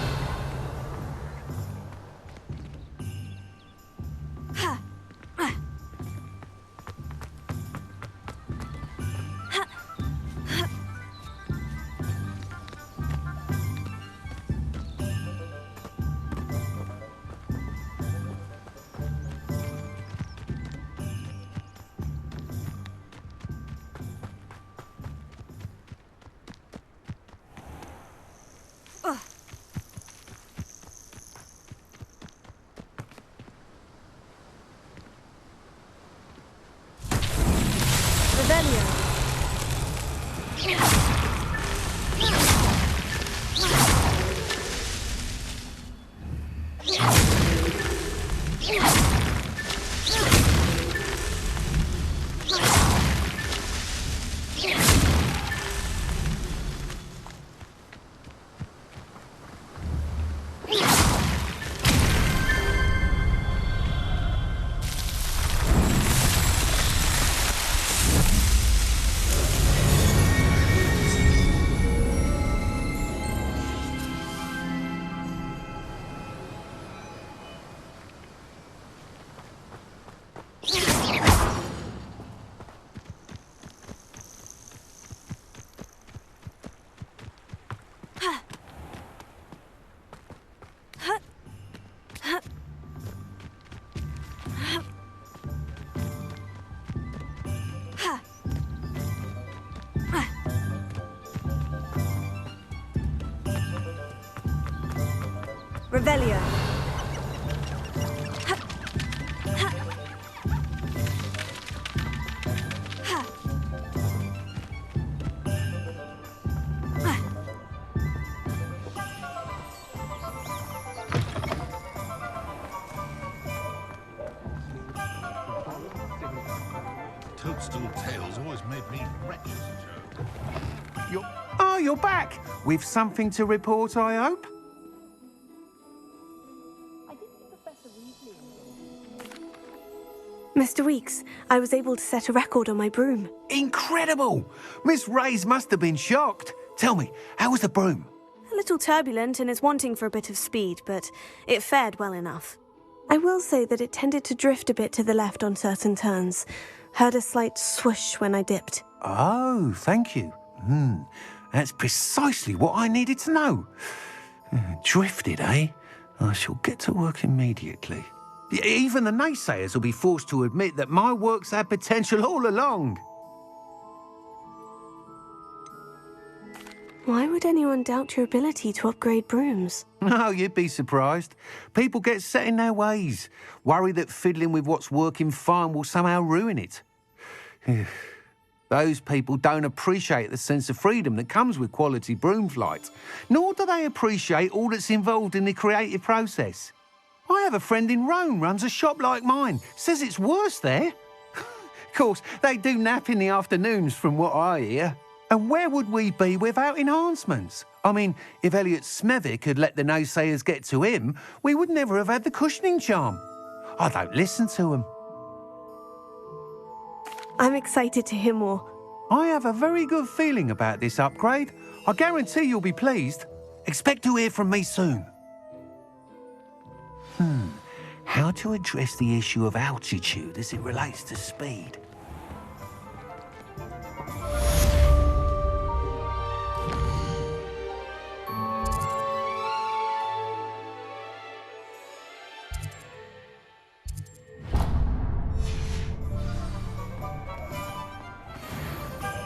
Revelio. Toadstool Tales always made me wretched, Joe. You're back! With something to report, I hope? Mr. Weeks, I was able to set a record on my broom. Incredible! Miss Reyes must have been shocked. Tell me, how was the broom? A little turbulent and is wanting for a bit of speed, but it fared well enough. I will say that it tended to drift a bit to the left on certain turns. Heard a slight swoosh when I dipped. Oh, thank you. That's precisely what I needed to know. Drifted, eh? I shall get to work immediately. Even the naysayers will be forced to admit that my work's had potential all along. Why would anyone doubt your ability to upgrade brooms? No, you'd be surprised. People get set in their ways, worry that fiddling with what's working fine will somehow ruin it. Those people don't appreciate the sense of freedom that comes with quality broom flight, nor do they appreciate all that's involved in the creative process. I have a friend in Rome runs a shop like mine, says it's worse there. Of course, they do nap in the afternoons from what I hear. And where would we be without enhancements? I mean, if Elliot Smethwick had let the naysayers get to him, we would never have had the cushioning charm. I don't listen to them. I'm excited to hear more. I have a very good feeling about this upgrade. I guarantee you'll be pleased. Expect to hear from me soon. How to address the issue of altitude as it relates to speed?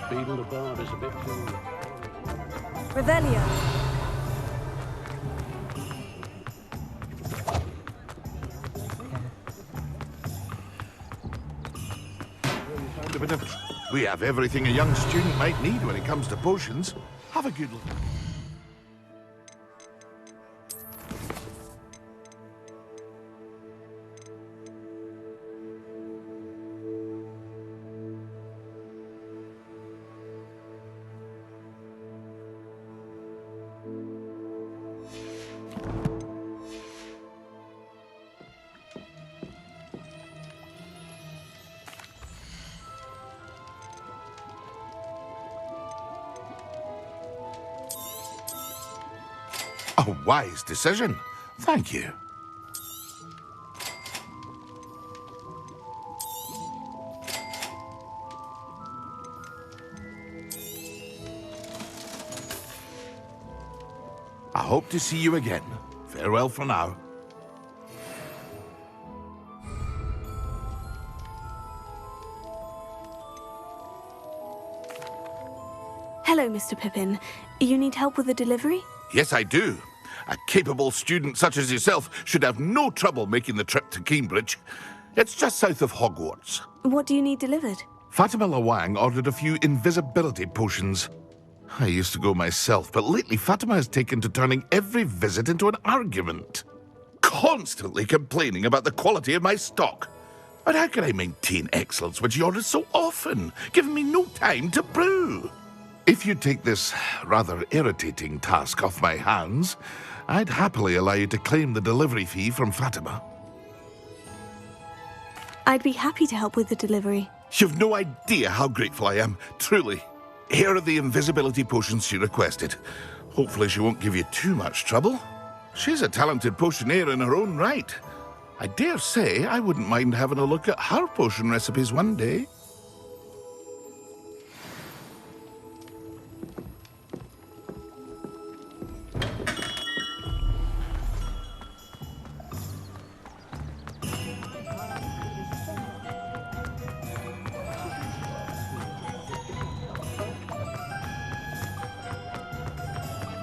Beetle the Bard is a bit too... Revelio. We have everything a young student might need when it comes to potions. Have a good look. A wise decision. Thank you. I hope to see you again. Farewell for now. Hello, Mr. Pippin. You need help with the delivery? Yes, I do. A capable student such as yourself should have no trouble making the trip to Cambridge. It's just south of Hogwarts. What do you need delivered? Fatima Lawang ordered a few invisibility potions. I used to go myself, but lately Fatima has taken to turning every visit into an argument. Constantly complaining about the quality of my stock. But how can I maintain excellence when she orders so often, giving me no time to brew? If you take this rather irritating task off my hands, I'd happily allow you to claim the delivery fee from Fatima. I'd be happy to help with the delivery. You've no idea how grateful I am, truly. Here are the invisibility potions she requested. Hopefully she won't give you too much trouble. She's a talented potioneer in her own right. I dare say I wouldn't mind having a look at her potion recipes one day.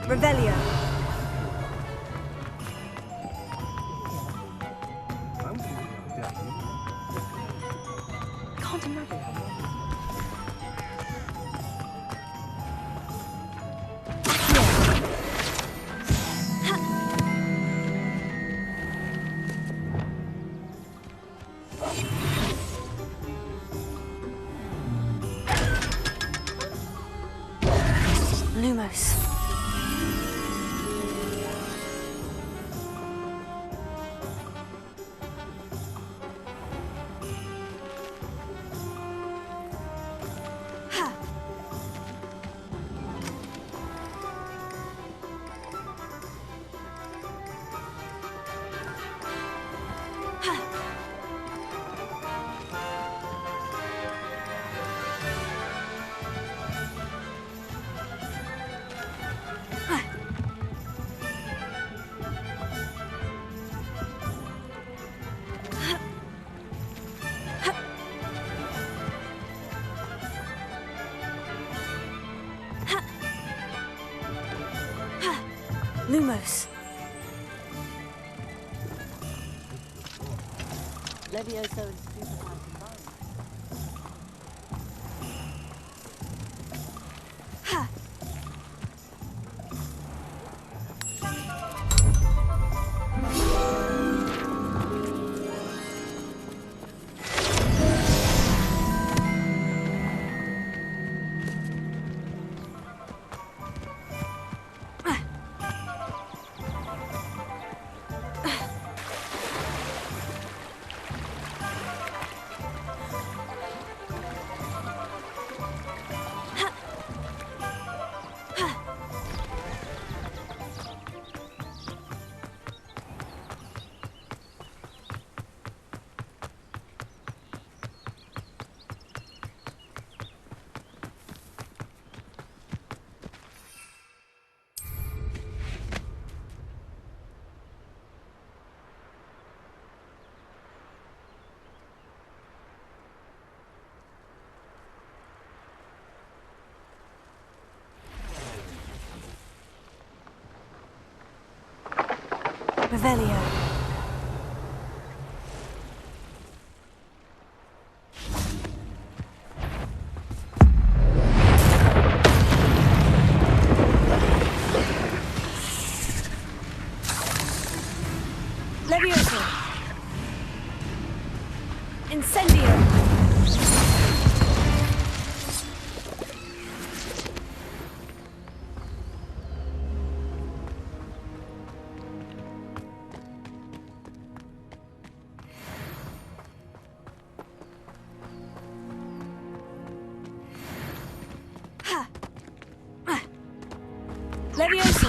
Revelio. Lumos. Lumos. Levioso and Stupefy combined. Revelio. Levioso. Incendio. Levioso.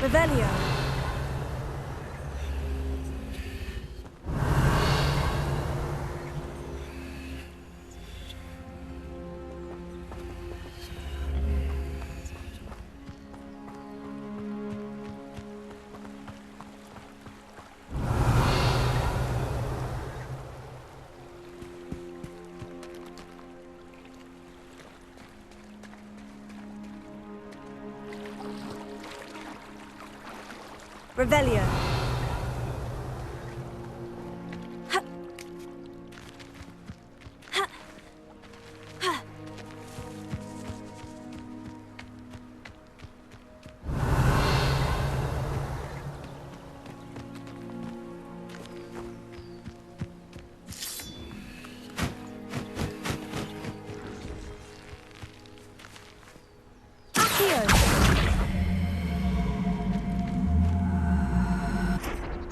Revelio. Revelio.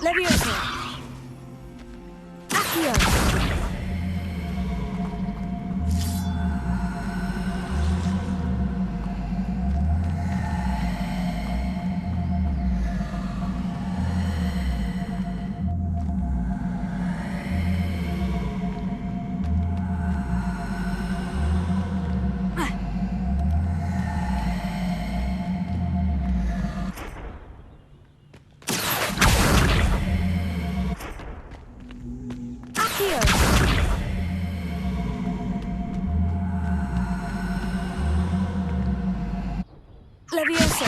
Levioso. Accio. Levioso.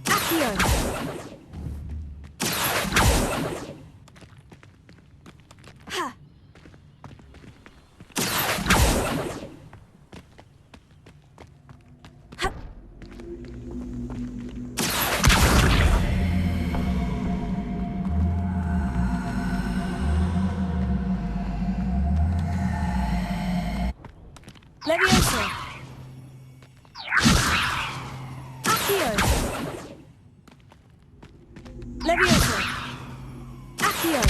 Accio. Ha. Leviosa! Accio! Leviosa! Accio!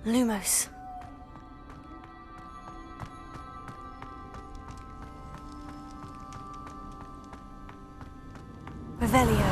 Lumos. Revelio.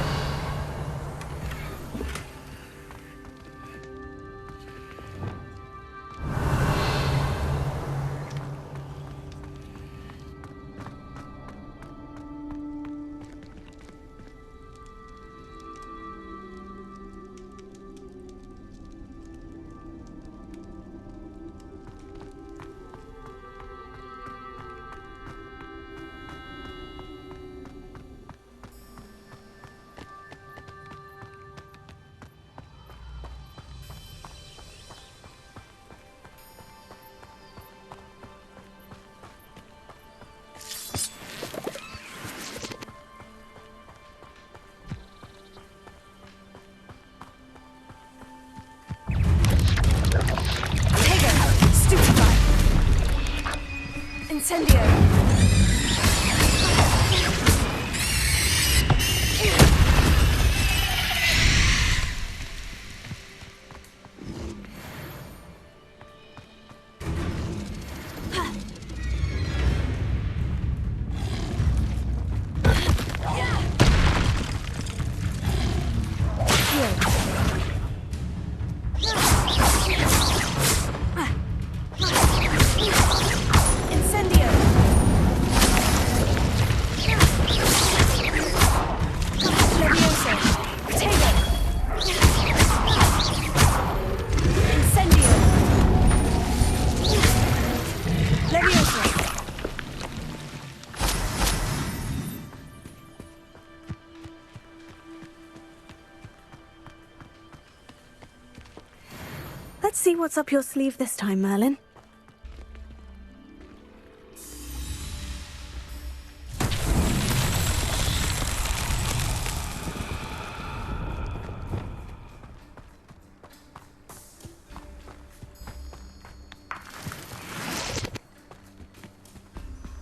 Incendio! Let's see what's up your sleeve this time, Merlin.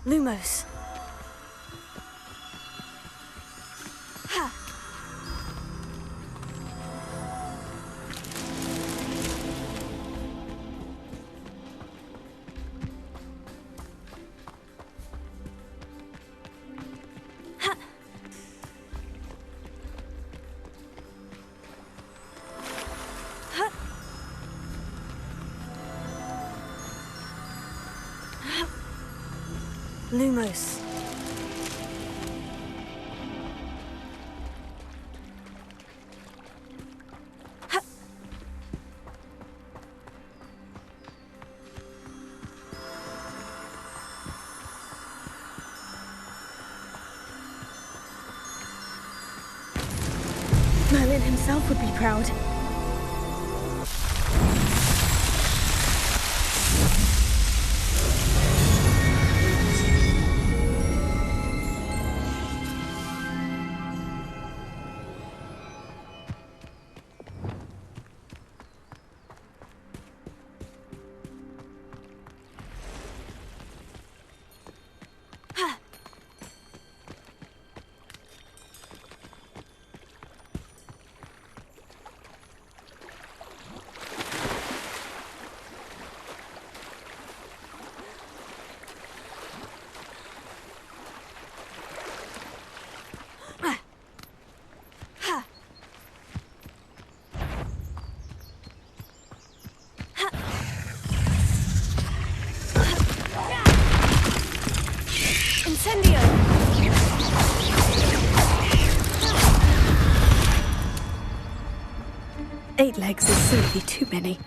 Lumos. Ha. Ha. Ha. Lumos. Ha. Merlin himself would be proud. 8 legs is simply too many.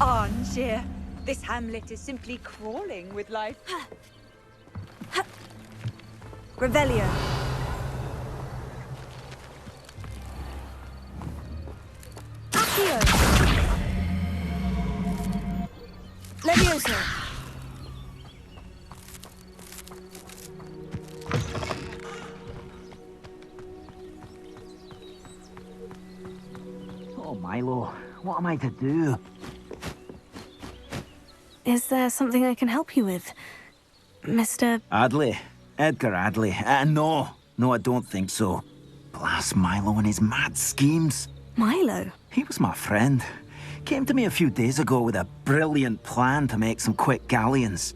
Angier, this hamlet is simply crawling with life. Revelio. Accio. Levioso. Oh, Milo, what am I to do? Is there something I can help you with, Mr. Adley. Edgar Adley. No, I don't think so. Blast Milo and his mad schemes. Milo? He was my friend. Came to me a few days ago with a brilliant plan to make some quick galleons.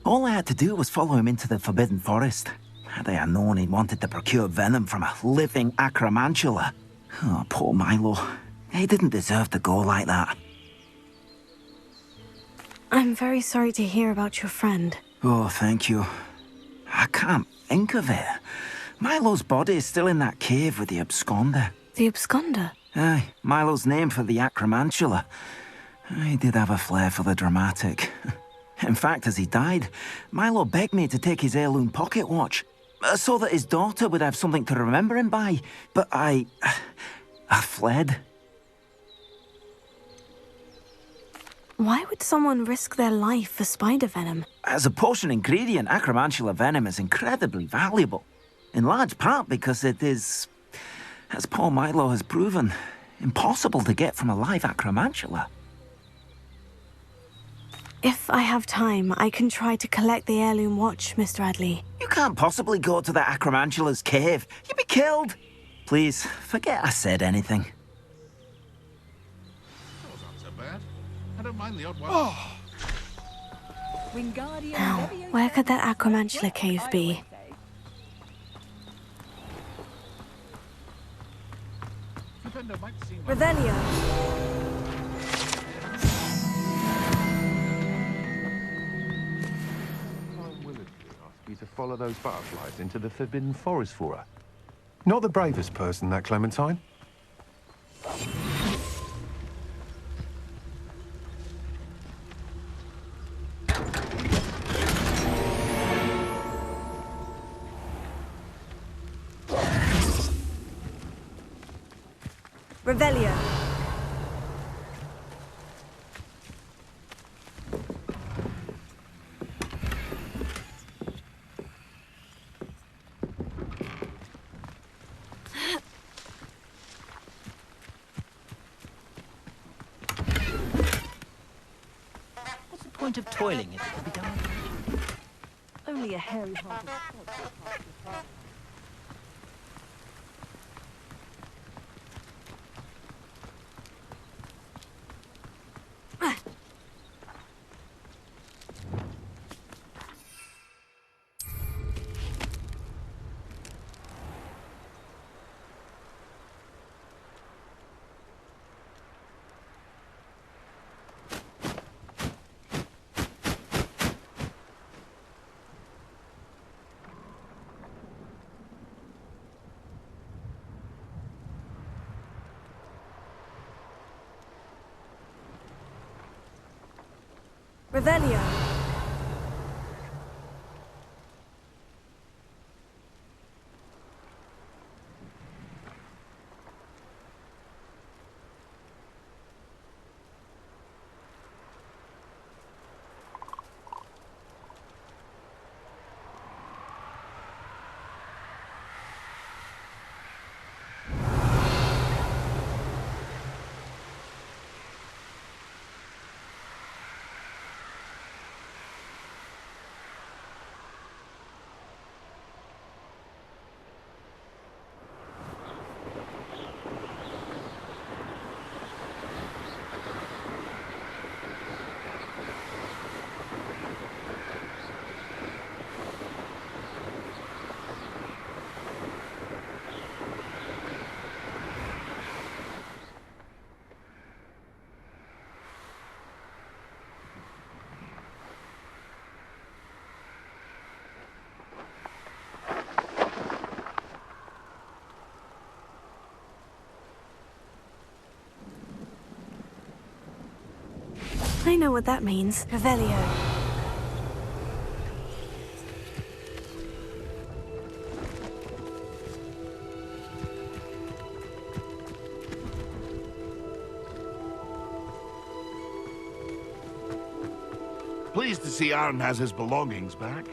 All I had to do was follow him into the Forbidden Forest. Had I known he wanted to procure venom from a living acromantula. Oh, poor Milo. He didn't deserve to go like that. I'm very sorry to hear about your friend. Oh, thank you. I can't think of it. Milo's body is still in that cave with the absconder. The absconder? Aye, Milo's name for the acromantula. He did have a flair for the dramatic. In fact, as he died, Milo begged me to take his heirloom pocket watch, so that his daughter would have something to remember him by. But I fled. Why would someone risk their life for spider venom? As a potion ingredient, acromantula venom is incredibly valuable. In large part because it is As poor Milo has proven, impossible to get from a live acromantula. If I have time, I can try to collect the heirloom watch, Mr. Adley. You can't possibly go to the acromantula's cave. You'd be killed. Please, forget I said anything. Not so bad. I don't mind the odd one. Now, where could that acromantula cave be? Revelio. You to follow those butterflies into the Forbidden Forest for her. Not the bravest person, that Clementine. Revelio. What's the point of toiling if it can be done? Only a hairy heart. Revelio. I know what that means. Revelio. Pleased to see Aaron has his belongings back.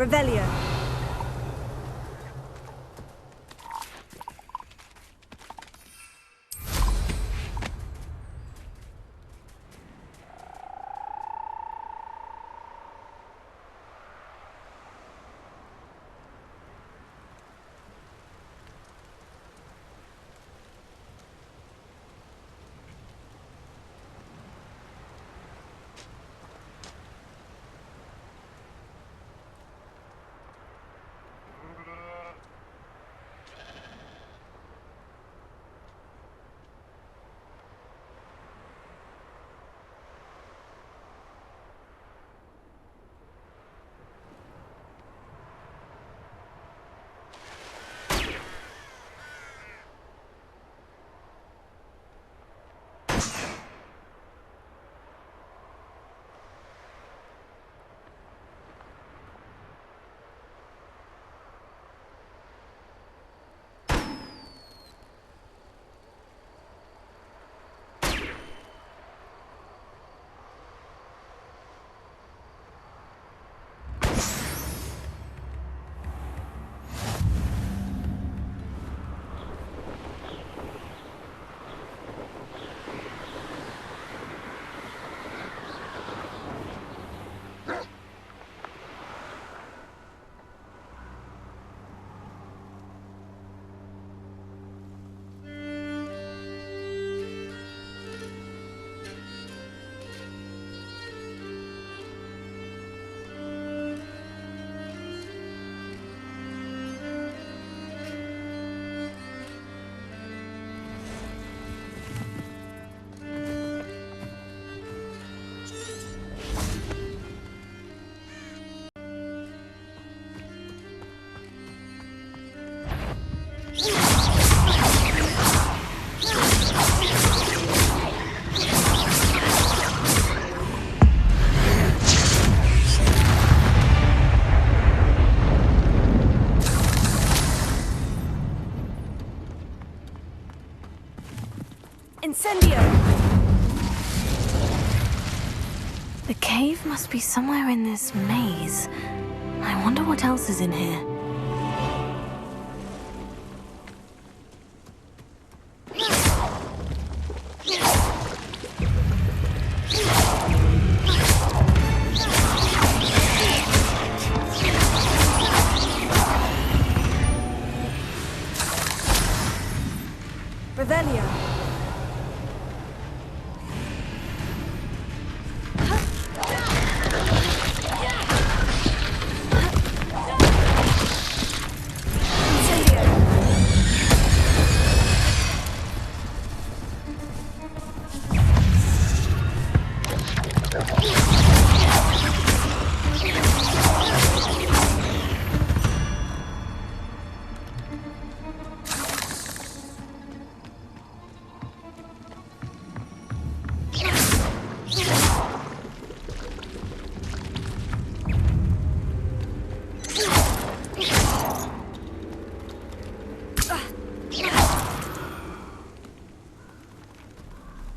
Revelio. Incendio! The cave must be somewhere in this maze. I wonder what else is in here. Revelio.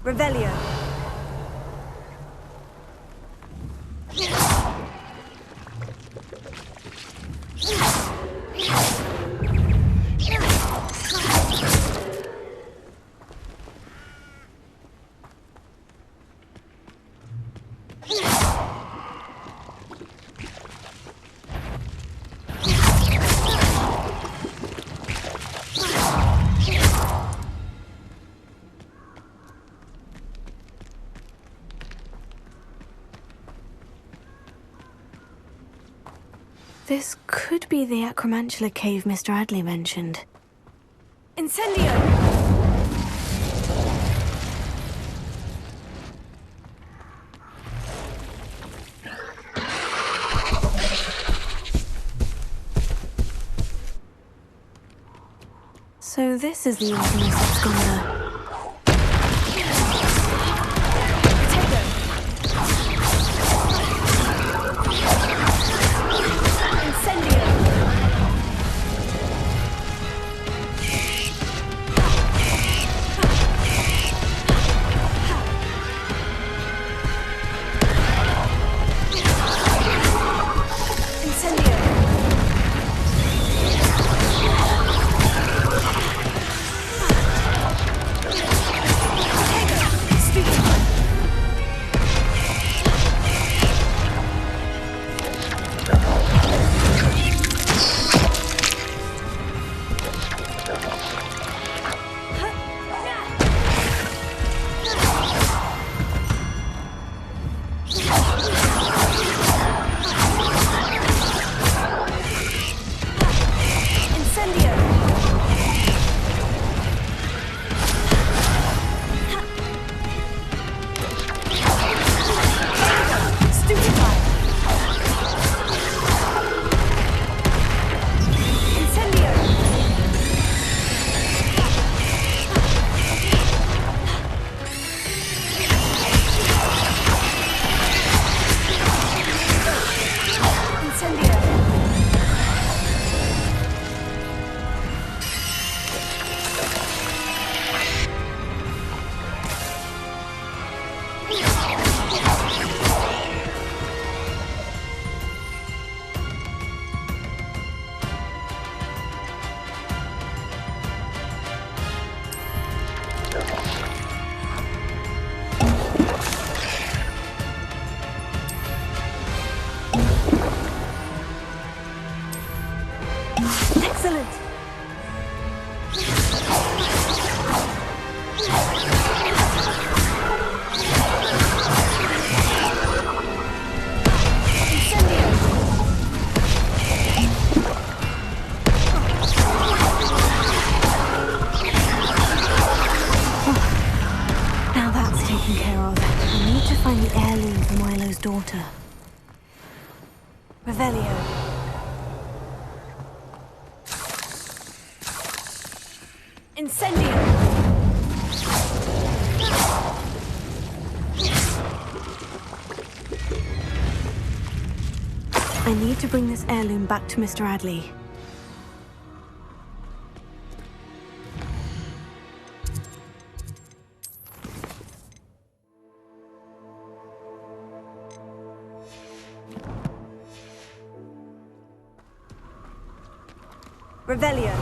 Revelio. This could be the Acromantula cave Mr. Adley mentioned. Incendio! So this is the infamous Absconder. Incendio! Excellent! Now that's taken care of. I need to find the heirloom for Milo's daughter. Revelio. Incendio. I need to bring this heirloom back to Mr. Adley. Revelio.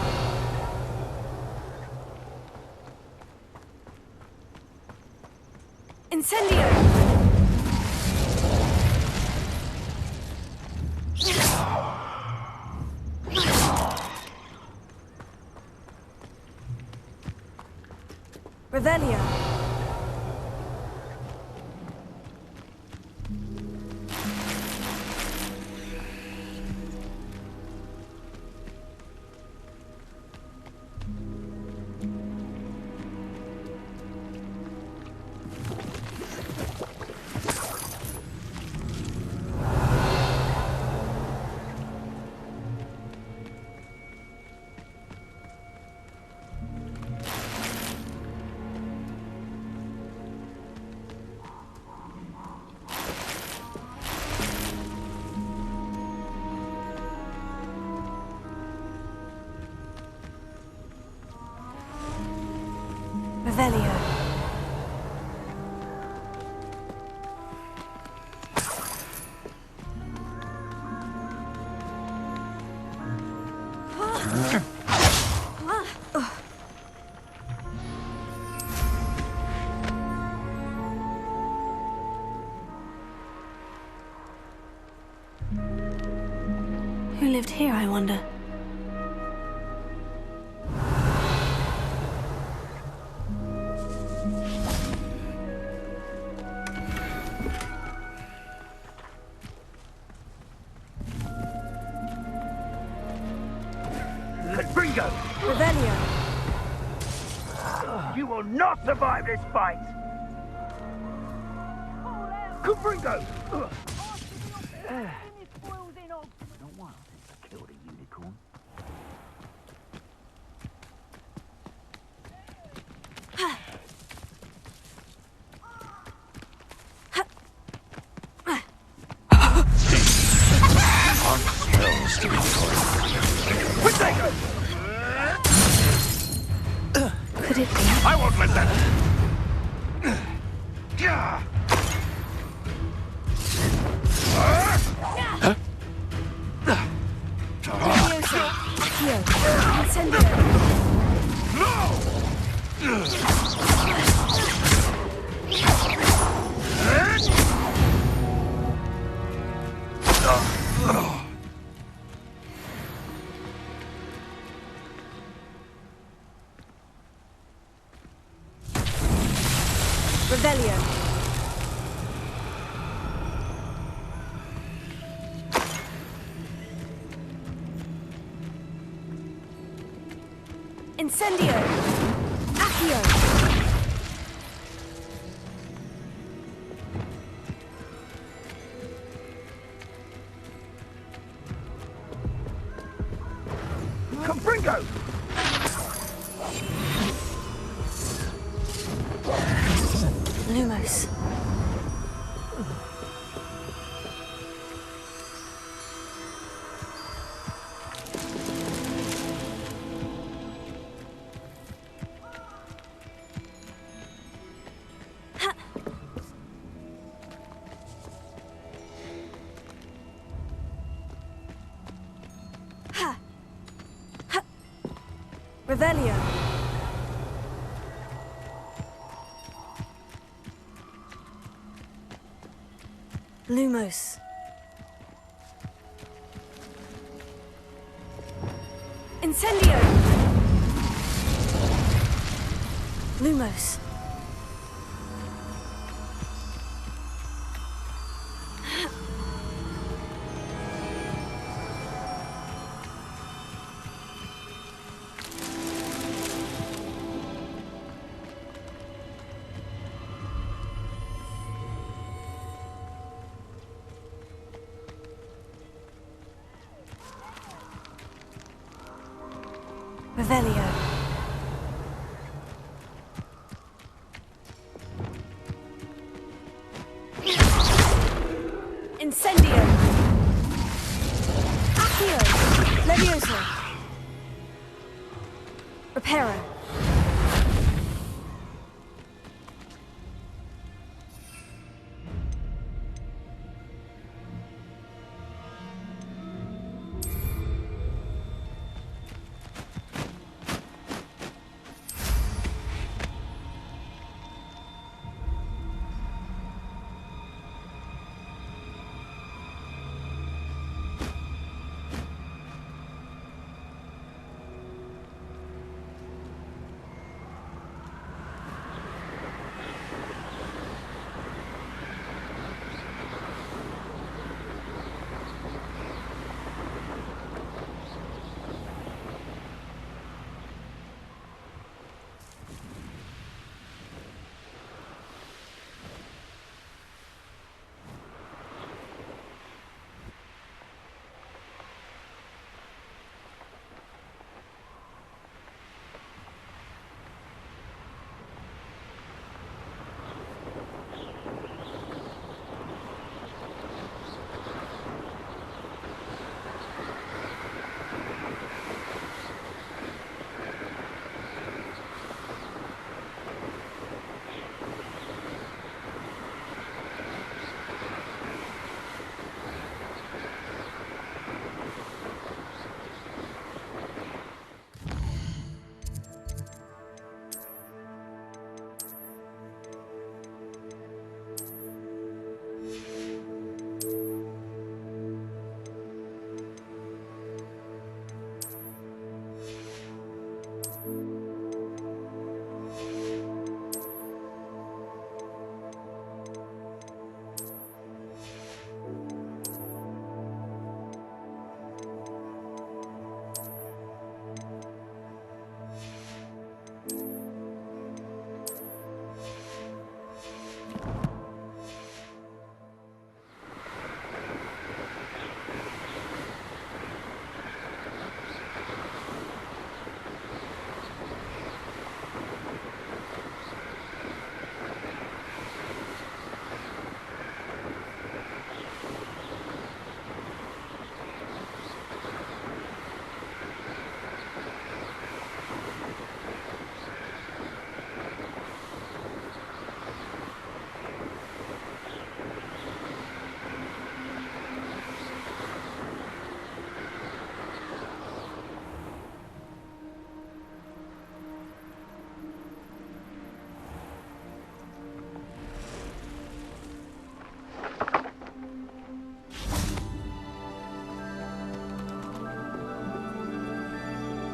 Incendio. Revelio. Revelio. Who lived here, I wonder? Gringo! Revelio. You will not survive this fight! Gringo! Could it be? I won't let that. Leviosa. Accio. Incendio. Revelio. Incendio. Accio. Gringo! Lumos. Revelio. Lumos. Incendio! Lumos. Revelio. Incendio. Accio. Levioso. Reparo.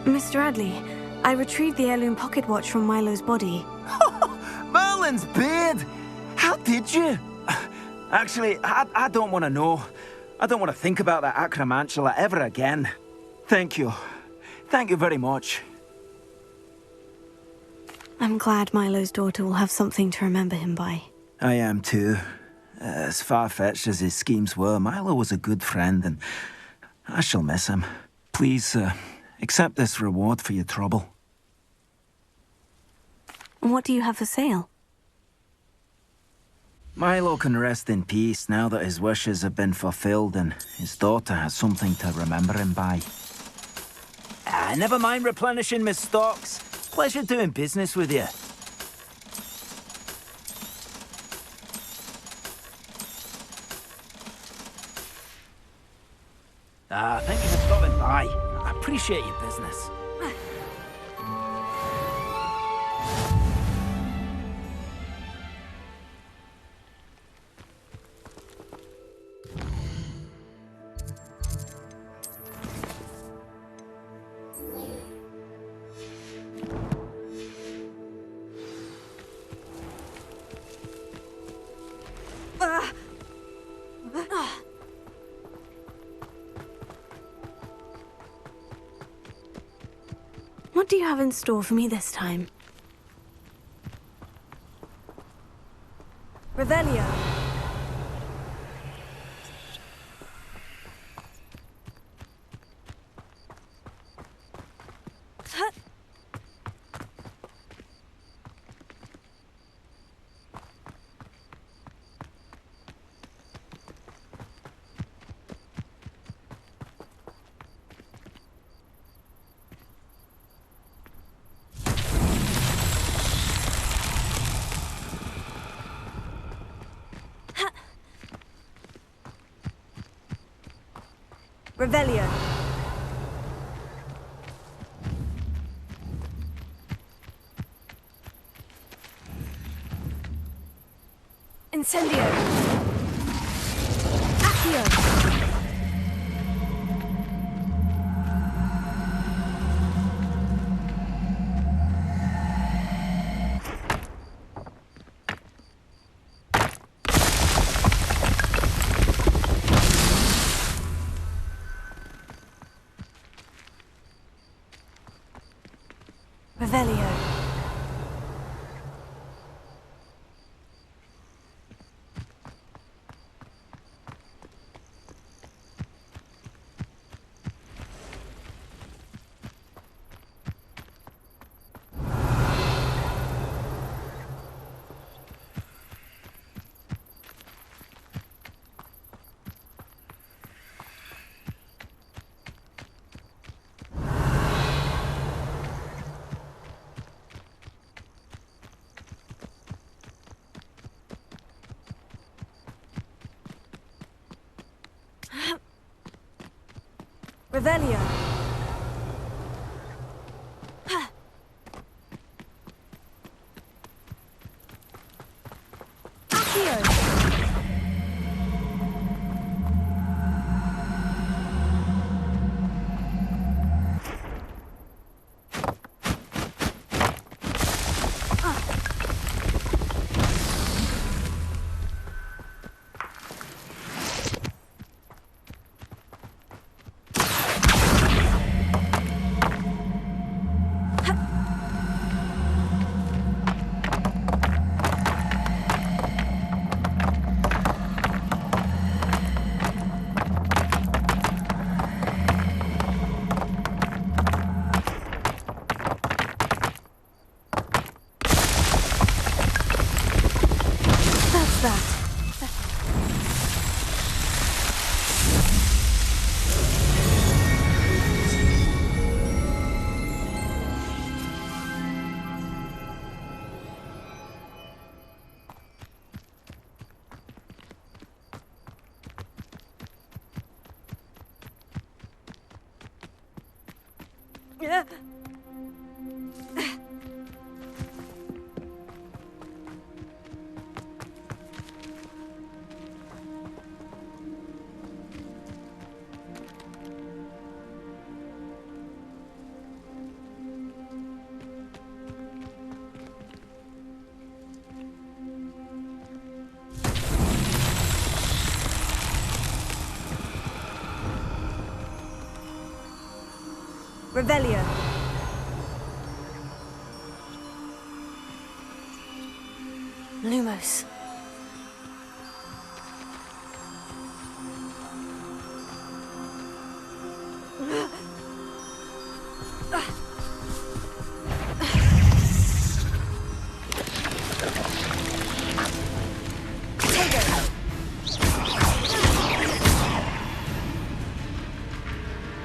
Mr. Adley, I retrieved the heirloom pocket watch from Milo's body. Merlin's beard! How did you? Actually, I don't want to know. I don't want to think about that acromantula ever again. Thank you. Thank you very much. I'm glad Milo's daughter will have something to remember him by. I am too. As far-fetched as his schemes were, Milo was a good friend, and I shall miss him. Please, accept this reward for your trouble. What do you have for sale? Milo can rest in peace now that his wishes have been fulfilled and his daughter has something to remember him by. Never mind replenishing my stocks. Pleasure doing business with you. Thank you for stopping by. I appreciate your business. do you have in store for me this time? Revelio. Revelio. Incendio. Accio. Revelio. Revelio. Accio. Revelio. Lumos.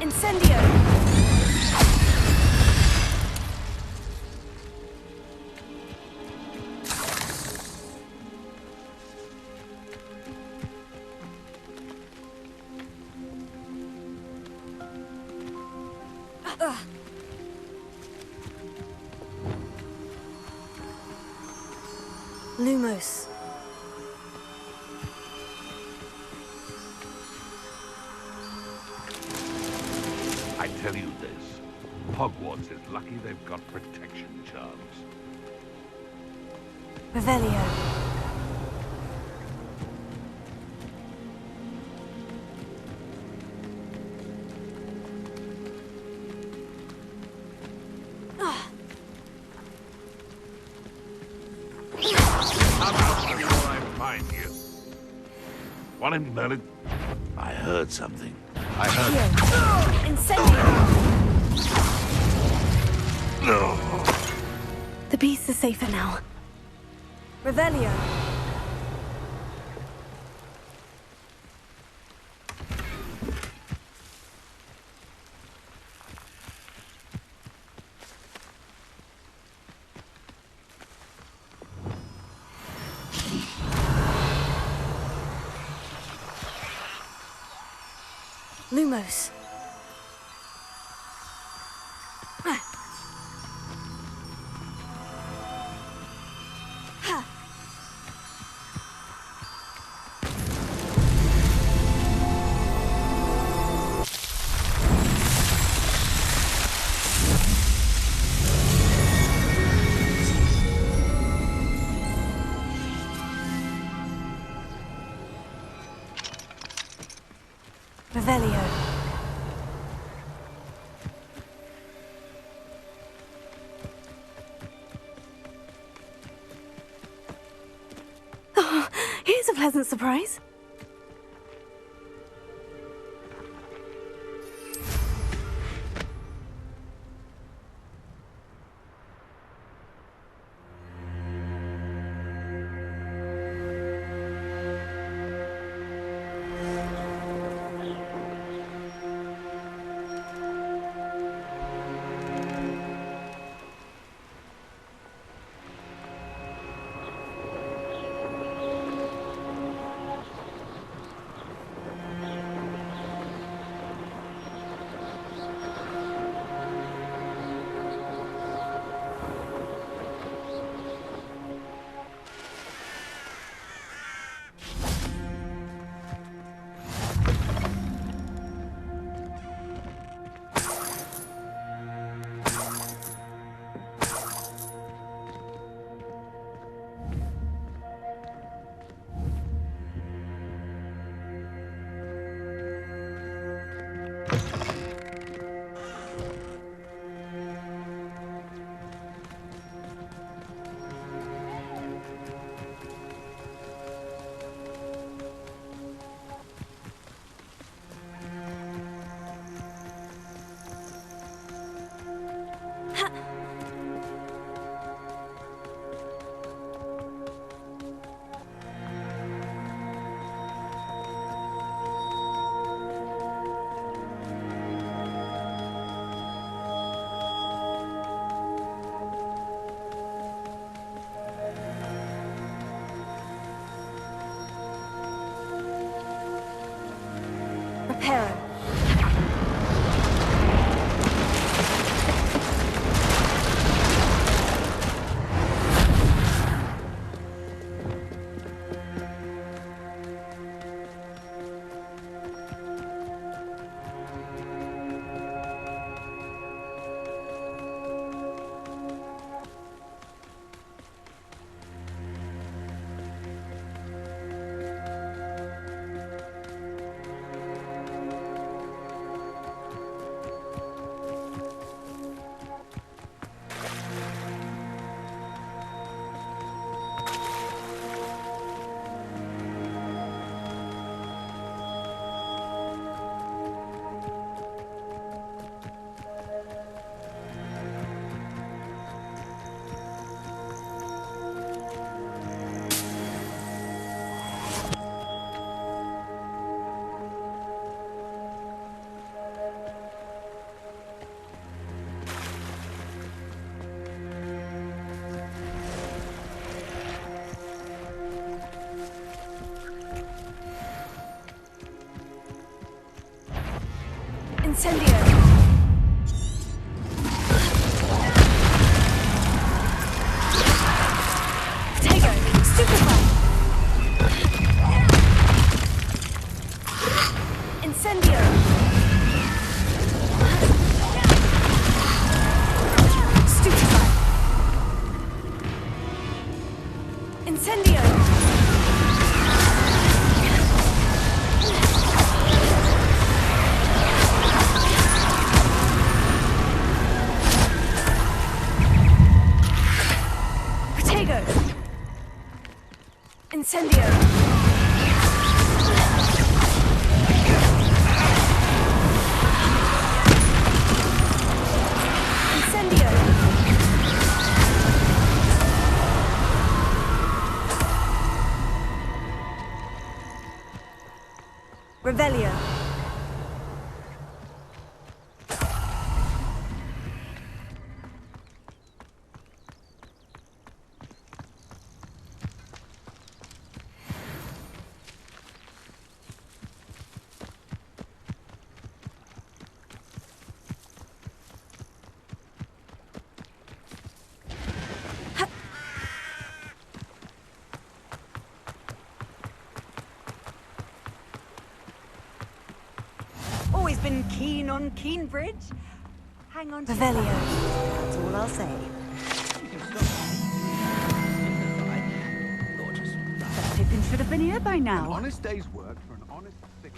Incendio. Lumos. I tell you this, Hogwarts is lucky they've got protection charms. Revelio. come out before I find you. Want him murdered? I heard something. I heard... Incendio! No. The beasts are safer now. Revelio. Lumos. Revelio. Oh, here's a pleasant surprise. Reparo. Incendio. Potato. Stupefy. Incendio. Stupefy. Incendio. Incendio! Incendio! Revelio. Always been keen on Keenbridge. Hang on to Revelio. That's all I'll say. That Pippin should have been here by now. An honest day's work for an honest thick.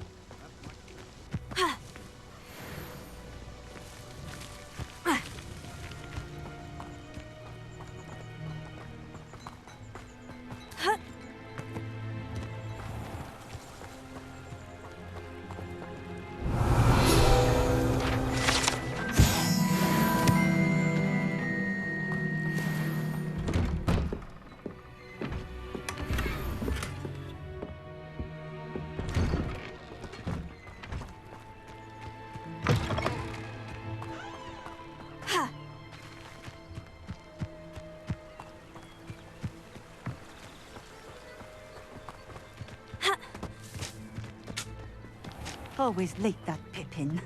Always late, that Pippin.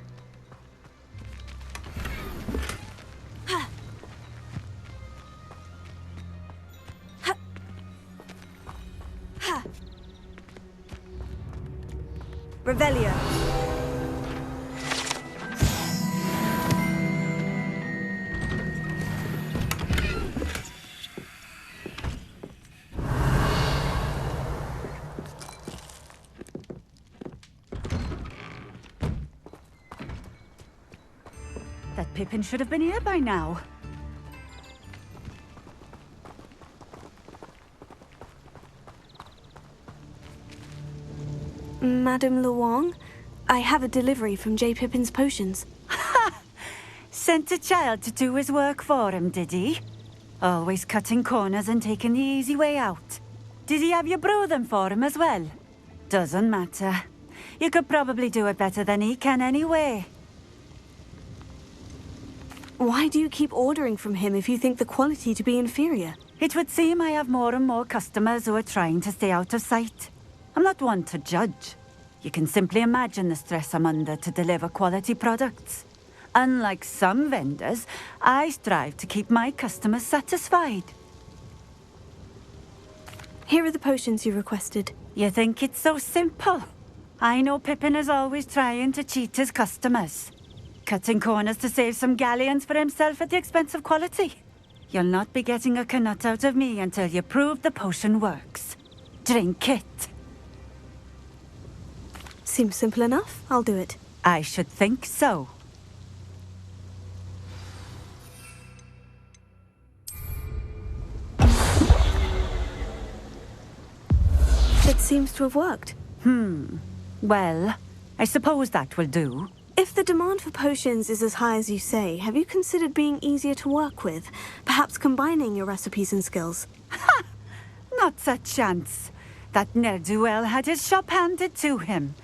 Revelio. That Pippin should have been here by now. Madame Luong, I have a delivery from J. Pippin's potions. Ha! Sent a child to do his work for him, did he? Always cutting corners and taking the easy way out. Did he have you brew them for him as well? Doesn't matter. You could probably do it better than he can anyway. Why do you keep ordering from him if you think the quality to be inferior? It would seem I have more and more customers who are trying to stay out of sight. I'm not one to judge. You can simply imagine the stress I'm under to deliver quality products. Unlike some vendors, I strive to keep my customers satisfied. Here are the potions you requested. You think it's so simple? I know Pippin is always trying to cheat his customers. Cutting corners to save some galleons for himself at the expense of quality. You'll not be getting a canut out of me until you prove the potion works. Drink it. Seems simple enough. I'll do it. I should think so. It seems to have worked. Well, I suppose that will do. If the demand for potions is as high as you say, have you considered being easier to work with? Perhaps combining your recipes and skills? Ha! Not a chance. That ne'er-do-well had his shop handed to him.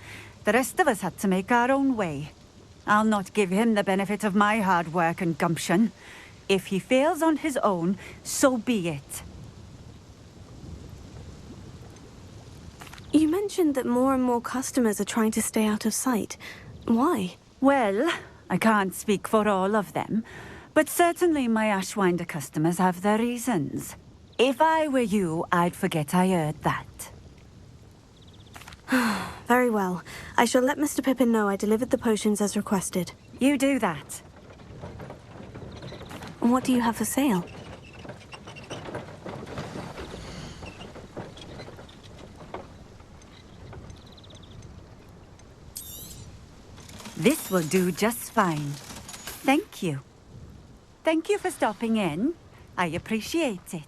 The rest of us had to make our own way. I'll not give him the benefit of my hard work and gumption. If he fails on his own, so be it. You mentioned that more and more customers are trying to stay out of sight. Why? Well, I can't speak for all of them, but certainly my Ashwinder customers have their reasons. If I were you, I'd forget I heard that. Very well. I shall let Mr. Pippin know I delivered the potions as requested. You do that. And what do you have for sale? This will do just fine. Thank you. Thank you for stopping in. I appreciate it.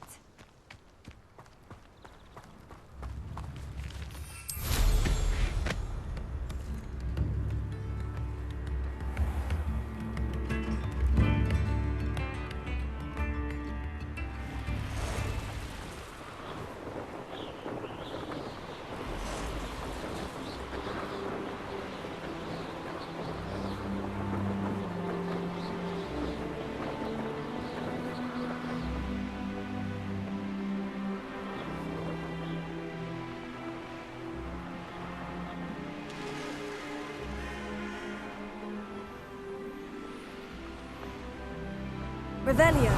Revelio.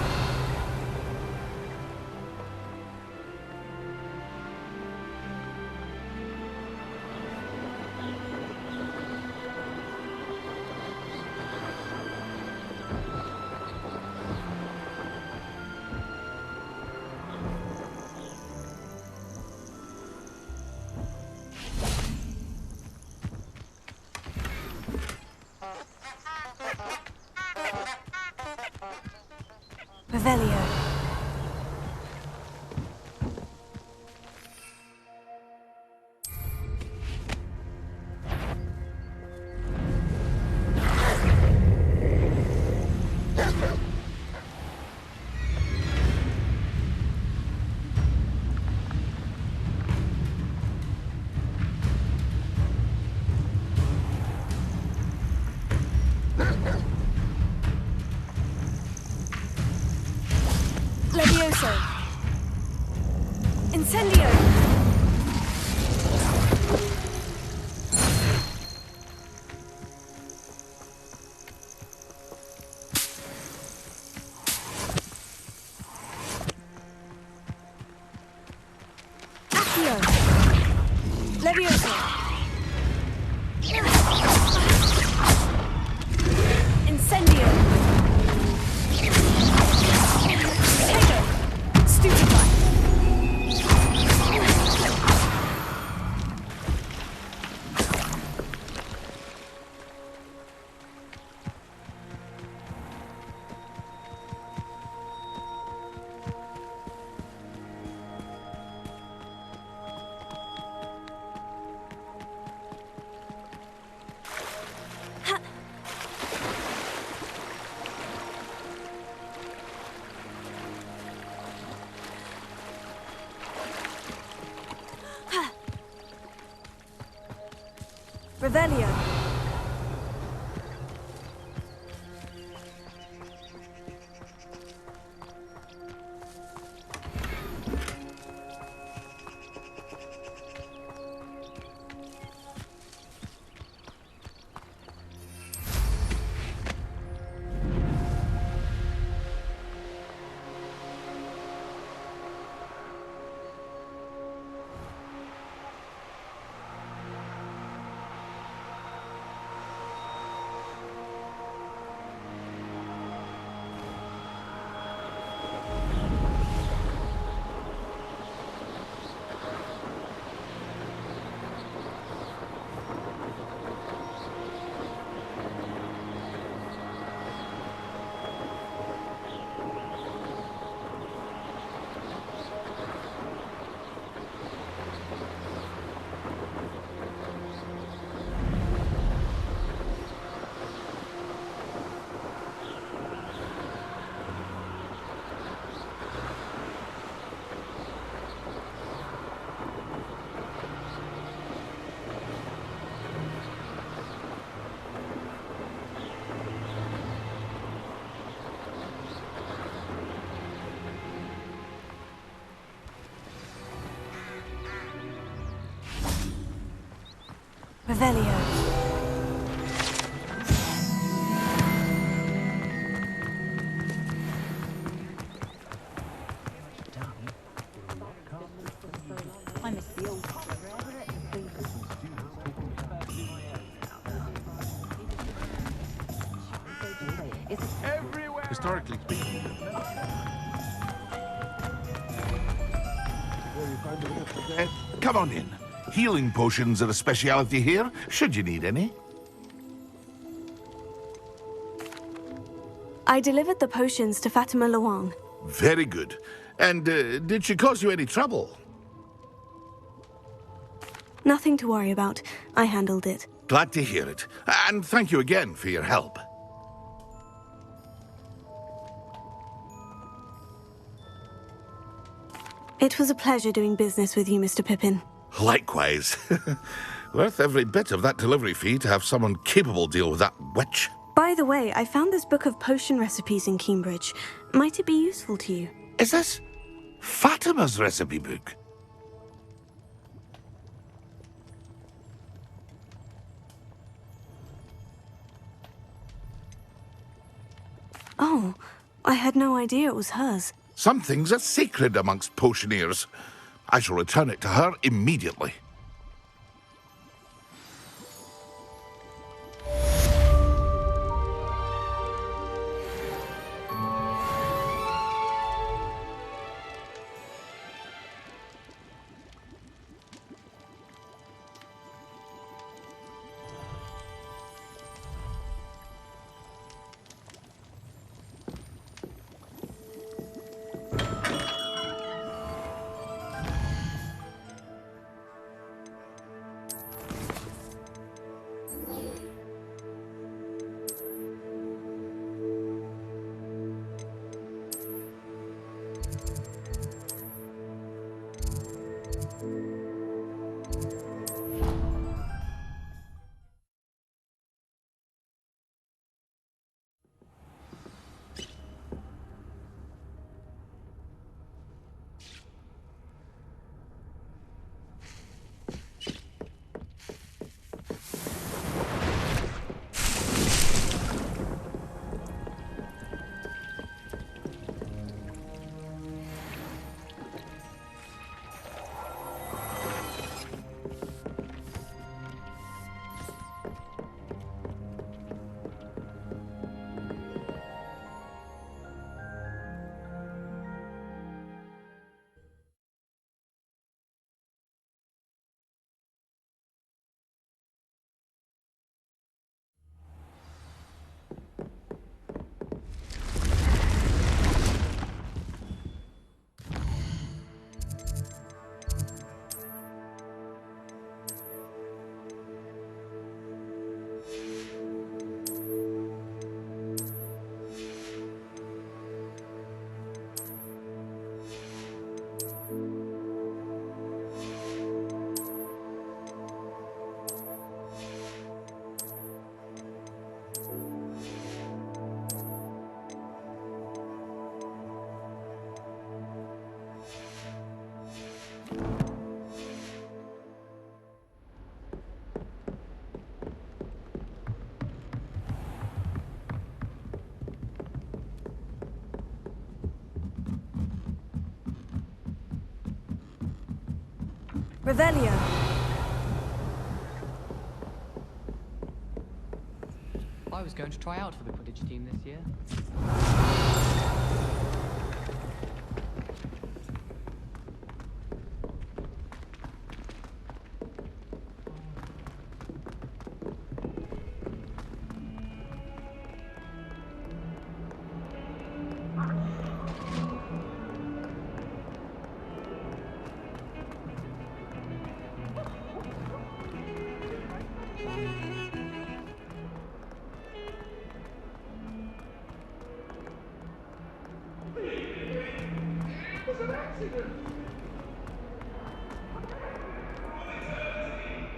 Revelio. Levioso. Incendio. Accio. Levioso. Incendio. Revelio. Revelio. I miss the old Historically speaking. Come on in. Healing potions are a speciality here, should you need any. I delivered the potions to Fatima Luang. Very good. And did she cause you any trouble? Nothing to worry about. I handled it. Glad to hear it. And thank you again for your help. It was a pleasure doing business with you, Mr. Pippin. Likewise. Worth every bit of that delivery fee to have someone capable deal with that witch. By the way, I found this book of potion recipes in Cambridge. Might it be useful to you? Is this Fatima's recipe book? Oh, I had no idea it was hers. Some things are sacred amongst potioneers. I shall return it to her immediately. Revelio. I was going to try out for the Quidditch team this year.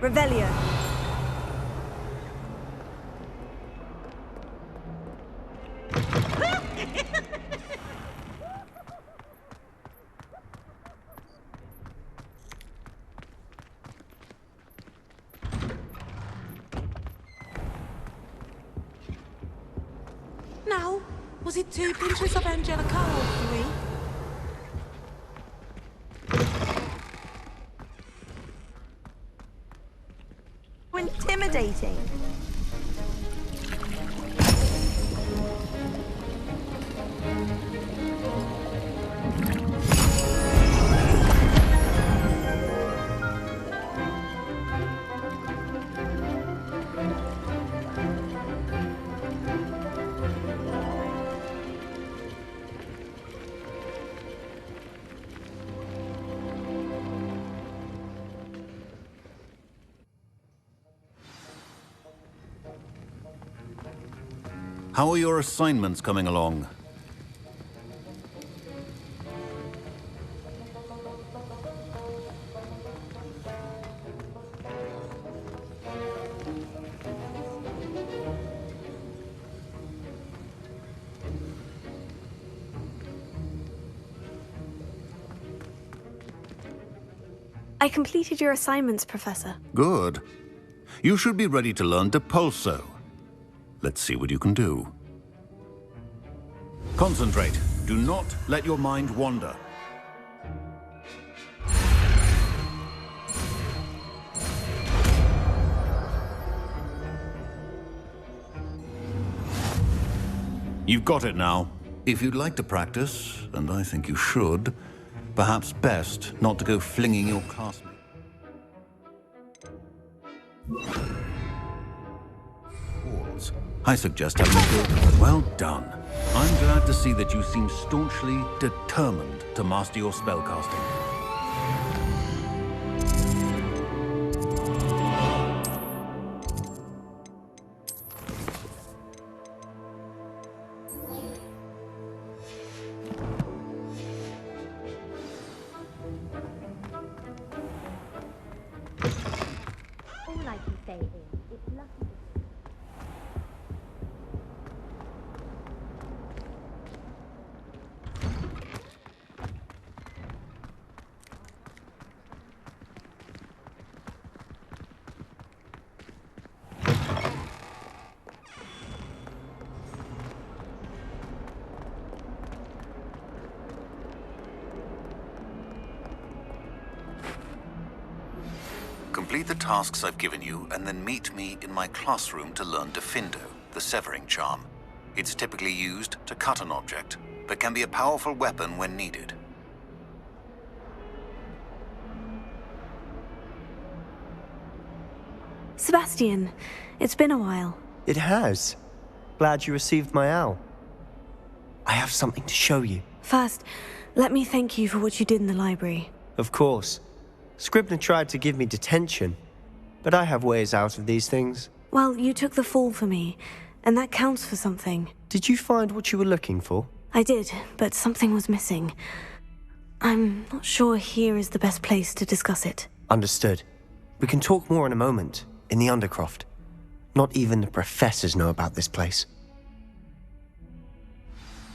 Revelio. Now, was it 2 pinches of Angelica or 3? Intimidating. How are your assignments coming along? I completed your assignments, Professor. Good. You should be ready to learn Depulso. Let's see what you can do. Concentrate. Do not let your mind wander. You've got it now. If you'd like to practice, and I think you should, perhaps best not to go flinging your classmates. I suggest having a go. Well done. I'm glad to see that you seem staunchly determined to master your spellcasting. All I can say is, it's lucky. Complete the tasks I've given you, and then meet me in my classroom to learn Defindo, the severing charm. It's typically used to cut an object, but can be a powerful weapon when needed. Sebastian, it's been a while. It has. Glad you received my owl. I have something to show you. First, let me thank you for what you did in the library. Of course. Scribner tried to give me detention, but I have ways out of these things. Well, you took the fall for me, and that counts for something. Did you find what you were looking for? I did, but something was missing. I'm not sure here is the best place to discuss it. Understood. We can talk more in a moment, in the Undercroft. Not even the professors know about this place.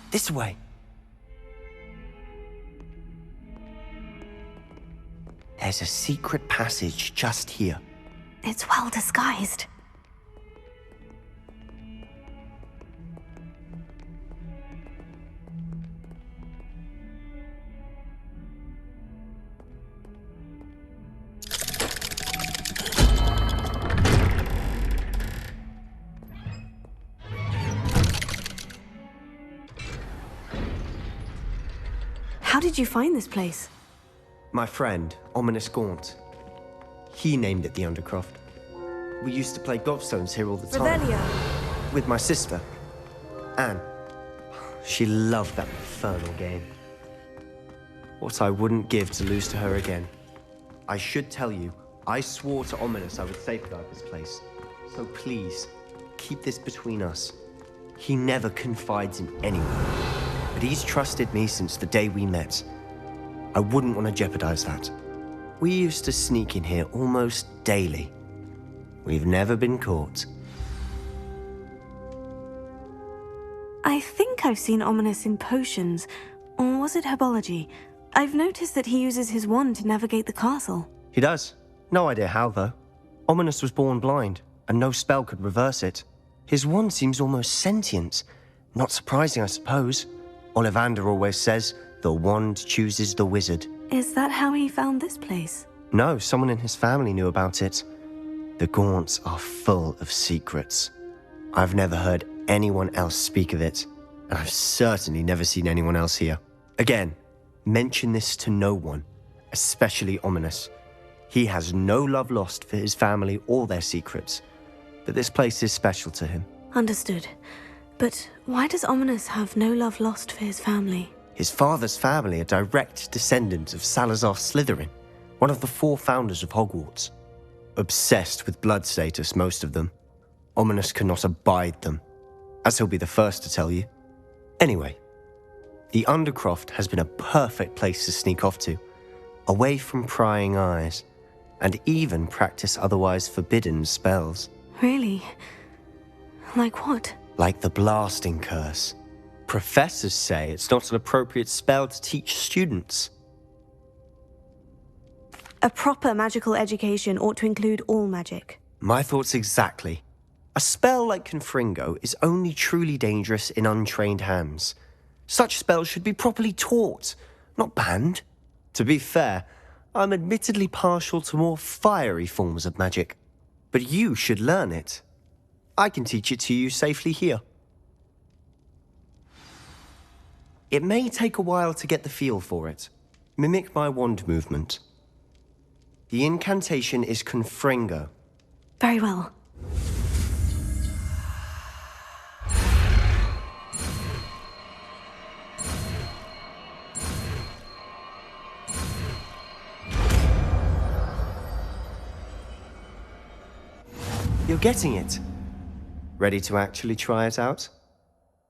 This way. There's a secret passage just here. It's well disguised. How did you find this place? My friend, Ominous Gaunt. He named it the Undercroft. We used to play gobstones here all the time. Revelio. With my sister, Anne. She loved that infernal game. What I wouldn't give to lose to her again. I should tell you, I swore to Ominous I would safeguard this place. So please, keep this between us. He never confides in anyone. But he's trusted me since the day we met. I wouldn't want to jeopardize that. We used to sneak in here almost daily. We've never been caught. I think I've seen Ominous in potions, or was it herbology? I've noticed that he uses his wand to navigate the castle. He does. No idea how, though. Ominous was born blind, and no spell could reverse it. His wand seems almost sentient. Not surprising, I suppose. Ollivander always says, the wand chooses the wizard. Is that how he found this place? No, someone in his family knew about it. The Gaunts are full of secrets. I've never heard anyone else speak of it, and I've certainly never seen anyone else here. Again, mention this to no one, especially Ominous. He has no love lost for his family or their secrets, but this place is special to him. Understood. But why does Ominous have no love lost for his family? His father's family are direct descendants of Salazar Slytherin, one of the 4 founders of Hogwarts. Obsessed with blood status, most of them. Ominous cannot abide them, as he'll be the first to tell you. Anyway, the Undercroft has been a perfect place to sneak off to, away from prying eyes, and even practice otherwise forbidden spells. Really? Like what? Like the blasting curse. Professors say it's not an appropriate spell to teach students. A proper magical education ought to include all magic. My thoughts exactly. A spell like Confringo is only truly dangerous in untrained hands. Such spells should be properly taught, not banned. To be fair, I'm admittedly partial to more fiery forms of magic. But you should learn it. I can teach it to you safely here. It may take a while to get the feel for it. Mimic my wand movement. The incantation is Confringo. Very well. You're getting it. Ready to actually try it out?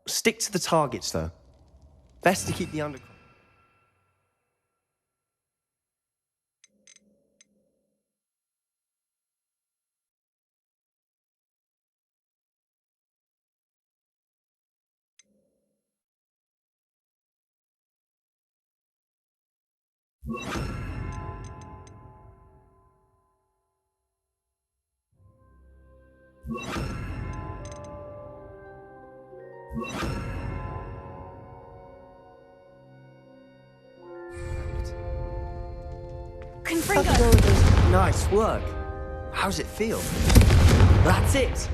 Stick to the targets, though. Best to keep the undercroft. Confringo! Nice work. How's it feel? That's it.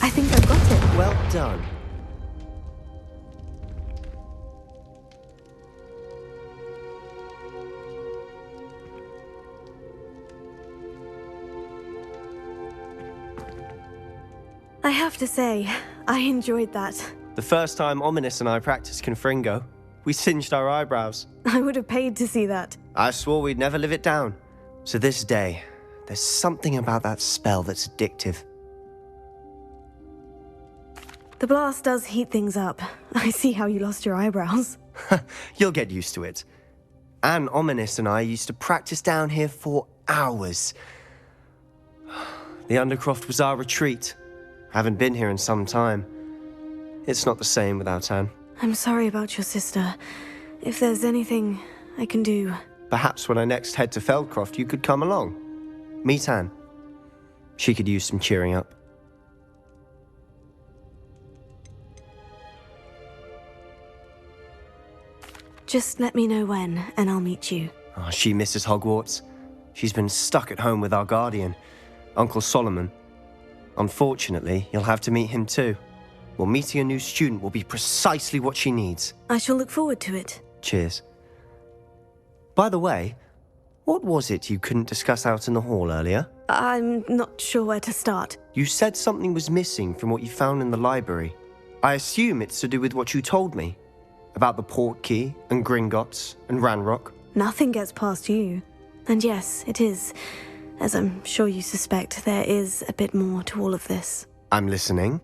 I think I've got it. Well done. I have to say, I enjoyed that. The first time Ominous and I practiced Confringo, we singed our eyebrows. I would have paid to see that. I swore we'd never live it down. So this day, there's something about that spell that's addictive. The blast does heat things up. I see how you lost your eyebrows. You'll get used to it. And Ominous and I used to practice down here for hours. The Undercroft was our retreat. Haven't been here in some time. It's not the same without Anne. I'm sorry about your sister. If there's anything I can do... Perhaps when I next head to Feldcroft, you could come along. Meet Anne. She could use some cheering up. Just let me know when, and I'll meet you. Oh, she misses Hogwarts. She's been stuck at home with our guardian, Uncle Solomon. Unfortunately, you'll have to meet him too. Well, meeting a new student will be precisely what she needs. I shall look forward to it. Cheers. By the way, what was it you couldn't discuss out in the hall earlier? I'm not sure where to start. You said something was missing from what you found in the library. I assume it's to do with what you told me. About the Portkey, and Gringotts, and Ranrock. Nothing gets past you. And yes, it is. As I'm sure you suspect, there is a bit more to all of this. I'm listening.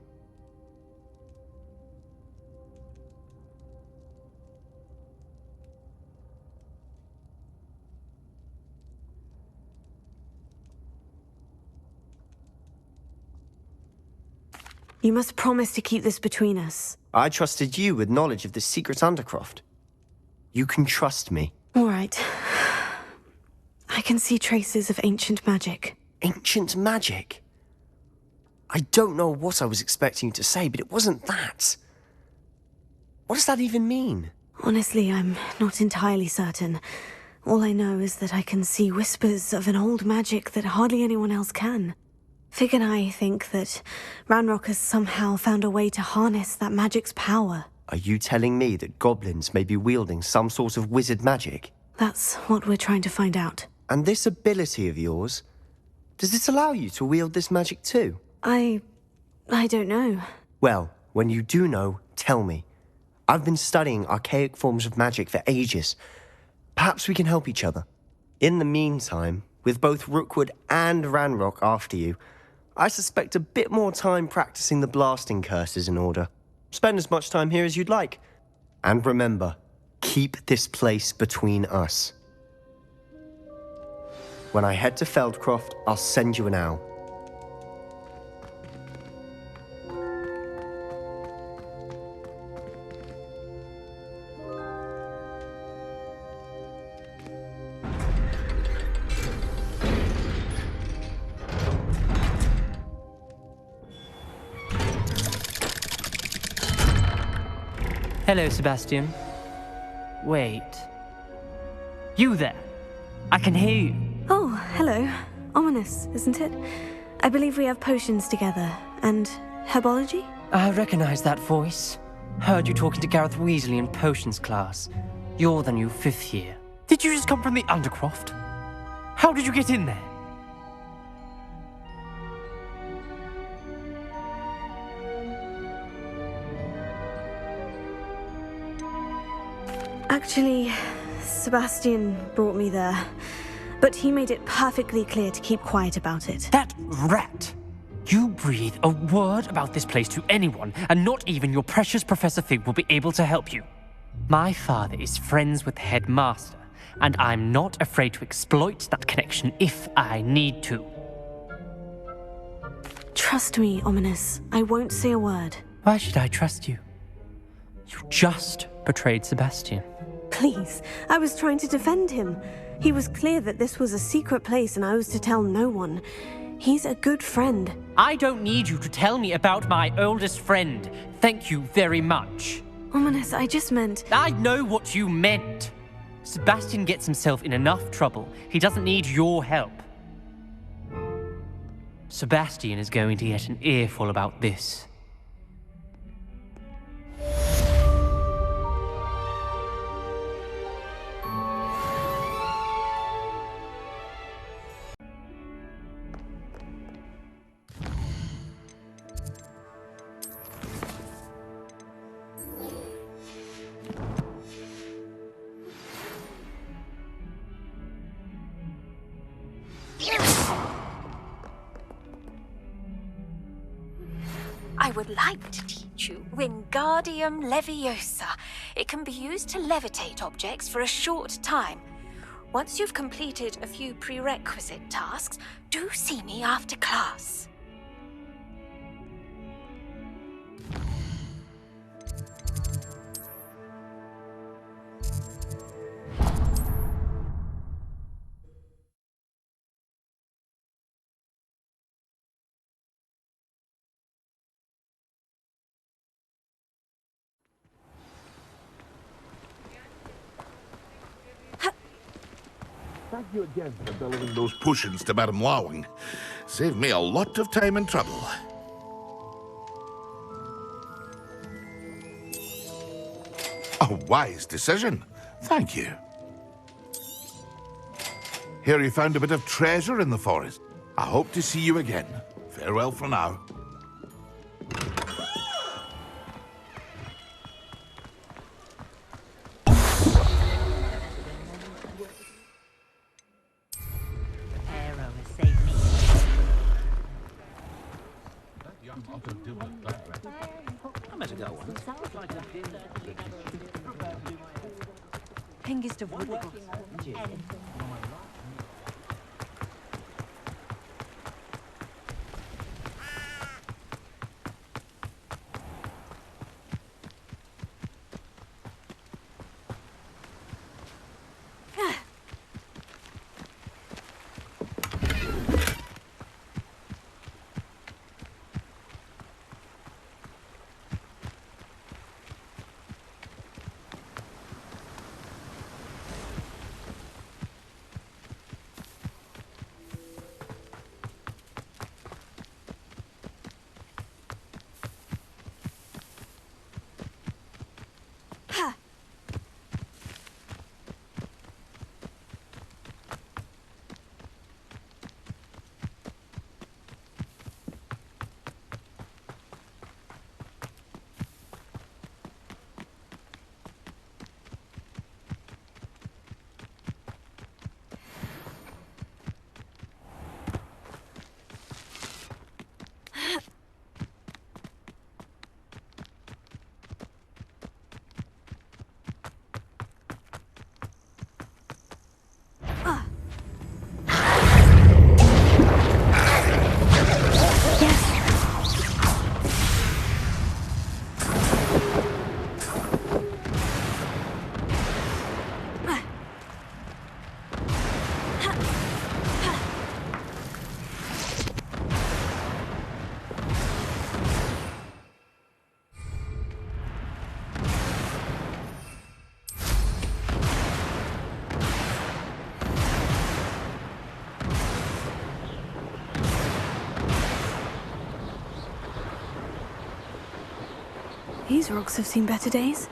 You must promise to keep this between us. I trusted you with knowledge of the secret Undercroft. You can trust me. All right. I can see traces of ancient magic. Ancient magic? I don't know what I was expecting you to say, but it wasn't that. What does that even mean? Honestly, I'm not entirely certain. All I know is that I can see whispers of an old magic that hardly anyone else can. Fig and I think that Ranrock has somehow found a way to harness that magic's power. Are you telling me that goblins may be wielding some sort of wizard magic? That's what we're trying to find out. And this ability of yours, does it allow you to wield this magic too? I don't know. Well, when you do know, tell me. I've been studying archaic forms of magic for ages. Perhaps we can help each other. In the meantime, with both Rookwood and Ranrock after you, I suspect a bit more time practicing the blasting curses in order. Spend as much time here as you'd like. And remember, keep this place between us. When I head to Feldcroft, I'll send you an owl. Hello, Sebastian. Wait. You there? I can hear you. Oh, hello. Ominous, isn't it? I believe we have potions together. And herbology? I recognize that voice. Heard you talking to Gareth Weasley in potions class. You're the new 5th year. Did you just come from the Undercroft? How did you get in there? Actually, Sebastian brought me there. But he made it perfectly clear to keep quiet about it. That rat! You breathe a word about this place to anyone, and not even your precious Professor Fig will be able to help you. My father is friends with the headmaster, and I'm not afraid to exploit that connection if I need to. Trust me, Ominous. I won't say a word. Why should I trust you? You just betrayed Sebastian. Please, I was trying to defend him. He was clear that this was a secret place and I was to tell no one. He's a good friend. I don't need you to tell me about my oldest friend. Thank you very much. Ominous, I just meant... I know what you meant. Sebastian gets himself in enough trouble. He doesn't need your help. Sebastian is going to get an earful about this. I would like to teach you Wingardium Leviosa. It can be used to levitate objects for a short time. Once you've completed a few prerequisite tasks, do see me after class. Thank you again for delivering those potions to Madame Lawing. Saved me a lot of time and trouble. A wise decision. Thank you. Here you found a bit of treasure in the forest. I hope to see you again. Farewell for now. Pingest of wood. These rocks have seen better days.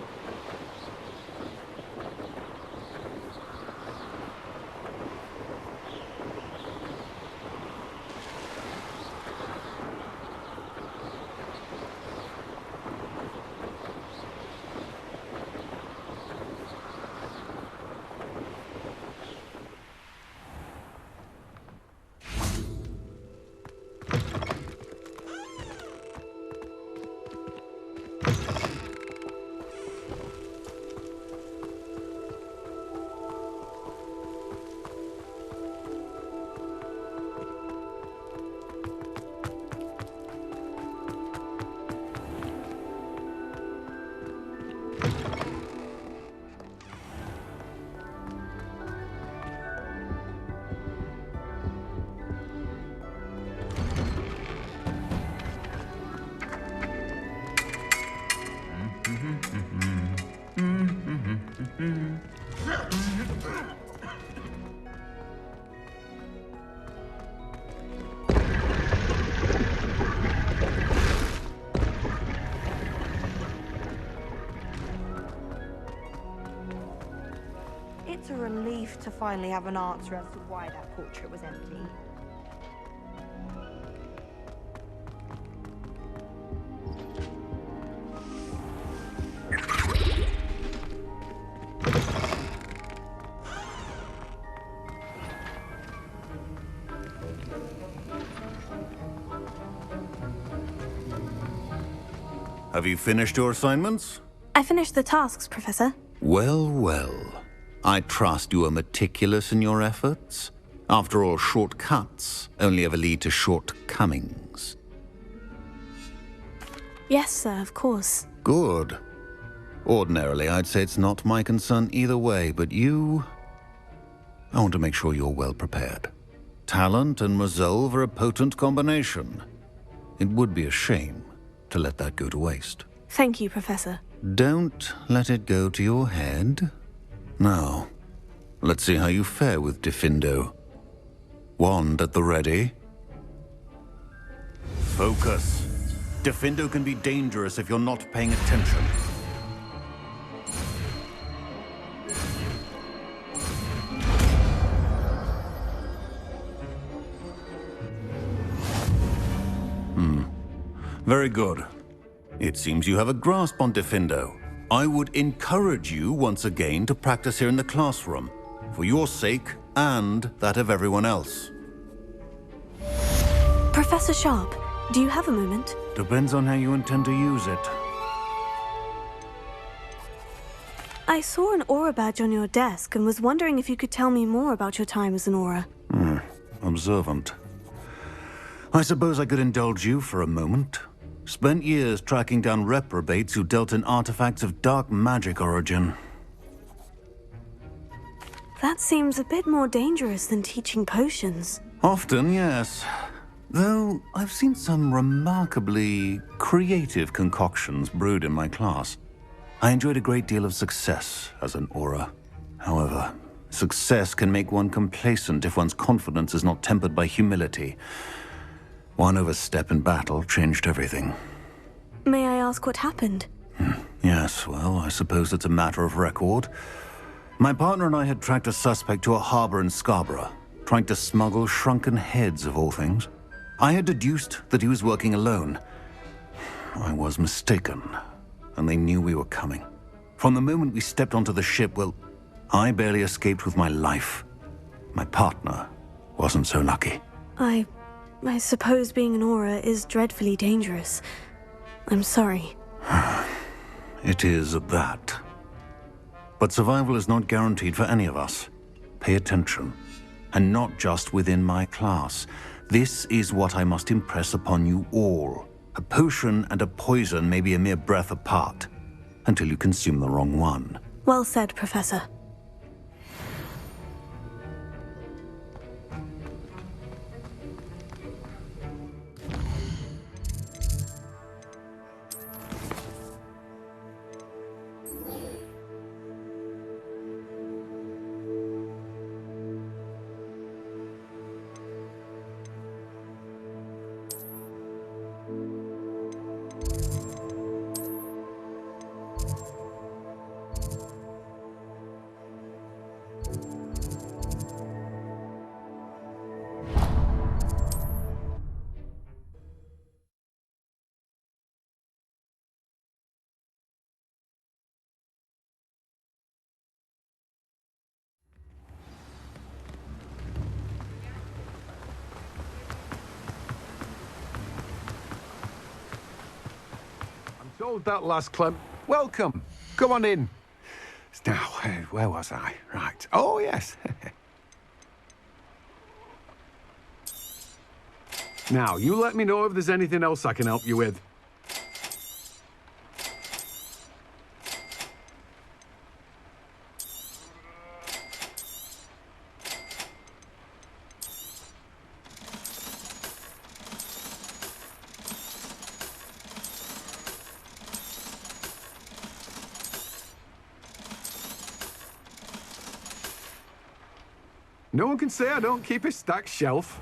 It's a relief to finally have an answer as to why that portrait was empty. Have you finished your assignments? I finished the tasks, Professor. Well, well. I trust you are meticulous in your efforts. After all, shortcuts only ever lead to shortcomings. Yes, sir, of course. Good. Ordinarily, I'd say it's not my concern either way, but you... I want to make sure you're well prepared. Talent and resolve are a potent combination. It would be a shame to let that go to waste. Thank you, Professor. Don't let it go to your head. Now, let's see how you fare with Diffindo. Wand at the ready. Focus. Diffindo can be dangerous if you're not paying attention. Very good. It seems you have a grasp on Diffindo. I would encourage you once again to practice here in the classroom, for your sake and that of everyone else. Professor Sharp, do you have a moment? Depends on how you intend to use it. I saw an aura badge on your desk and was wondering if you could tell me more about your time as an aura. Observant. I suppose I could indulge you for a moment. Spent years tracking down reprobates who dealt in artifacts of dark magic origin. That seems a bit more dangerous than teaching potions. Often, yes. Though I've seen some remarkably creative concoctions brewed in my class. I enjoyed a great deal of success as an aura. However, success can make one complacent if one's confidence is not tempered by humility. One overstep in battle changed everything. May I ask what happened? Yes, well, I suppose it's a matter of record. My partner and I had tracked a suspect to a harbor in Scarborough, trying to smuggle shrunken heads of all things. I had deduced that he was working alone. I was mistaken, and they knew we were coming. From the moment we stepped onto the ship, well, I barely escaped with my life. My partner wasn't so lucky. I suppose being an aura is dreadfully dangerous. I'm sorry. It is that. But survival is not guaranteed for any of us. Pay attention. And not just within my class. This is what I must impress upon you all. A potion and a poison may be a mere breath apart, until you consume the wrong one. Well said, Professor. Sold that last Clem. Welcome. Come on in. Now, where was I? Right. Oh, yes. Now, you let me know if there's anything else I can help you with. No one can say I don't keep a stacked shelf.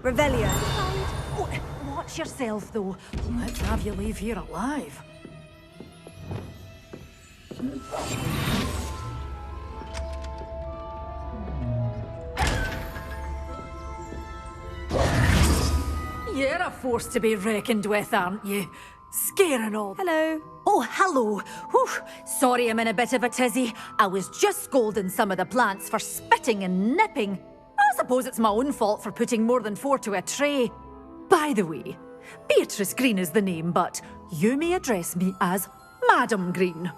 Revelio. Oh, watch yourself, though. Let's have you leave here alive. You're a force to be reckoned with, aren't you? Scaring all. Hello. Oh, hello. Whew. Sorry I'm in a bit of a tizzy. I was just scolding some of the plants for spitting and nipping. I suppose it's my own fault for putting more than 4 to a tray. By the way, Beatrice Green is the name, but you may address me as Madam Green.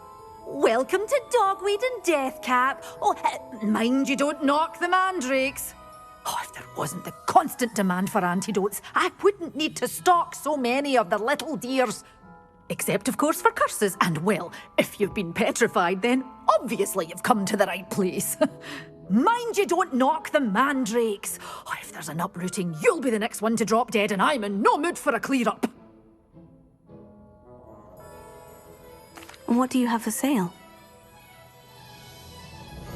Welcome to Dogweed and Deathcap. Oh, mind you don't knock the mandrakes. Oh, if there wasn't the constant demand for antidotes, I wouldn't need to stock so many of the little dears. Except, of course, for curses. And, well, if you've been petrified, then obviously you've come to the right place. Mind you don't knock the mandrakes. Oh, if there's an uprooting, you'll be the next one to drop dead, and I'm in no mood for a clear-up. What do you have for sale?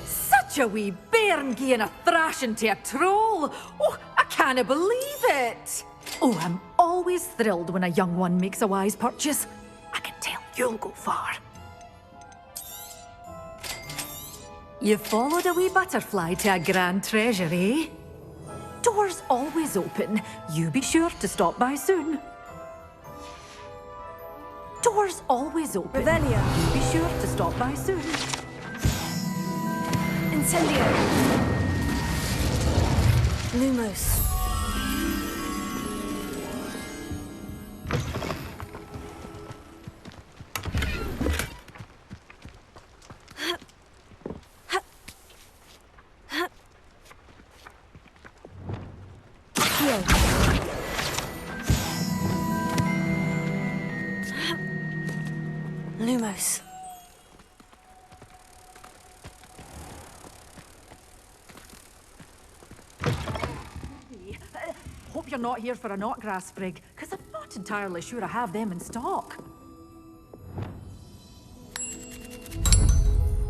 Such a wee bairn gieing a thrashing to a troll. Oh, I can't believe it. Oh, I'm always thrilled when a young one makes a wise purchase. I can tell you'll go far. You followed a wee butterfly to a grand treasure, eh? Doors always open. You be sure to stop by soon. Doors always open. Revelio. You be sure to stop by soon. Incendio. Lumos. Lumos. Hope you're not here for a knotgrass sprig, because I'm not entirely sure I have them in stock.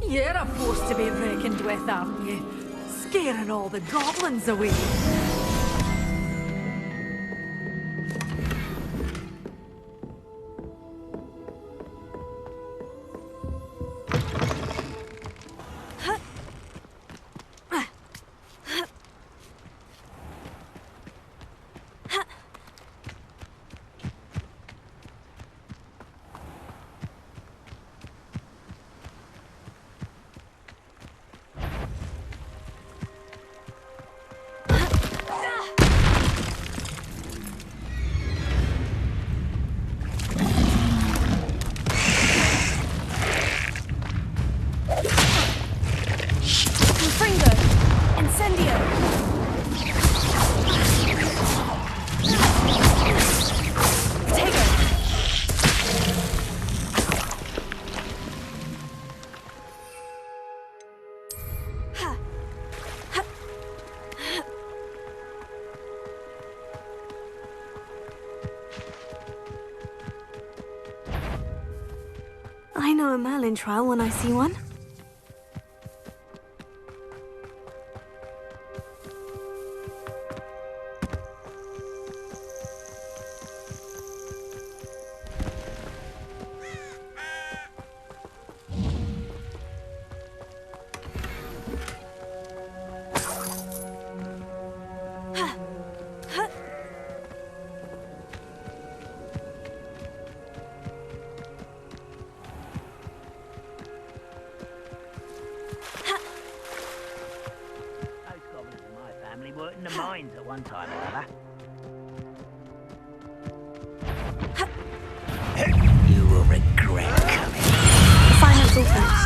You're a force to be reckoned with, aren't you? Scaring all the goblins away. know a Merlin trial when I see one. Worked in the mines at one time or other. You will regret coming. Finance all finished.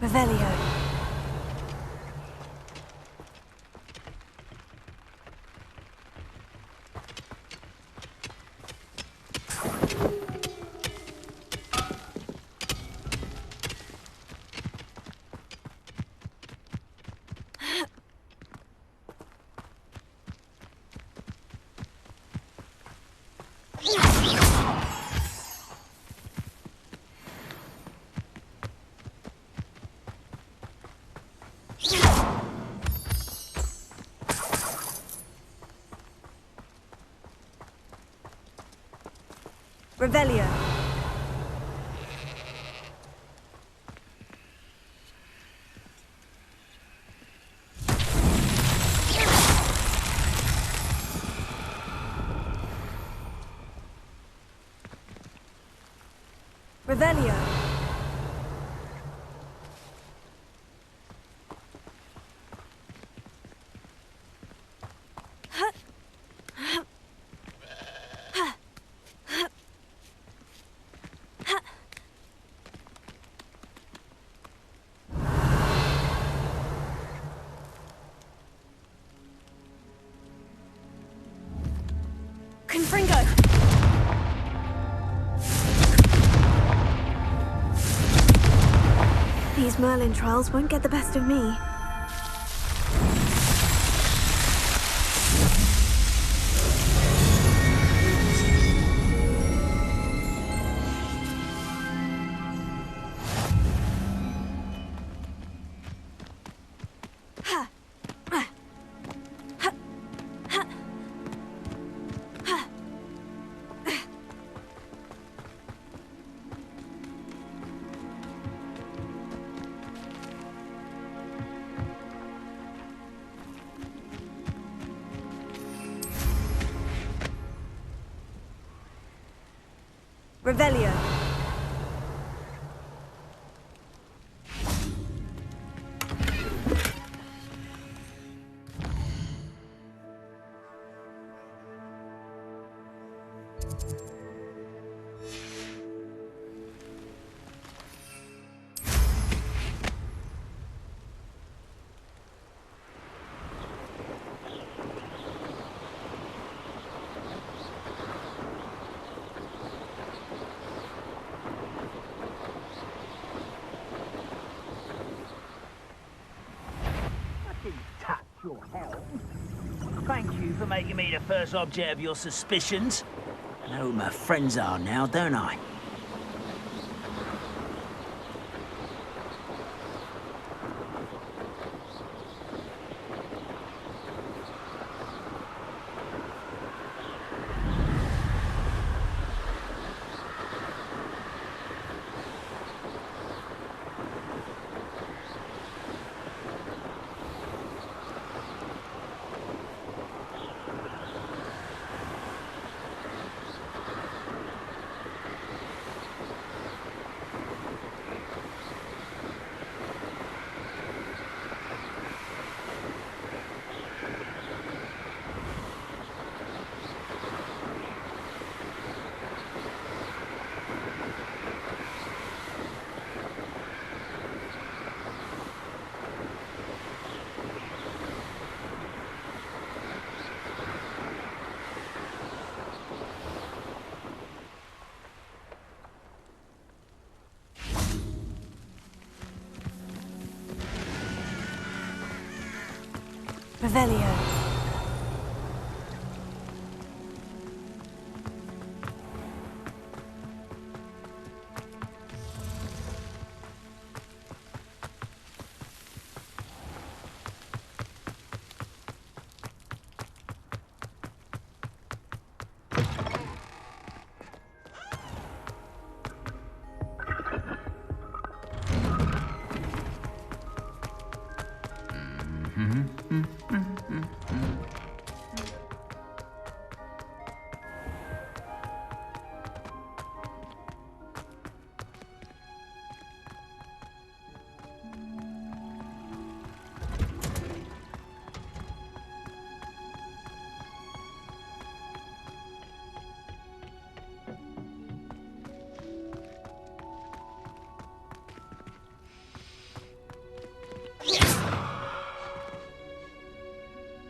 Revelio. Revelio. Revelio. Confringo! These Merlin trials won't get the best of me. Revelio. Your help. Thank you for making me the first object of your suspicions. I know who my friends are now, don't I? Revelio.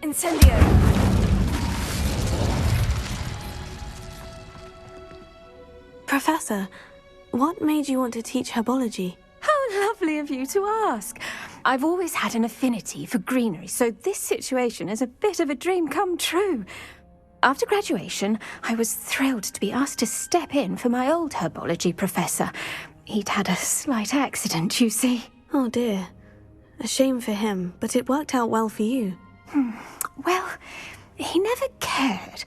Incendio! Professor, what made you want to teach herbology? How lovely of you to ask. I've always had an affinity for greenery, so this situation is a bit of a dream come true. After graduation, I was thrilled to be asked to step in for my old herbology professor. He'd had a slight accident, you see. Oh dear. A shame for him, but it worked out well for you. Well, he never cared,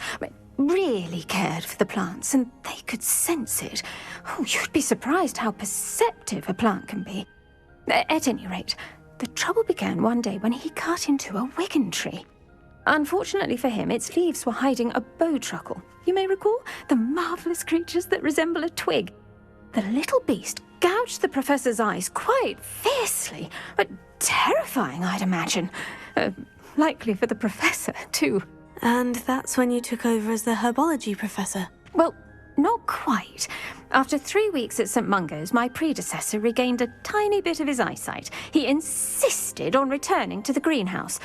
really cared for the plants, and they could sense it. Oh, you'd be surprised how perceptive a plant can be. At any rate, the trouble began one day when he cut into a wigan tree. Unfortunately for him, its leaves were hiding a bowtruckle. You may recall the marvellous creatures that resemble a twig. The little beast gouged the professor's eyes quite fiercely, but terrifying, I'd imagine. Likely for the professor, too. And that's when you took over as the herbology professor? Well, not quite. After 3 weeks at St. Mungo's, my predecessor regained a tiny bit of his eyesight. He insisted on returning to the greenhouse.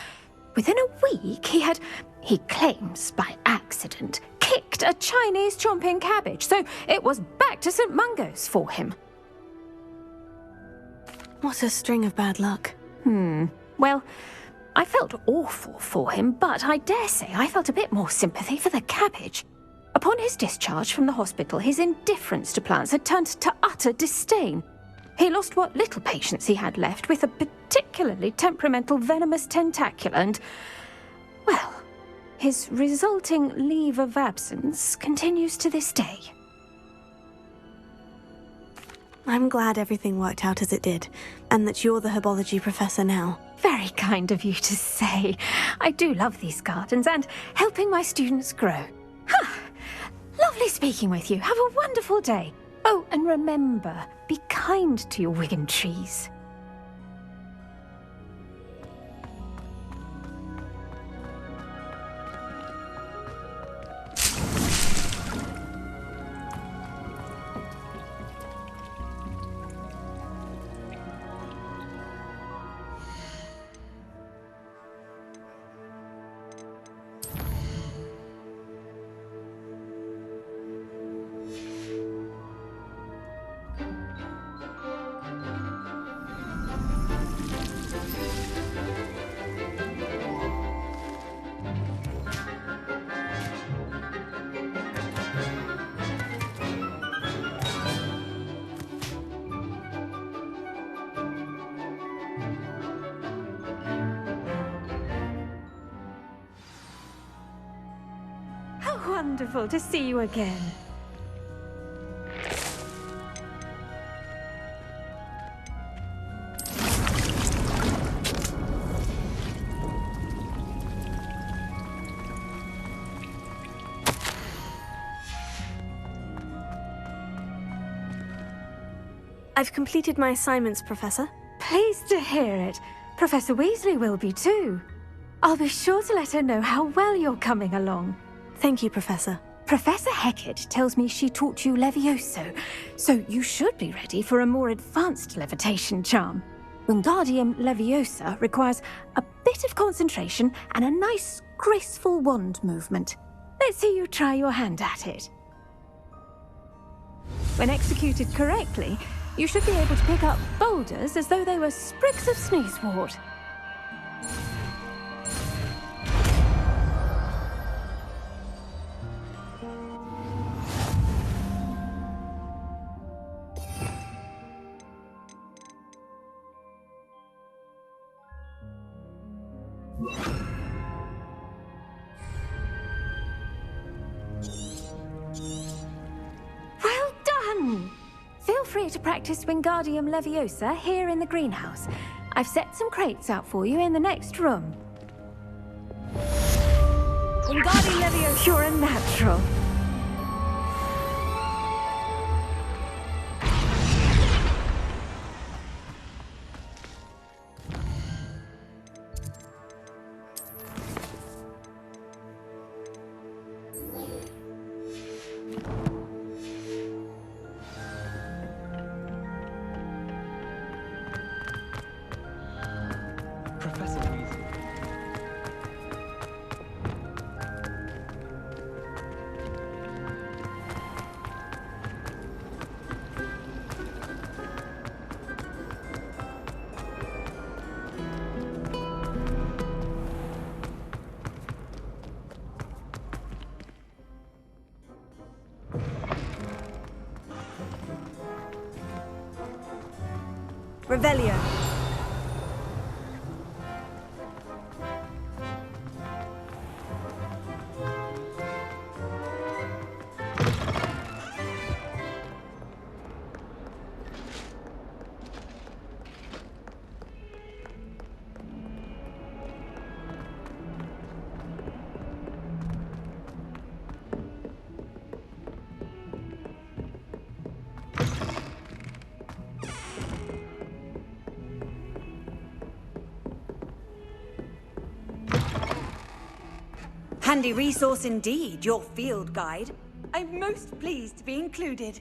Within a week, he claims by accident, kicked a Chinese chomping cabbage, so it was back to St. Mungo's for him. What a string of bad luck. Well, I felt awful for him, but I dare say I felt a bit more sympathy for the cabbage. Upon his discharge from the hospital, his indifference to plants had turned to utter disdain. He lost what little patience he had left with a particularly temperamental venomous tentacula and, well, his resulting leave of absence continues to this day. I'm glad everything worked out as it did, and that you're the herbology professor now. Very kind of you to say. I do love these gardens and helping my students grow. Lovely speaking with you. Have a wonderful day. Oh, and remember, be kind to your wigan trees. Wonderful to see you again. I've completed my assignments, Professor. Pleased to hear it. Professor Weasley will be too. I'll be sure to let her know how well you're coming along. Thank you, Professor. Professor Hecat tells me she taught you Levioso, so you should be ready for a more advanced levitation charm. Wingardium Leviosa requires a bit of concentration and a nice, graceful wand movement. Let's see you try your hand at it. When executed correctly, you should be able to pick up boulders as though they were sprigs of sneezewort. free to practice Wingardium Leviosa here in the greenhouse. I've set some crates out for you in the next room. Wingardium Leviosa, you're a natural. Professor Weasley. Revelio. Handy resource indeed, your field guide. I'm most pleased to be included.